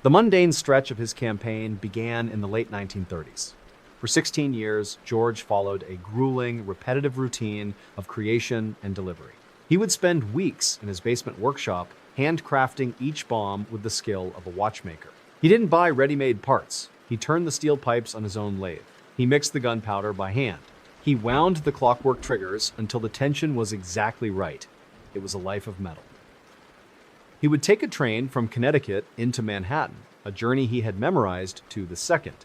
The mundane stretch of his campaign began in the late 1930s. For 16 years, George followed a grueling, repetitive routine of creation and delivery. He would spend weeks in his basement workshop, handcrafting each bomb with the skill of a watchmaker. He didn't buy ready-made parts. He turned the steel pipes on his own lathe. He mixed the gunpowder by hand. He wound the clockwork triggers until the tension was exactly right. It was a life of metal. He would take a train from Connecticut into Manhattan, a journey he had memorized to the second.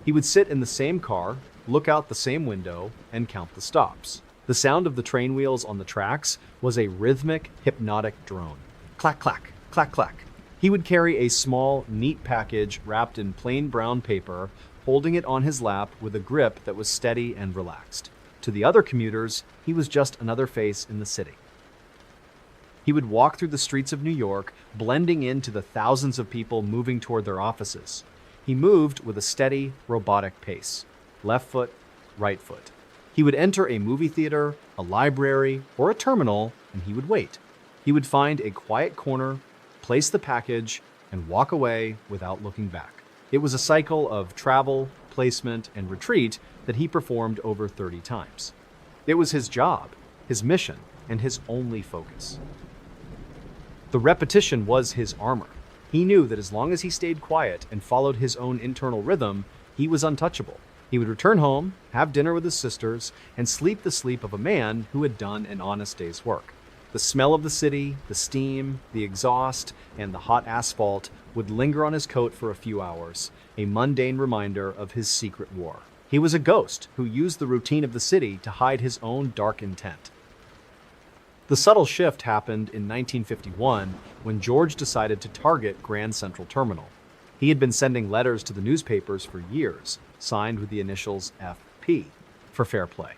He would sit in the same car, look out the same window, and count the stops. The sound of the train wheels on the tracks was a rhythmic, hypnotic drone. Clack, clack, clack, clack. He would carry a small, neat package wrapped in plain brown paper, holding it on his lap with a grip that was steady and relaxed. To the other commuters, he was just another face in the city. He would walk through the streets of New York, blending into the thousands of people moving toward their offices. He moved with a steady, robotic pace. Left foot, right foot. He would enter a movie theater, a library, or a terminal, and he would wait. He would find a quiet corner, place the package, and walk away without looking back. It was a cycle of travel, placement, and retreat that he performed over 30 times. It was his job, his mission, and his only focus. The repetition was his armor. He knew that as long as he stayed quiet and followed his own internal rhythm, he was untouchable. He would return home, have dinner with his sisters, and sleep the sleep of a man who had done an honest day's work. The smell of the city, the steam, the exhaust, and the hot asphalt would linger on his coat for a few hours, a mundane reminder of his secret war. He was a ghost who used the routine of the city to hide his own dark intent. The subtle shift happened in 1951 when George decided to target Grand Central Terminal. He had been sending letters to the newspapers for years, signed with the initials FP, for fair play.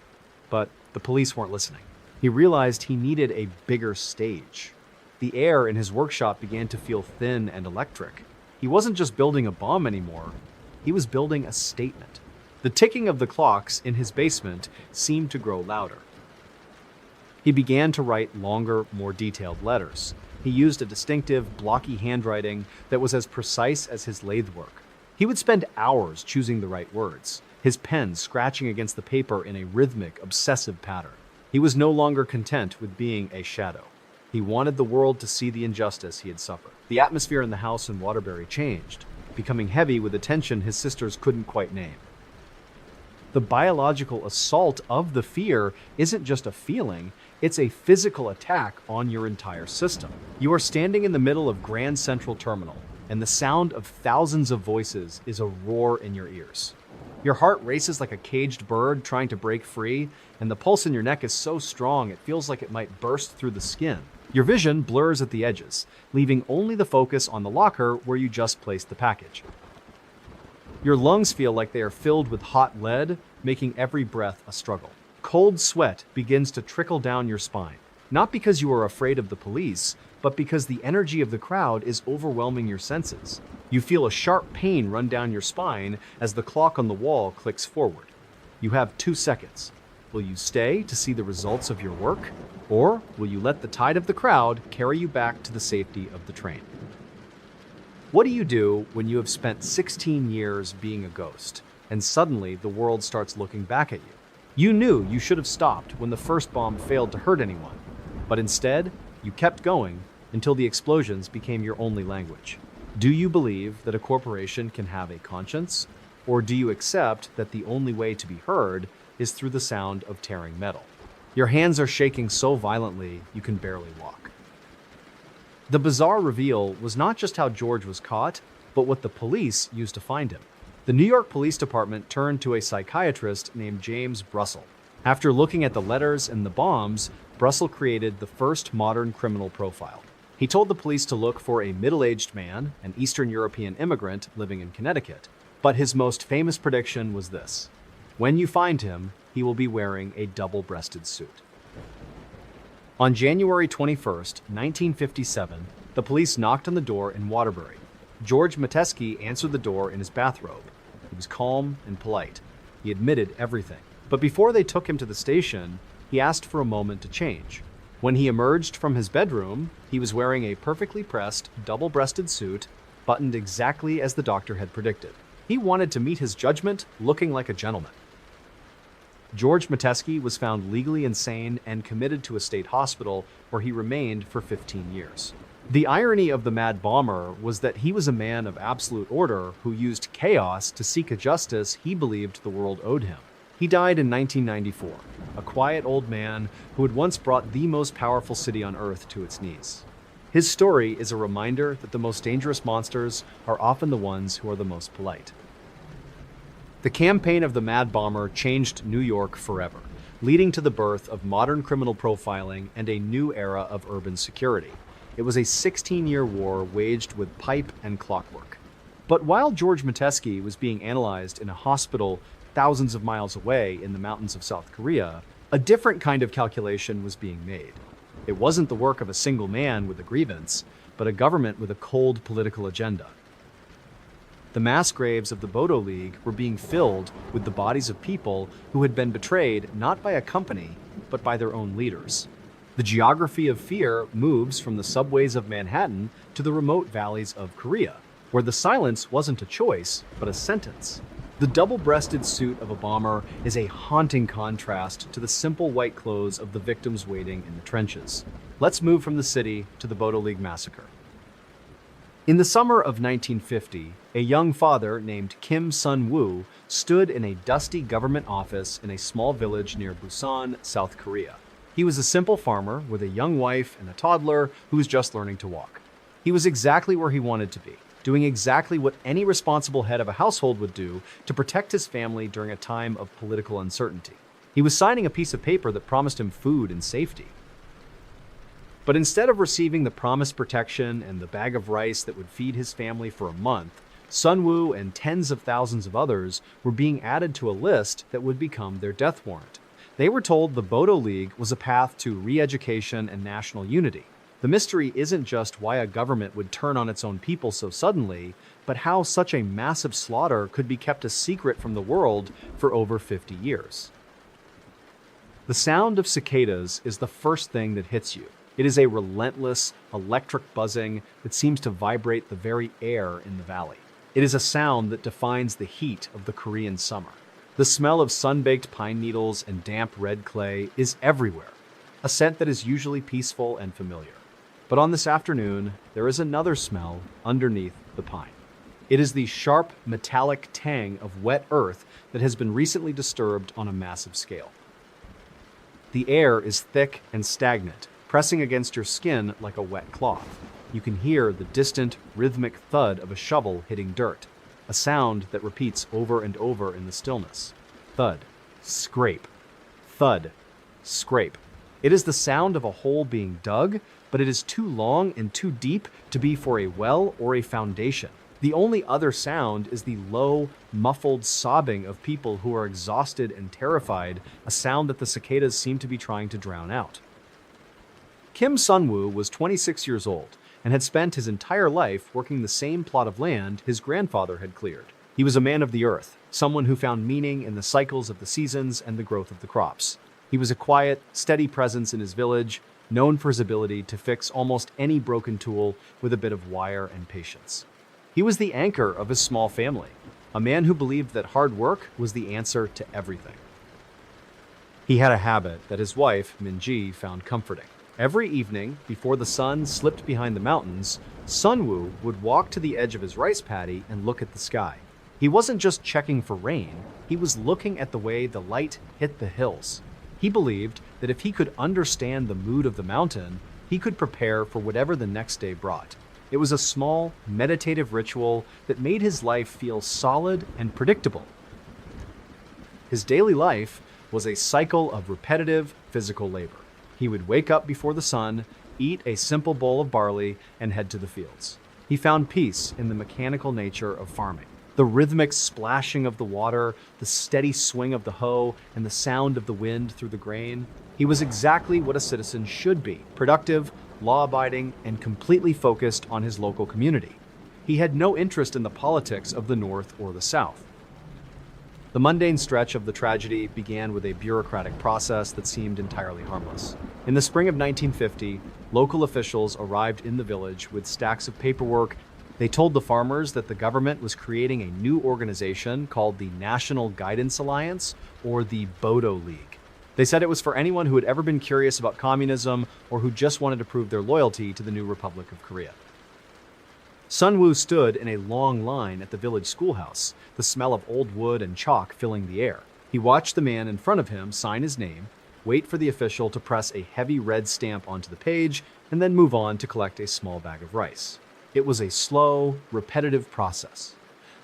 But the police weren't listening. He realized he needed a bigger stage. The air in his workshop began to feel thin and electric. He wasn't just building a bomb anymore, he was building a statement. The ticking of the clocks in his basement seemed to grow louder. He began to write longer, more detailed letters. He used a distinctive, blocky handwriting that was as precise as his lathe work. He would spend hours choosing the right words, his pen scratching against the paper in a rhythmic, obsessive pattern. He was no longer content with being a shadow. He wanted the world to see the injustice he had suffered. The atmosphere in the house in Waterbury changed, becoming heavy with a tension his sisters couldn't quite name. The biological assault of the fear isn't just a feeling, it's a physical attack on your entire system. You are standing in the middle of Grand Central Terminal, and the sound of thousands of voices is a roar in your ears. Your heart races like a caged bird trying to break free, and the pulse in your neck is so strong it feels like it might burst through the skin. Your vision blurs at the edges, leaving only the focus on the locker where you just placed the package. Your lungs feel like they are filled with hot lead, making every breath a struggle. Cold sweat begins to trickle down your spine, not because you are afraid of the police, but because the energy of the crowd is overwhelming your senses. You feel a sharp pain run down your spine as the clock on the wall clicks forward. You have 2 seconds. Will you stay to see the results of your work, or will you let the tide of the crowd carry you back to the safety of the train? What do you do when you have spent 16 years being a ghost, and suddenly the world starts looking back at you? You knew you should have stopped when the first bomb failed to hurt anyone. But instead, you kept going until the explosions became your only language. Do you believe that a corporation can have a conscience? Or do you accept that the only way to be heard is through the sound of tearing metal? Your hands are shaking so violently you can barely walk. The bizarre reveal was not just how George was caught, but what the police used to find him. The New York Police Department turned to a psychiatrist named James Brussel. After looking at the letters and the bombs, Brussel created the first modern criminal profile. He told the police to look for a middle-aged man, an Eastern European immigrant living in Connecticut. But his most famous prediction was this: when you find him, he will be wearing a double-breasted suit. On January 21st, 1957, the police knocked on the door in Waterbury. George Metesky answered the door in his bathrobe. He was calm and polite. He admitted everything. But before they took him to the station, he asked for a moment to change. When he emerged from his bedroom, he was wearing a perfectly pressed, double-breasted suit, buttoned exactly as the doctor had predicted. He wanted to meet his judgment looking like a gentleman. George Metesky was found legally insane and committed to a state hospital where he remained for 15 years. The irony of the Mad Bomber was that he was a man of absolute order who used chaos to seek a justice he believed the world owed him. He died in 1994, a quiet old man who had once brought the most powerful city on Earth to its knees. His story is a reminder that the most dangerous monsters are often the ones who are the most polite. The campaign of the Mad Bomber changed New York forever, leading to the birth of modern criminal profiling and a new era of urban security. It was a 16-year war waged with pipe and clockwork. But while George Metesky was being analyzed in a hospital thousands of miles away in the mountains of South Korea, a different kind of calculation was being made. It wasn't the work of a single man with a grievance, but a government with a cold political agenda. The mass graves of the Bodo League were being filled with the bodies of people who had been betrayed not by a company, but by their own leaders. The geography of fear moves from the subways of Manhattan to the remote valleys of Korea, where the silence wasn't a choice, but a sentence. The double-breasted suit of a bomber is a haunting contrast to the simple white clothes of the victims waiting in the trenches. Let's move from the city to the Bodo League massacre. In the summer of 1950, a young father named Kim Sun-woo stood in a dusty government office in a small village near Busan, South Korea. He was a simple farmer with a young wife and a toddler who was just learning to walk. He was exactly where he wanted to be, doing exactly what any responsible head of a household would do to protect his family during a time of political uncertainty. He was signing a piece of paper that promised him food and safety. But instead of receiving the promised protection and the bag of rice that would feed his family for a month, Sun-woo and tens of thousands of others were being added to a list that would become their death warrant. They were told the Bodo League was a path to re-education and national unity. The mystery isn't just why a government would turn on its own people so suddenly, but how such a massive slaughter could be kept a secret from the world for over 50 years. The sound of cicadas is the first thing that hits you. It is a relentless, electric buzzing that seems to vibrate the very air in the valley. It is a sound that defines the heat of the Korean summer. The smell of sun-baked pine needles and damp red clay is everywhere, a scent that is usually peaceful and familiar. But on this afternoon, there is another smell underneath the pine. It is the sharp, metallic tang of wet earth that has been recently disturbed on a massive scale. The air is thick and stagnant, pressing against your skin like a wet cloth. You can hear the distant, rhythmic thud of a shovel hitting dirt, a sound that repeats over and over in the stillness. Thud, scrape, thud, scrape. It is the sound of a hole being dug, but it is too long and too deep to be for a well or a foundation. The only other sound is the low, muffled sobbing of people who are exhausted and terrified, a sound that the cicadas seem to be trying to drown out. Kim Sun-woo was 26 years old and had spent his entire life working the same plot of land his grandfather had cleared. He was a man of the earth, someone who found meaning in the cycles of the seasons and the growth of the crops. He was a quiet, steady presence in his village, known for his ability to fix almost any broken tool with a bit of wire and patience. He was the anchor of his small family, a man who believed that hard work was the answer to everything. He had a habit that his wife, Min-ji, found comforting. Every evening, before the sun slipped behind the mountains, Sunwoo would walk to the edge of his rice paddy and look at the sky. He wasn't just checking for rain, he was looking at the way the light hit the hills. He believed that if he could understand the mood of the mountain, he could prepare for whatever the next day brought. It was a small, meditative ritual that made his life feel solid and predictable. His daily life was a cycle of repetitive physical labor. He would wake up before the sun, eat a simple bowl of barley, and head to the fields. He found peace in the mechanical nature of farming. The rhythmic splashing of the water, the steady swing of the hoe, and the sound of the wind through the grain. He was exactly what a citizen should be: productive, law-abiding, and completely focused on his local community. He had no interest in the politics of the North or the South. The mundane stretch of the tragedy began with a bureaucratic process that seemed entirely harmless. In the spring of 1950, local officials arrived in the village with stacks of paperwork. They told the farmers that the government was creating a new organization called the National Guidance Alliance, or the Bodo League. They said it was for anyone who had ever been curious about communism or who just wanted to prove their loyalty to the new Republic of Korea. Sunwoo stood in a long line at the village schoolhouse, the smell of old wood and chalk filling the air. He watched the man in front of him sign his name, wait for the official to press a heavy red stamp onto the page, and then move on to collect a small bag of rice. It was a slow, repetitive process.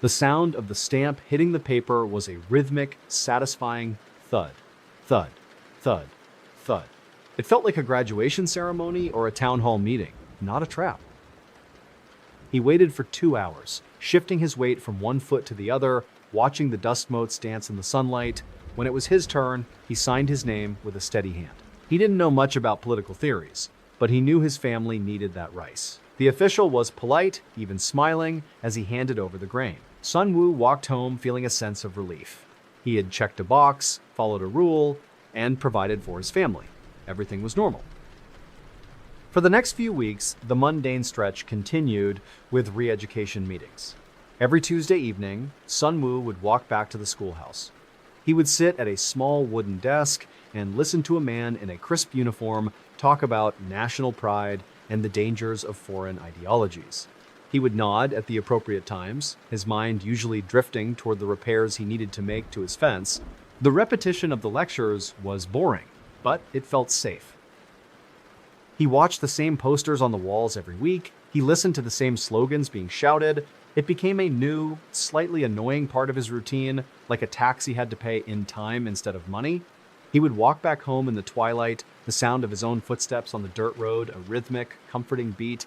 The sound of the stamp hitting the paper was a rhythmic, satisfying thud, thud, thud, thud. It felt like a graduation ceremony or a town hall meeting, not a trap. He waited for 2 hours, shifting his weight from one foot to the other, watching the dust motes dance in the sunlight. When it was his turn, he signed his name with a steady hand. He didn't know much about political theories, but he knew his family needed that rice. The official was polite, even smiling, as he handed over the grain. Sunwoo walked home feeling a sense of relief. He had checked a box, followed a rule, and provided for his family. Everything was normal. For the next few weeks, the mundane stretch continued with re-education meetings. Every Tuesday evening, Sunwoo would walk back to the schoolhouse. He would sit at a small wooden desk and listen to a man in a crisp uniform talk about national pride and the dangers of foreign ideologies. He would nod at the appropriate times, his mind usually drifting toward the repairs he needed to make to his fence. The repetition of the lectures was boring, but it felt safe. He watched the same posters on the walls every week. He listened to the same slogans being shouted. It became a new, slightly annoying part of his routine, like a tax he had to pay in time instead of money. He would walk back home in the twilight, the sound of his own footsteps on the dirt road, a rhythmic, comforting beat.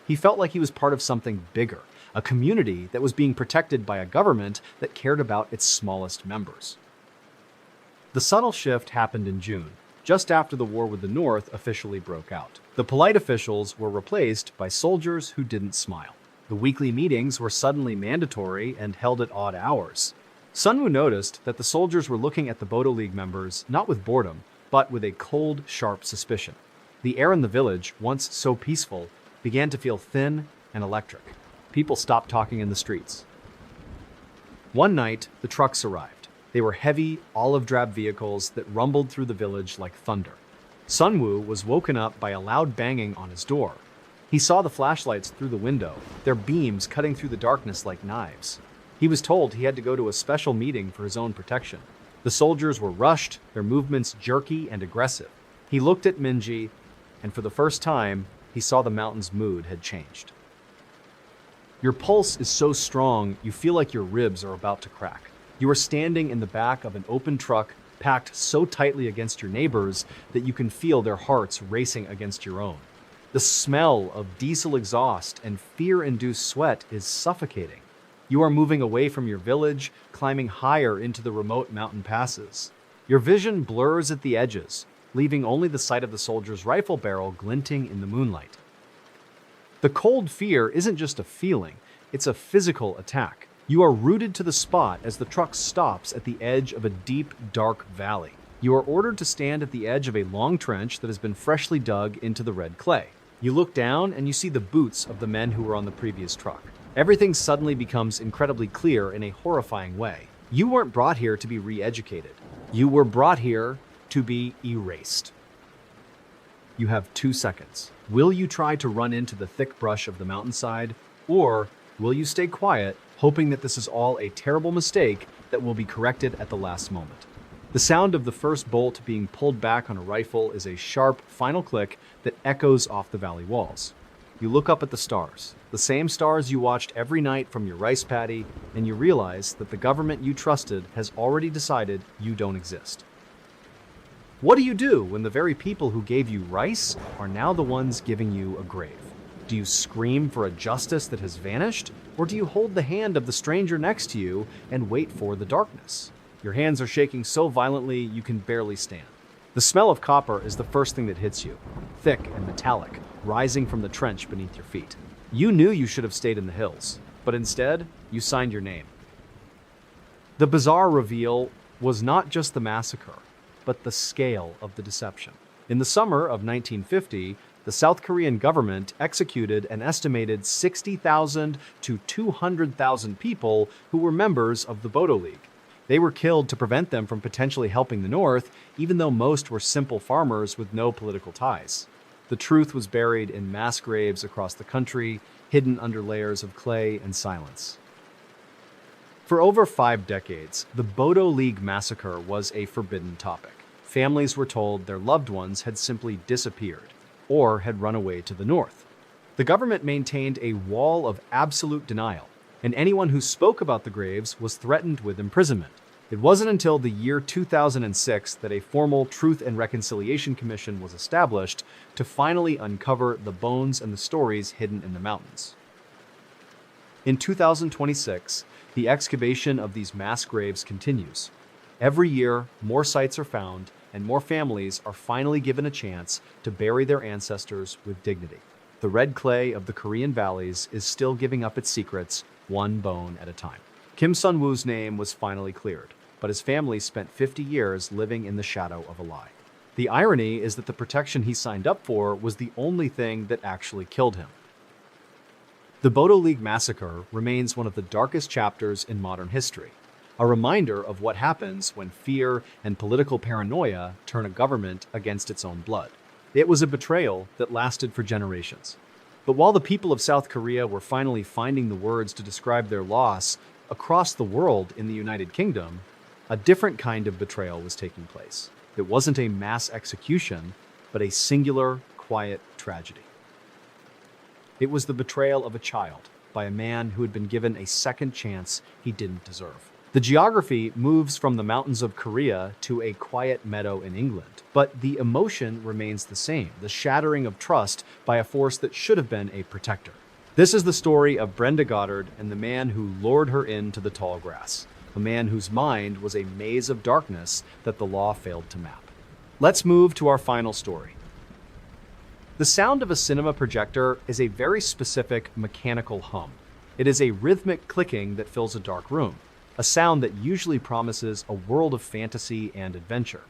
He felt like he was part of something bigger, a community that was being protected by a government that cared about its smallest members. The subtle shift happened in June, just after the war with the North officially broke out. The polite officials were replaced by soldiers who didn't smile. The weekly meetings were suddenly mandatory and held at odd hours. Sunwoo noticed that the soldiers were looking at the Bodo League members not with boredom, but with a cold, sharp suspicion. The air in the village, once so peaceful, began to feel thin and electric. People stopped talking in the streets. One night, the trucks arrived. They were heavy, olive-drab vehicles that rumbled through the village like thunder. Sunwoo was woken up by a loud banging on his door. He saw the flashlights through the window, their beams cutting through the darkness like knives. He was told he had to go to a special meeting for his own protection. The soldiers were rushed, their movements jerky and aggressive. He looked at Minji, and for the first time, he saw the mountain's mood had changed. Your pulse is so strong, you feel like your ribs are about to crack. You are standing in the back of an open truck, packed so tightly against your neighbors that you can feel their hearts racing against your own. The smell of diesel exhaust and fear-induced sweat is suffocating. You are moving away from your village, climbing higher into the remote mountain passes. Your vision blurs at the edges, leaving only the sight of the soldier's rifle barrel glinting in the moonlight. The cold fear isn't just a feeling, it's a physical attack. You are rooted to the spot as the truck stops at the edge of a deep, dark valley. You are ordered to stand at the edge of a long trench that has been freshly dug into the red clay. You look down and you see the boots of the men who were on the previous truck. Everything suddenly becomes incredibly clear in a horrifying way. You weren't brought here to be re-educated. You were brought here to be erased. You have 2 seconds. Will you try to run into the thick brush of the mountainside, or will you stay quiet, hoping that this is all a terrible mistake that will be corrected at the last moment? The sound of the first bolt being pulled back on a rifle is a sharp, final click that echoes off the valley walls. You look up at the stars, the same stars you watched every night from your rice paddy, and you realize that the government you trusted has already decided you don't exist. What do you do when the very people who gave you rice are now the ones giving you a grave? Do you scream for a justice that has vanished, or do you hold the hand of the stranger next to you and wait for the darkness? Your hands are shaking so violently you can barely stand. The smell of copper is the first thing that hits you, thick and metallic, rising from the trench beneath your feet. You knew you should have stayed in the hills, but instead, you signed your name. The bizarre reveal was not just the massacre, but the scale of the deception. In the summer of 1950, the South Korean government executed an estimated 60,000 to 200,000 people who were members of the Bodo League. They were killed to prevent them from potentially helping the North, even though most were simple farmers with no political ties. The truth was buried in mass graves across the country, hidden under layers of clay and silence. For over 5 decades, the Bodo League massacre was a forbidden topic. Families were told their loved ones had simply disappeared or had run away to the north. The government maintained a wall of absolute denial, and anyone who spoke about the graves was threatened with imprisonment. It wasn't until the year 2006 that a formal Truth and Reconciliation Commission was established to finally uncover the bones and the stories hidden in the mountains. In 2026, the excavation of these mass graves continues. Every year, more sites are found, and more families are finally given a chance to bury their ancestors with dignity. The red clay of the Korean valleys is still giving up its secrets, one bone at a time. Kim Sun-woo's name was finally cleared, but his family spent 50 years living in the shadow of a lie. The irony is that the protection he signed up for was the only thing that actually killed him. The Bodo League massacre remains one of the darkest chapters in modern history, a reminder of what happens when fear and political paranoia turn a government against its own blood. It was a betrayal that lasted for generations. But while the people of South Korea were finally finding the words to describe their loss, across the world in the United Kingdom, a different kind of betrayal was taking place. It wasn't a mass execution, but a singular, quiet tragedy. It was the betrayal of a child by a man who had been given a second chance he didn't deserve. The geography moves from the mountains of Korea to a quiet meadow in England, but the emotion remains the same, the shattering of trust by a force that should have been a protector. This is the story of Brenda Goddard and the man who lured her into the tall grass, a man whose mind was a maze of darkness that the law failed to map. Let's move to our final story. The sound of a cinema projector is a very specific mechanical hum. It is a rhythmic clicking that fills a dark room, a sound that usually promises a world of fantasy and adventure.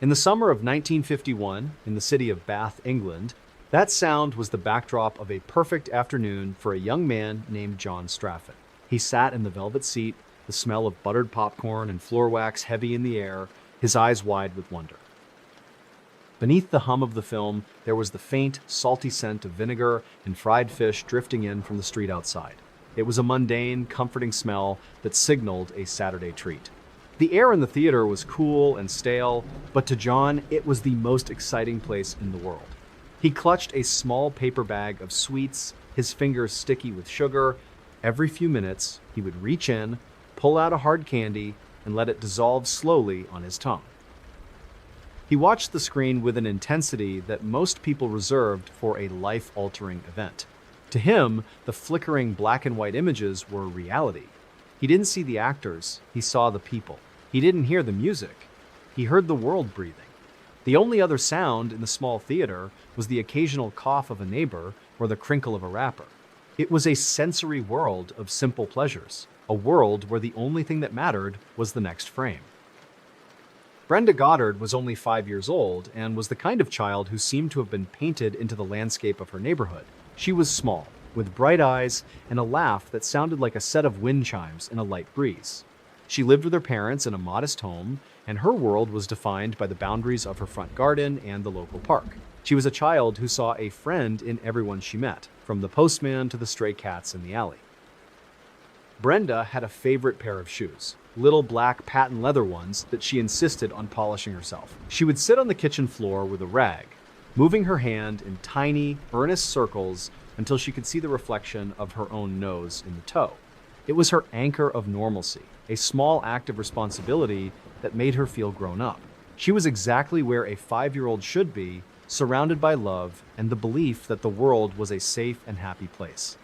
In the summer of 1951, in the city of Bath, England, that sound was the backdrop of a perfect afternoon for a young man named John Straffen. He sat in the velvet seat, the smell of buttered popcorn and floor wax heavy in the air, his eyes wide with wonder. Beneath the hum of the film, there was the faint, salty scent of vinegar and fried fish drifting in from the street outside. It was a mundane, comforting smell that signaled a Saturday treat. The air in the theater was cool and stale, but to John, it was the most exciting place in the world. He clutched a small paper bag of sweets, his fingers sticky with sugar. Every few minutes, he would reach in, pull out a hard candy, and let it dissolve slowly on his tongue. He watched the screen with an intensity that most people reserved for a life-altering event. To him, the flickering black and white images were reality. He didn't see the actors, he saw the people. He didn't hear the music, he heard the world breathing. The only other sound in the small theater was the occasional cough of a neighbor or the crinkle of a wrapper. It was a sensory world of simple pleasures, a world where the only thing that mattered was the next frame. Brenda Goddard was only 5 years old and was the kind of child who seemed to have been painted into the landscape of her neighborhood. She was small, with bright eyes and a laugh that sounded like a set of wind chimes in a light breeze. She lived with her parents in a modest home, and her world was defined by the boundaries of her front garden and the local park. She was a child who saw a friend in everyone she met, from the postman to the stray cats in the alley. Brenda had a favorite pair of shoes, little black patent leather ones that she insisted on polishing herself. She would sit on the kitchen floor with a rag, moving her hand in tiny, earnest circles until she could see the reflection of her own nose in the toe. It was her anchor of normalcy, a small act of responsibility that made her feel grown up. She was exactly where a 5-year-old should be, surrounded by love and the belief that the world was a safe and happy place.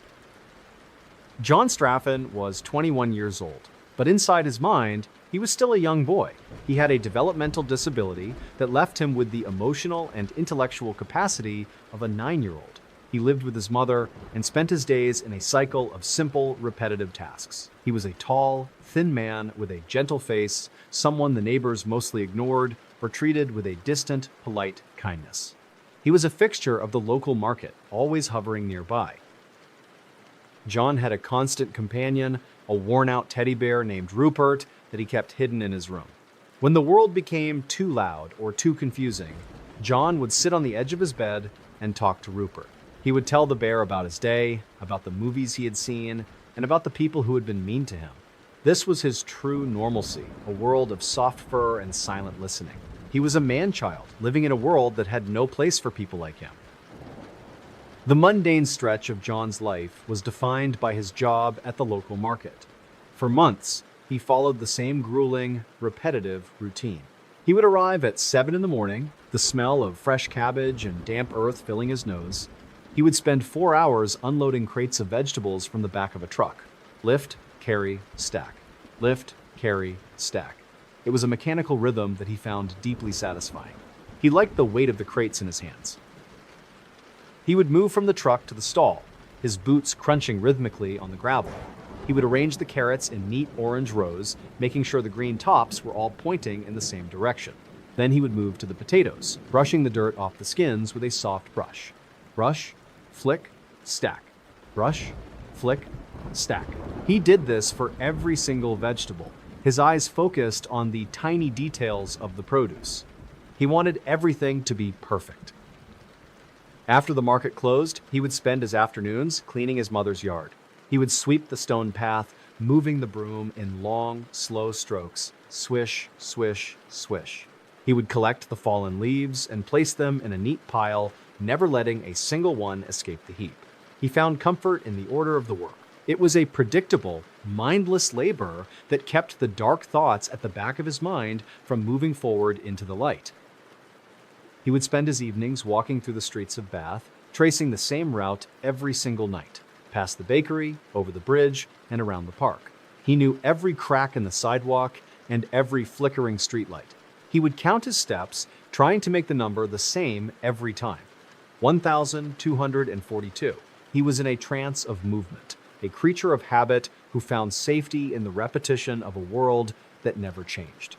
John Straffen was 21 years old, but inside his mind, he was still a young boy. He had a developmental disability that left him with the emotional and intellectual capacity of a 9-year-old. He lived with his mother and spent his days in a cycle of simple, repetitive tasks. He was a tall, thin man with a gentle face, someone the neighbors mostly ignored or treated with a distant, polite kindness. He was a fixture of the local market, always hovering nearby. John had a constant companion, a worn-out teddy bear named Rupert that he kept hidden in his room. When the world became too loud or too confusing, John would sit on the edge of his bed and talk to Rupert. He would tell the bear about his day, about the movies he had seen, and about the people who had been mean to him. This was his true normalcy, a world of soft fur and silent listening. He was a man-child, living in a world that had no place for people like him. The mundane stretch of John's life was defined by his job at the local market. For months, he followed the same grueling, repetitive routine. He would arrive at 7 in the morning, the smell of fresh cabbage and damp earth filling his nose. He would spend 4 hours unloading crates of vegetables from the back of a truck. Lift, carry, stack. Lift, carry, stack. It was a mechanical rhythm that he found deeply satisfying. He liked the weight of the crates in his hands. He would move from the truck to the stall, his boots crunching rhythmically on the gravel. He would arrange the carrots in neat orange rows, making sure the green tops were all pointing in the same direction. Then he would move to the potatoes, brushing the dirt off the skins with a soft brush. Brush, flick, stack. Brush, flick, stack. He did this for every single vegetable, his eyes focused on the tiny details of the produce. He wanted everything to be perfect. After the market closed, he would spend his afternoons cleaning his mother's yard. He would sweep the stone path, moving the broom in long, slow strokes, swish, swish, swish. He would collect the fallen leaves and place them in a neat pile, never letting a single one escape the heap. He found comfort in the order of the work. It was a predictable, mindless labor that kept the dark thoughts at the back of his mind from moving forward into the light. He would spend his evenings walking through the streets of Bath, tracing the same route every single night, past the bakery, over the bridge, and around the park. He knew every crack in the sidewalk and every flickering streetlight. He would count his steps, trying to make the number the same every time. 1,242. He was in a trance of movement, a creature of habit who found safety in the repetition of a world that never changed.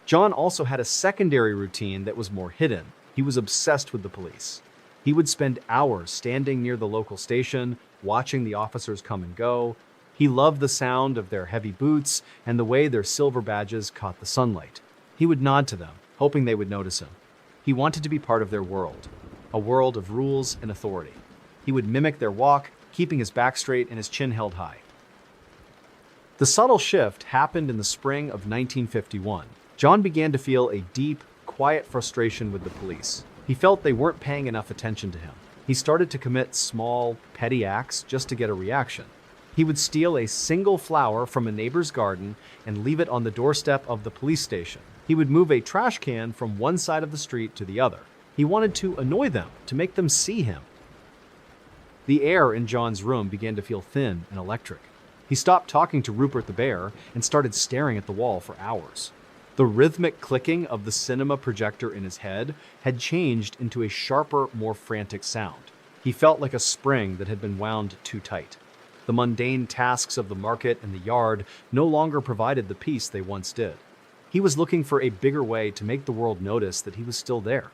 John also had a secondary routine that was more hidden. He was obsessed with the police. He would spend hours standing near the local station, watching the officers come and go. He loved the sound of their heavy boots and the way their silver badges caught the sunlight. He would nod to them, hoping they would notice him. He wanted to be part of their world, a world of rules and authority. He would mimic their walk, keeping his back straight and his chin held high. The subtle shift happened in the spring of 1951. John began to feel a deep, quiet frustration with the police. He felt they weren't paying enough attention to him. He started to commit small, petty acts just to get a reaction. He would steal a single flower from a neighbor's garden and leave it on the doorstep of the police station. He would move a trash can from one side of the street to the other. He wanted to annoy them, to make them see him. The air in John's room began to feel thin and electric. He stopped talking to Rupert the bear and started staring at the wall for hours. The rhythmic clicking of the cinema projector in his head had changed into a sharper, more frantic sound. He felt like a spring that had been wound too tight. The mundane tasks of the market and the yard no longer provided the peace they once did. He was looking for a bigger way to make the world notice that he was still there.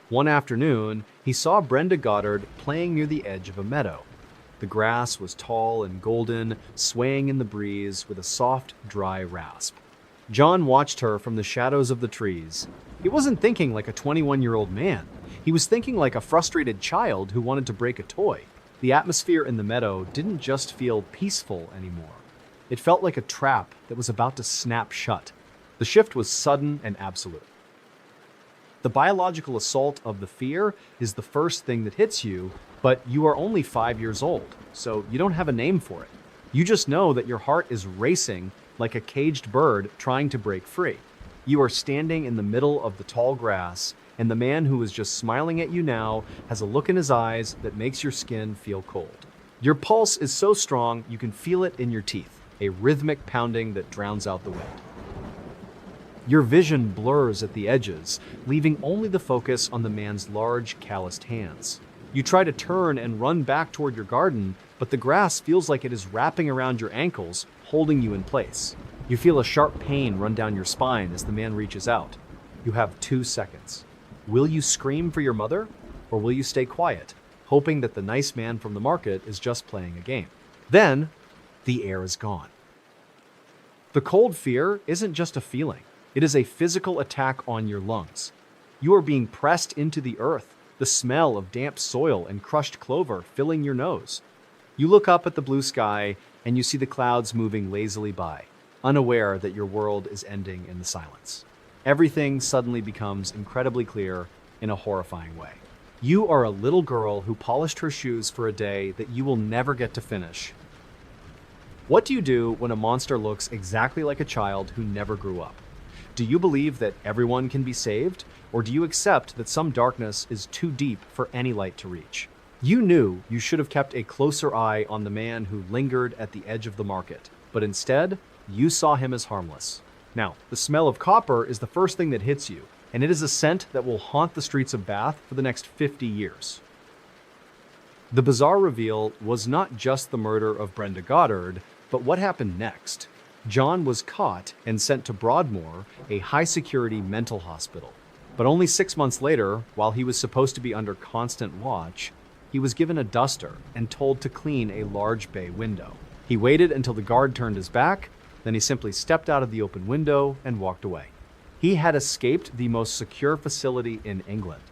One afternoon, he saw Brenda Goddard playing near the edge of a meadow. The grass was tall and golden, swaying in the breeze with a soft, dry rasp. John watched her from the shadows of the trees. He wasn't thinking like a 21-year-old man. He was thinking like a frustrated child who wanted to break a toy. The atmosphere in the meadow didn't just feel peaceful anymore. It felt like a trap that was about to snap shut. The shift was sudden and absolute. The biological assault of the fear is the first thing that hits you, but you are only 5 years old, so you don't have a name for it. You just know that your heart is racing like a caged bird trying to break free. You are standing in the middle of the tall grass, and the man who is just smiling at you now has a look in his eyes that makes your skin feel cold. Your pulse is so strong you can feel it in your teeth, a rhythmic pounding that drowns out the wind. Your vision blurs at the edges, leaving only the focus on the man's large, calloused hands. You try to turn and run back toward your garden, but the grass feels like it is wrapping around your ankles, holding you in place. You feel a sharp pain run down your spine as the man reaches out. You have 2 seconds. Will you scream for your mother, or will you stay quiet, hoping that the nice man from the market is just playing a game? Then, the air is gone. The cold fear isn't just a feeling. It is a physical attack on your lungs. You are being pressed into the earth, the smell of damp soil and crushed clover filling your nose. You look up at the blue sky and you see the clouds moving lazily by, unaware that your world is ending in the silence. Everything suddenly becomes incredibly clear in a horrifying way. You are a little girl who polished her shoes for a day that you will never get to finish. What do you do when a monster looks exactly like a child who never grew up? Do you believe that everyone can be saved, or do you accept that some darkness is too deep for any light to reach? You knew you should have kept a closer eye on the man who lingered at the edge of the market, but instead, you saw him as harmless. Now, the smell of copper is the first thing that hits you, and it is a scent that will haunt the streets of Bath for the next 50 years. The bizarre reveal was not just the murder of Brenda Goddard, but what happened next. John was caught and sent to Broadmoor, a high-security mental hospital. But only 6 months later, while he was supposed to be under constant watch, he was given a duster and told to clean a large bay window. He waited until the guard turned his back, then he simply stepped out of the open window and walked away. He had escaped the most secure facility in England.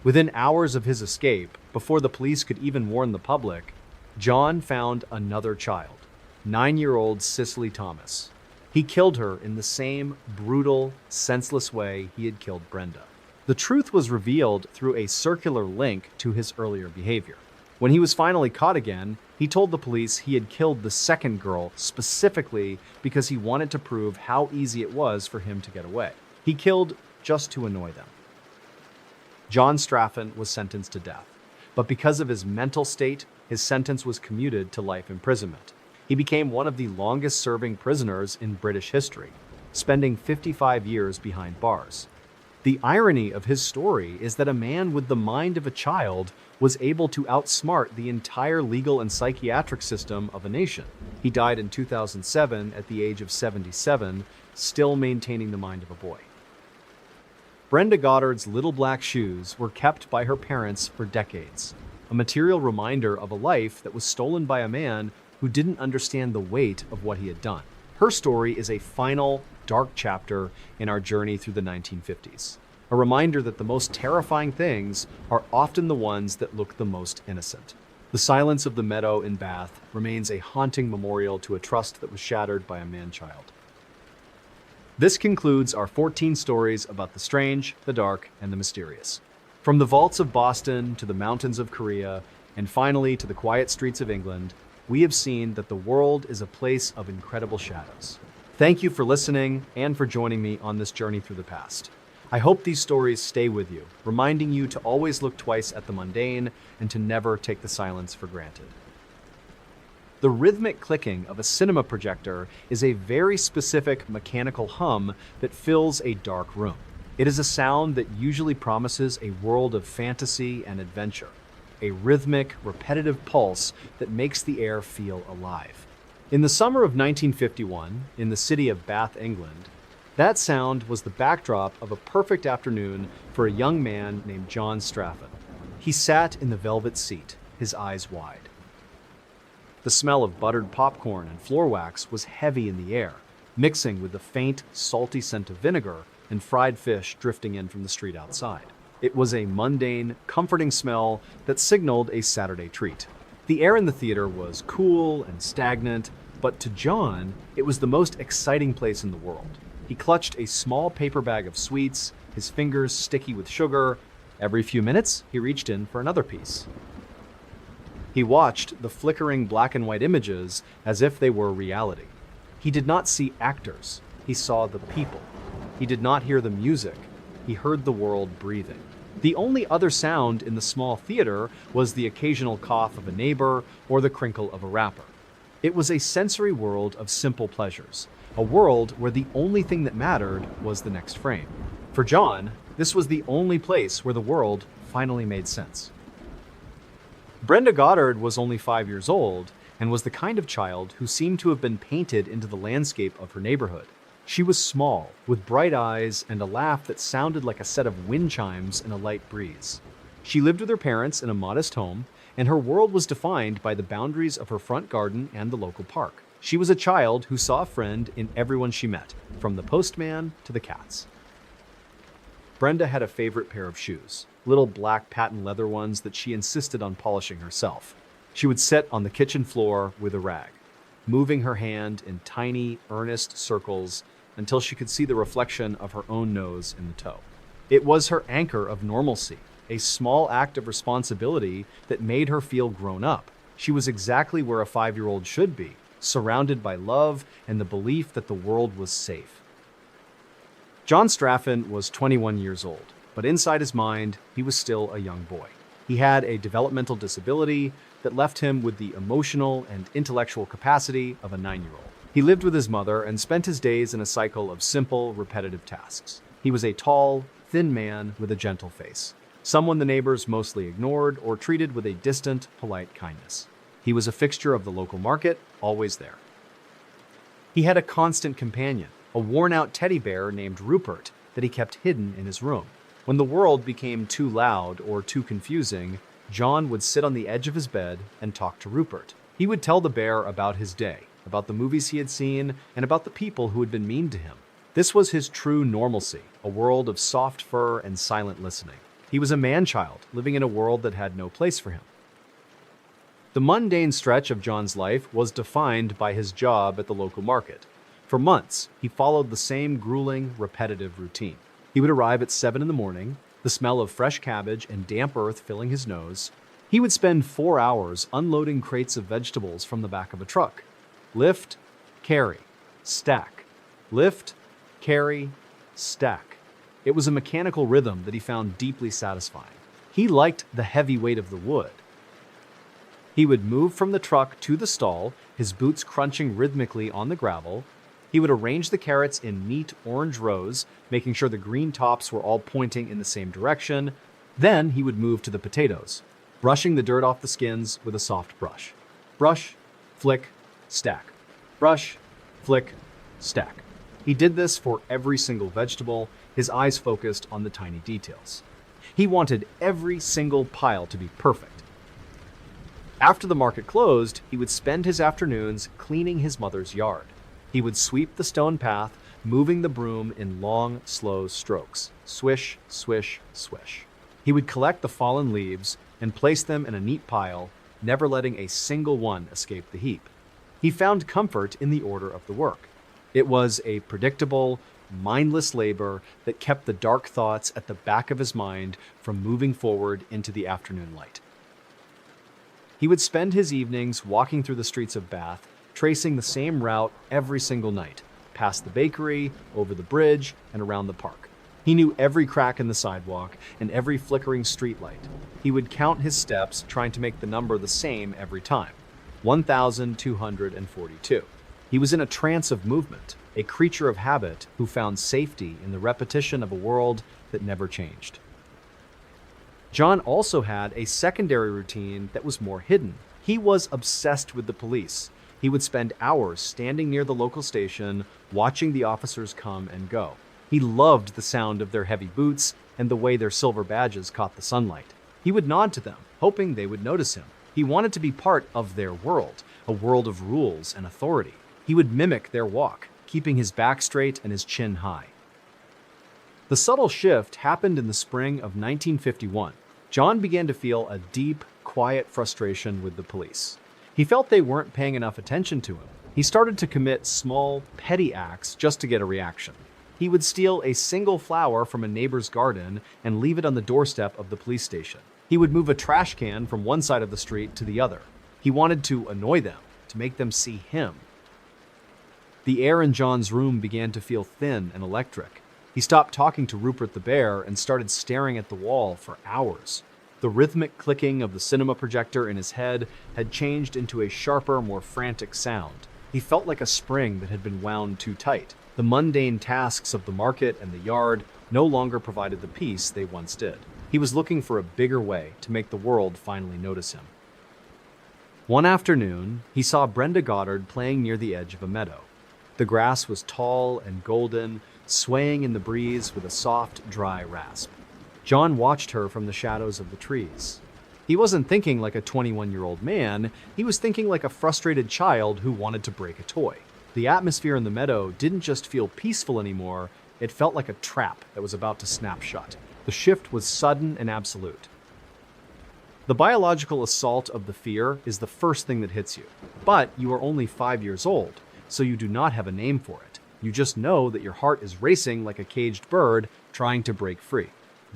Within hours of his escape, before the police could even warn the public, John found another child. 9-year-old Cicely Thomas. He killed her in the same brutal, senseless way he had killed Brenda. The truth was revealed through a circular link to his earlier behavior. When he was finally caught again, he told the police he had killed the second girl specifically because he wanted to prove how easy it was for him to get away. He killed just to annoy them. John Straffen was sentenced to death, but because of his mental state, his sentence was commuted to life imprisonment. He became one of the longest-serving prisoners in British history, spending 55 years behind bars. The irony of his story is that a man with the mind of a child was able to outsmart the entire legal and psychiatric system of a nation. He died in 2007 at the age of 77, still maintaining the mind of a boy. Brenda Goddard's little black shoes were kept by her parents for decades, a material reminder of a life that was stolen by a man who didn't understand the weight of what he had done. Her story is a final, dark chapter in our journey through the 1950s. A reminder that the most terrifying things are often the ones that look the most innocent. The silence of the meadow in Bath remains a haunting memorial to a trust that was shattered by a man-child. This concludes our 14 stories about the strange, the dark, and the mysterious. From the vaults of Boston to the mountains of Korea, and finally to the quiet streets of England, we have seen that the world is a place of incredible shadows. Thank you for listening and for joining me on this journey through the past. I hope these stories stay with you, reminding you to always look twice at the mundane and to never take the silence for granted. The rhythmic clicking of a cinema projector is a very specific mechanical hum that fills a dark room. It is a sound that usually promises a world of fantasy and adventure. A rhythmic, repetitive pulse that makes the air feel alive. In the summer of 1951, in the city of Bath, England, that sound was the backdrop of a perfect afternoon for a young man named John Straffen. He sat in the velvet seat, his eyes wide. The smell of buttered popcorn and floor wax was heavy in the air. mixing with the faint, salty scent of vinegar and fried fish drifting in from the street outside. It was a mundane, comforting smell that signaled a Saturday treat. The air in the theater was cool and stagnant, but to John, it was the most exciting place in the world. He clutched a small paper bag of sweets, his fingers sticky with sugar. Every few minutes, he reached in for another piece. He watched the flickering black and white images as if they were reality. He did not see actors, he saw the people. He did not hear the music, he heard the world breathing. The only other sound in the small theater was the occasional cough of a neighbor or the crinkle of a wrapper. It was a sensory world of simple pleasures, a world where the only thing that mattered was the next frame. For John, this was the only place where the world finally made sense. Brenda Goddard was only 5 years old and was the kind of child who seemed to have been painted into the landscape of her neighborhood. She was small, with bright eyes and a laugh that sounded like a set of wind chimes in a light breeze. She lived with her parents in a modest home, and her world was defined by the boundaries of her front garden and the local park. She was a child who saw a friend in everyone she met, from the postman to the cats. Brenda had a favorite pair of shoes, little black patent leather ones that she insisted on polishing herself. She would sit on the kitchen floor with a rag, moving her hand in tiny, earnest circles until she could see the reflection of her own nose in the toe. It was her anchor of normalcy, a small act of responsibility that made her feel grown up. She was exactly where a 5-year-old should be, surrounded by love and the belief that the world was safe. John Straffen was 21 years old, but inside his mind, he was still a young boy. He had a developmental disability that left him with the emotional and intellectual capacity of a 9-year-old. He lived with his mother and spent his days in a cycle of simple, repetitive tasks. He was a tall, thin man with a gentle face, someone the neighbors mostly ignored or treated with a distant, polite kindness. He was a fixture of the local market, always there. He had a constant companion, a worn-out teddy bear named Rupert that he kept hidden in his room. When the world became too loud or too confusing, John would sit on the edge of his bed and talk to Rupert. He would tell the bear about his day, about the movies he had seen, and about the people who had been mean to him. This was his true normalcy, a world of soft fur and silent listening. He was a man-child living in a world that had no place for him. The mundane stretch of John's life was defined by his job at the local market. For months, he followed the same grueling, repetitive routine. He would arrive at 7 in the morning, the smell of fresh cabbage and damp earth filling his nose. He would spend 4 hours unloading crates of vegetables from the back of a truck. Lift, carry, stack. Lift, carry, stack. It was a mechanical rhythm that he found deeply satisfying. He liked the heavy weight of the wood. He would move from the truck to the stall, his boots crunching rhythmically on the gravel. He would arrange the carrots in neat orange rows, making sure the green tops were all pointing in the same direction. Then he would move to the potatoes, brushing the dirt off the skins with a soft brush. Brush, flick, stack. Brush, flick, stack. He did this for every single vegetable, his eyes focused on the tiny details. He wanted every single pile to be perfect. After the market closed, he would spend his afternoons cleaning his mother's yard. He would sweep the stone path, moving the broom in long, slow strokes. Swish, swish, swish. He would collect the fallen leaves and place them in a neat pile, never letting a single one escape the heap. He found comfort in the order of the work. It was a predictable, mindless labor that kept the dark thoughts at the back of his mind from moving forward into the afternoon light. He would spend his evenings walking through the streets of Bath, tracing the same route every single night, past the bakery, over the bridge, and around the park. He knew every crack in the sidewalk and every flickering streetlight. He would count his steps, trying to make the number the same every time. 1,242. He was in a trance of movement, a creature of habit who found safety in the repetition of a world that never changed. John also had a secondary routine that was more hidden. He was obsessed with the police. He would spend hours standing near the local station, watching the officers come and go. He loved the sound of their heavy boots and the way their silver badges caught the sunlight. He would nod to them, hoping they would notice him. He wanted to be part of their world, a world of rules and authority. He would mimic their walk, keeping his back straight and his chin high. The subtle shift happened in the spring of 1951. John began to feel a deep, quiet frustration with the police. He felt they weren't paying enough attention to him. He started to commit small, petty acts just to get a reaction. He would steal a single flower from a neighbor's garden and leave it on the doorstep of the police station. He would move a trash can from one side of the street to the other. He wanted to annoy them, to make them see him. The air in John's room began to feel thin and electric. He stopped talking to Rupert the bear and started staring at the wall for hours. The rhythmic clicking of the cinema projector in his head had changed into a sharper, more frantic sound. He felt like a spring that had been wound too tight. The mundane tasks of the market and the yard no longer provided the peace they once did. He was looking for a bigger way to make the world finally notice him. One afternoon, he saw Brenda Goddard playing near the edge of a meadow. The grass was tall and golden, swaying in the breeze with a soft, dry rasp. John watched her from the shadows of the trees. He wasn't thinking like a 21-year-old man, he was thinking like a frustrated child who wanted to break a toy. The atmosphere in the meadow didn't just feel peaceful anymore, it felt like a trap that was about to snap shut. The shift was sudden and absolute. The biological assault of the fear is the first thing that hits you. But you are only 5 years old, so you do not have a name for it. You just know that your heart is racing like a caged bird trying to break free.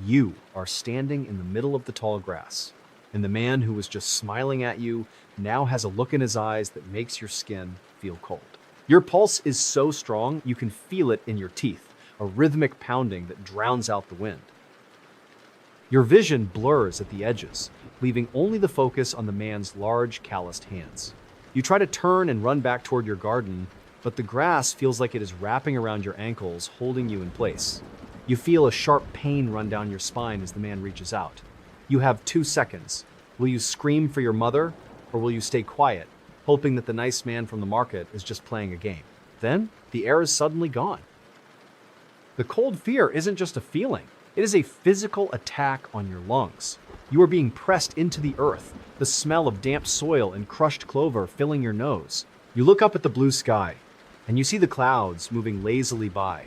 You are standing in the middle of the tall grass, and the man who was just smiling at you now has a look in his eyes that makes your skin feel cold. Your pulse is so strong you can feel it in your teeth, a rhythmic pounding that drowns out the wind. Your vision blurs at the edges, leaving only the focus on the man's large, calloused hands. You try to turn and run back toward your garden, but the grass feels like it is wrapping around your ankles, holding you in place. You feel a sharp pain run down your spine as the man reaches out. You have 2 seconds. Will you scream for your mother, or will you stay quiet, hoping that the nice man from the market is just playing a game? Then, the air is suddenly gone. The cold fear isn't just a feeling. It is a physical attack on your lungs. You are being pressed into the earth, the smell of damp soil and crushed clover filling your nose. You look up at the blue sky, and you see the clouds moving lazily by,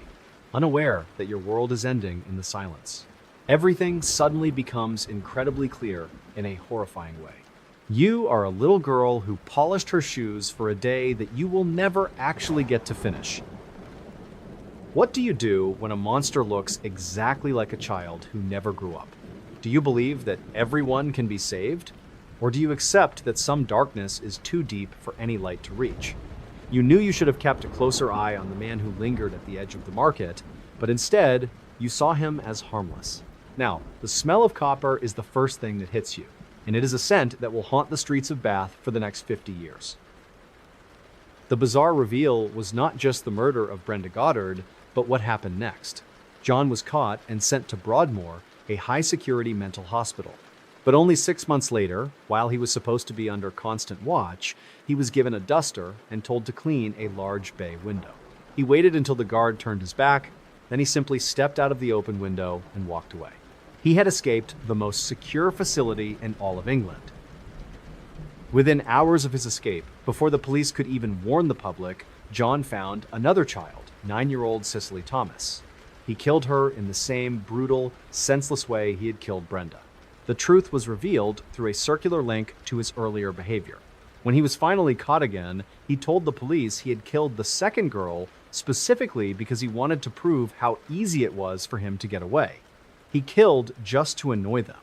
unaware that your world is ending in the silence. Everything suddenly becomes incredibly clear in a horrifying way. You are a little girl who polished her shoes for a day that you will never actually get to finish. What do you do when a monster looks exactly like a child who never grew up? Do you believe that everyone can be saved? Or do you accept that some darkness is too deep for any light to reach? You knew you should have kept a closer eye on the man who lingered at the edge of the market, but instead, you saw him as harmless. Now, the smell of copper is the first thing that hits you, and it is a scent that will haunt the streets of Bath for the next 50 years. The bizarre reveal was not just the murder of Brenda Goddard, but what happened next. John was caught and sent to Broadmoor, a high-security mental hospital. But only 6 months later, while he was supposed to be under constant watch, he was given a duster and told to clean a large bay window. He waited until the guard turned his back, then he simply stepped out of the open window and walked away. He had escaped the most secure facility in all of England. Within hours of his escape, before the police could even warn the public, John found another child, 9-year-old Cicely Thomas. He killed her in the same brutal, senseless way he had killed Brenda. The truth was revealed through a circular link to his earlier behavior. When he was finally caught again, he told the police he had killed the second girl specifically because he wanted to prove how easy it was for him to get away. He killed just to annoy them.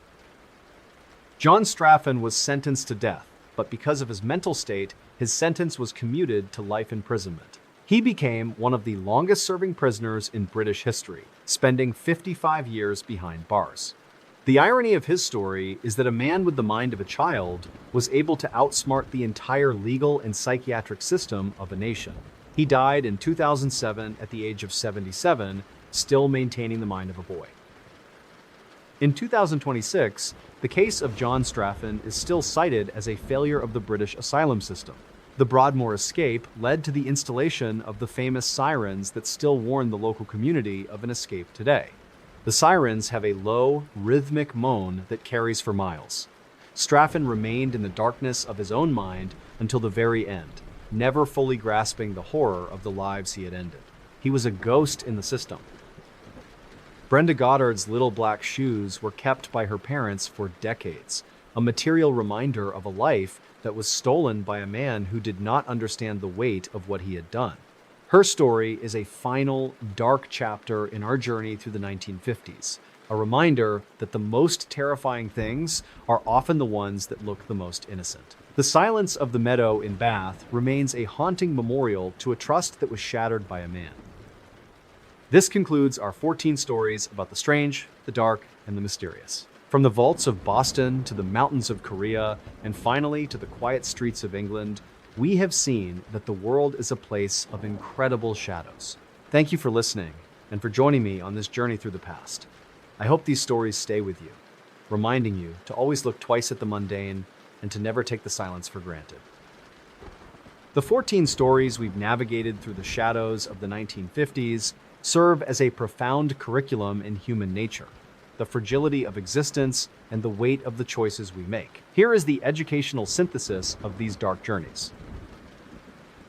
John Straffen was sentenced to death, but because of his mental state, his sentence was commuted to life imprisonment. He became one of the longest-serving prisoners in British history, spending 55 years behind bars. The irony of his story is that a man with the mind of a child was able to outsmart the entire legal and psychiatric system of a nation. He died in 2007 at the age of 77, still maintaining the mind of a boy. In 2026, the case of John Straffen is still cited as a failure of the British asylum system. The Broadmoor escape led to the installation of the famous sirens that still warn the local community of an escape today. The sirens have a low, rhythmic moan that carries for miles. Straffen remained in the darkness of his own mind until the very end, never fully grasping the horror of the lives he had ended. He was a ghost in the system. Brenda Goddard's little black shoes were kept by her parents for decades, a material reminder of a life that was stolen by a man who did not understand the weight of what he had done. Her story is a final, dark chapter in our journey through the 1950s, a reminder that the most terrifying things are often the ones that look the most innocent. The silence of the meadow in Bath remains a haunting memorial to a trust that was shattered by a man. This concludes our 14 stories about the strange, the dark, and the mysterious. From the vaults of Boston to the mountains of Korea, and finally to the quiet streets of England, we have seen that the world is a place of incredible shadows. Thank you for listening and for joining me on this journey through the past. I hope these stories stay with you, reminding you to always look twice at the mundane and to never take the silence for granted. The 14 stories we've navigated through the shadows of the 1950s serve as a profound curriculum in human nature, the fragility of existence, and the weight of the choices we make. Here is the educational synthesis of these dark journeys.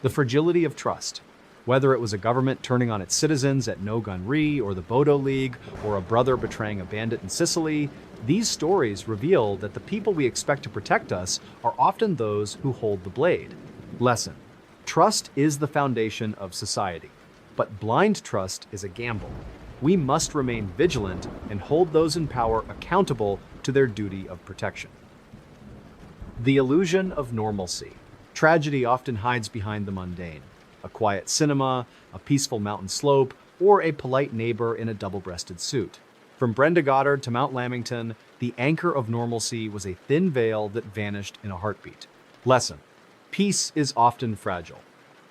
The fragility of trust. Whether it was a government turning on its citizens at No Gun Re, or the Bodo League, or a brother betraying a bandit in Sicily, these stories reveal that the people we expect to protect us are often those who hold the blade. Lesson. Trust is the foundation of society, but blind trust is a gamble. We must remain vigilant and hold those in power accountable to their duty of protection. The illusion of normalcy. Tragedy often hides behind the mundane. A quiet cinema, a peaceful mountain slope, or a polite neighbor in a double-breasted suit. From Brenda Goddard to Mount Lamington, the anchor of normalcy was a thin veil that vanished in a heartbeat. Lesson. Peace is often fragile.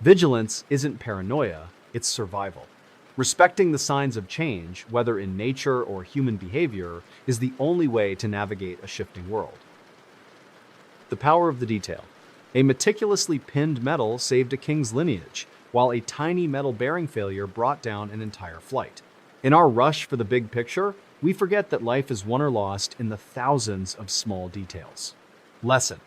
Vigilance isn't paranoia, it's survival. Respecting the signs of change, whether in nature or human behavior, is the only way to navigate a shifting world. The power of the detail. A meticulously pinned medal saved a king's lineage, while a tiny metal bearing failure brought down an entire flight. In our rush for the big picture, we forget that life is won or lost in the thousands of small details. Lesson.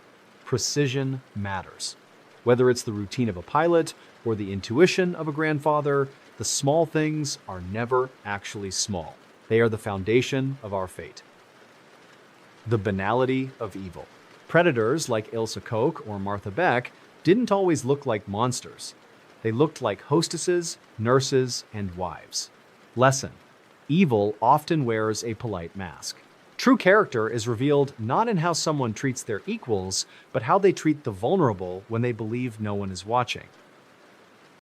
Precision matters. Whether it's the routine of a pilot or the intuition of a grandfather, the small things are never actually small. They are the foundation of our fate. The banality of evil. Predators like Ilse Koch or Martha Beck didn't always look like monsters. They looked like hostesses, nurses, and wives. Lesson. Evil often wears a polite mask. True character is revealed not in how someone treats their equals, but how they treat the vulnerable when they believe no one is watching.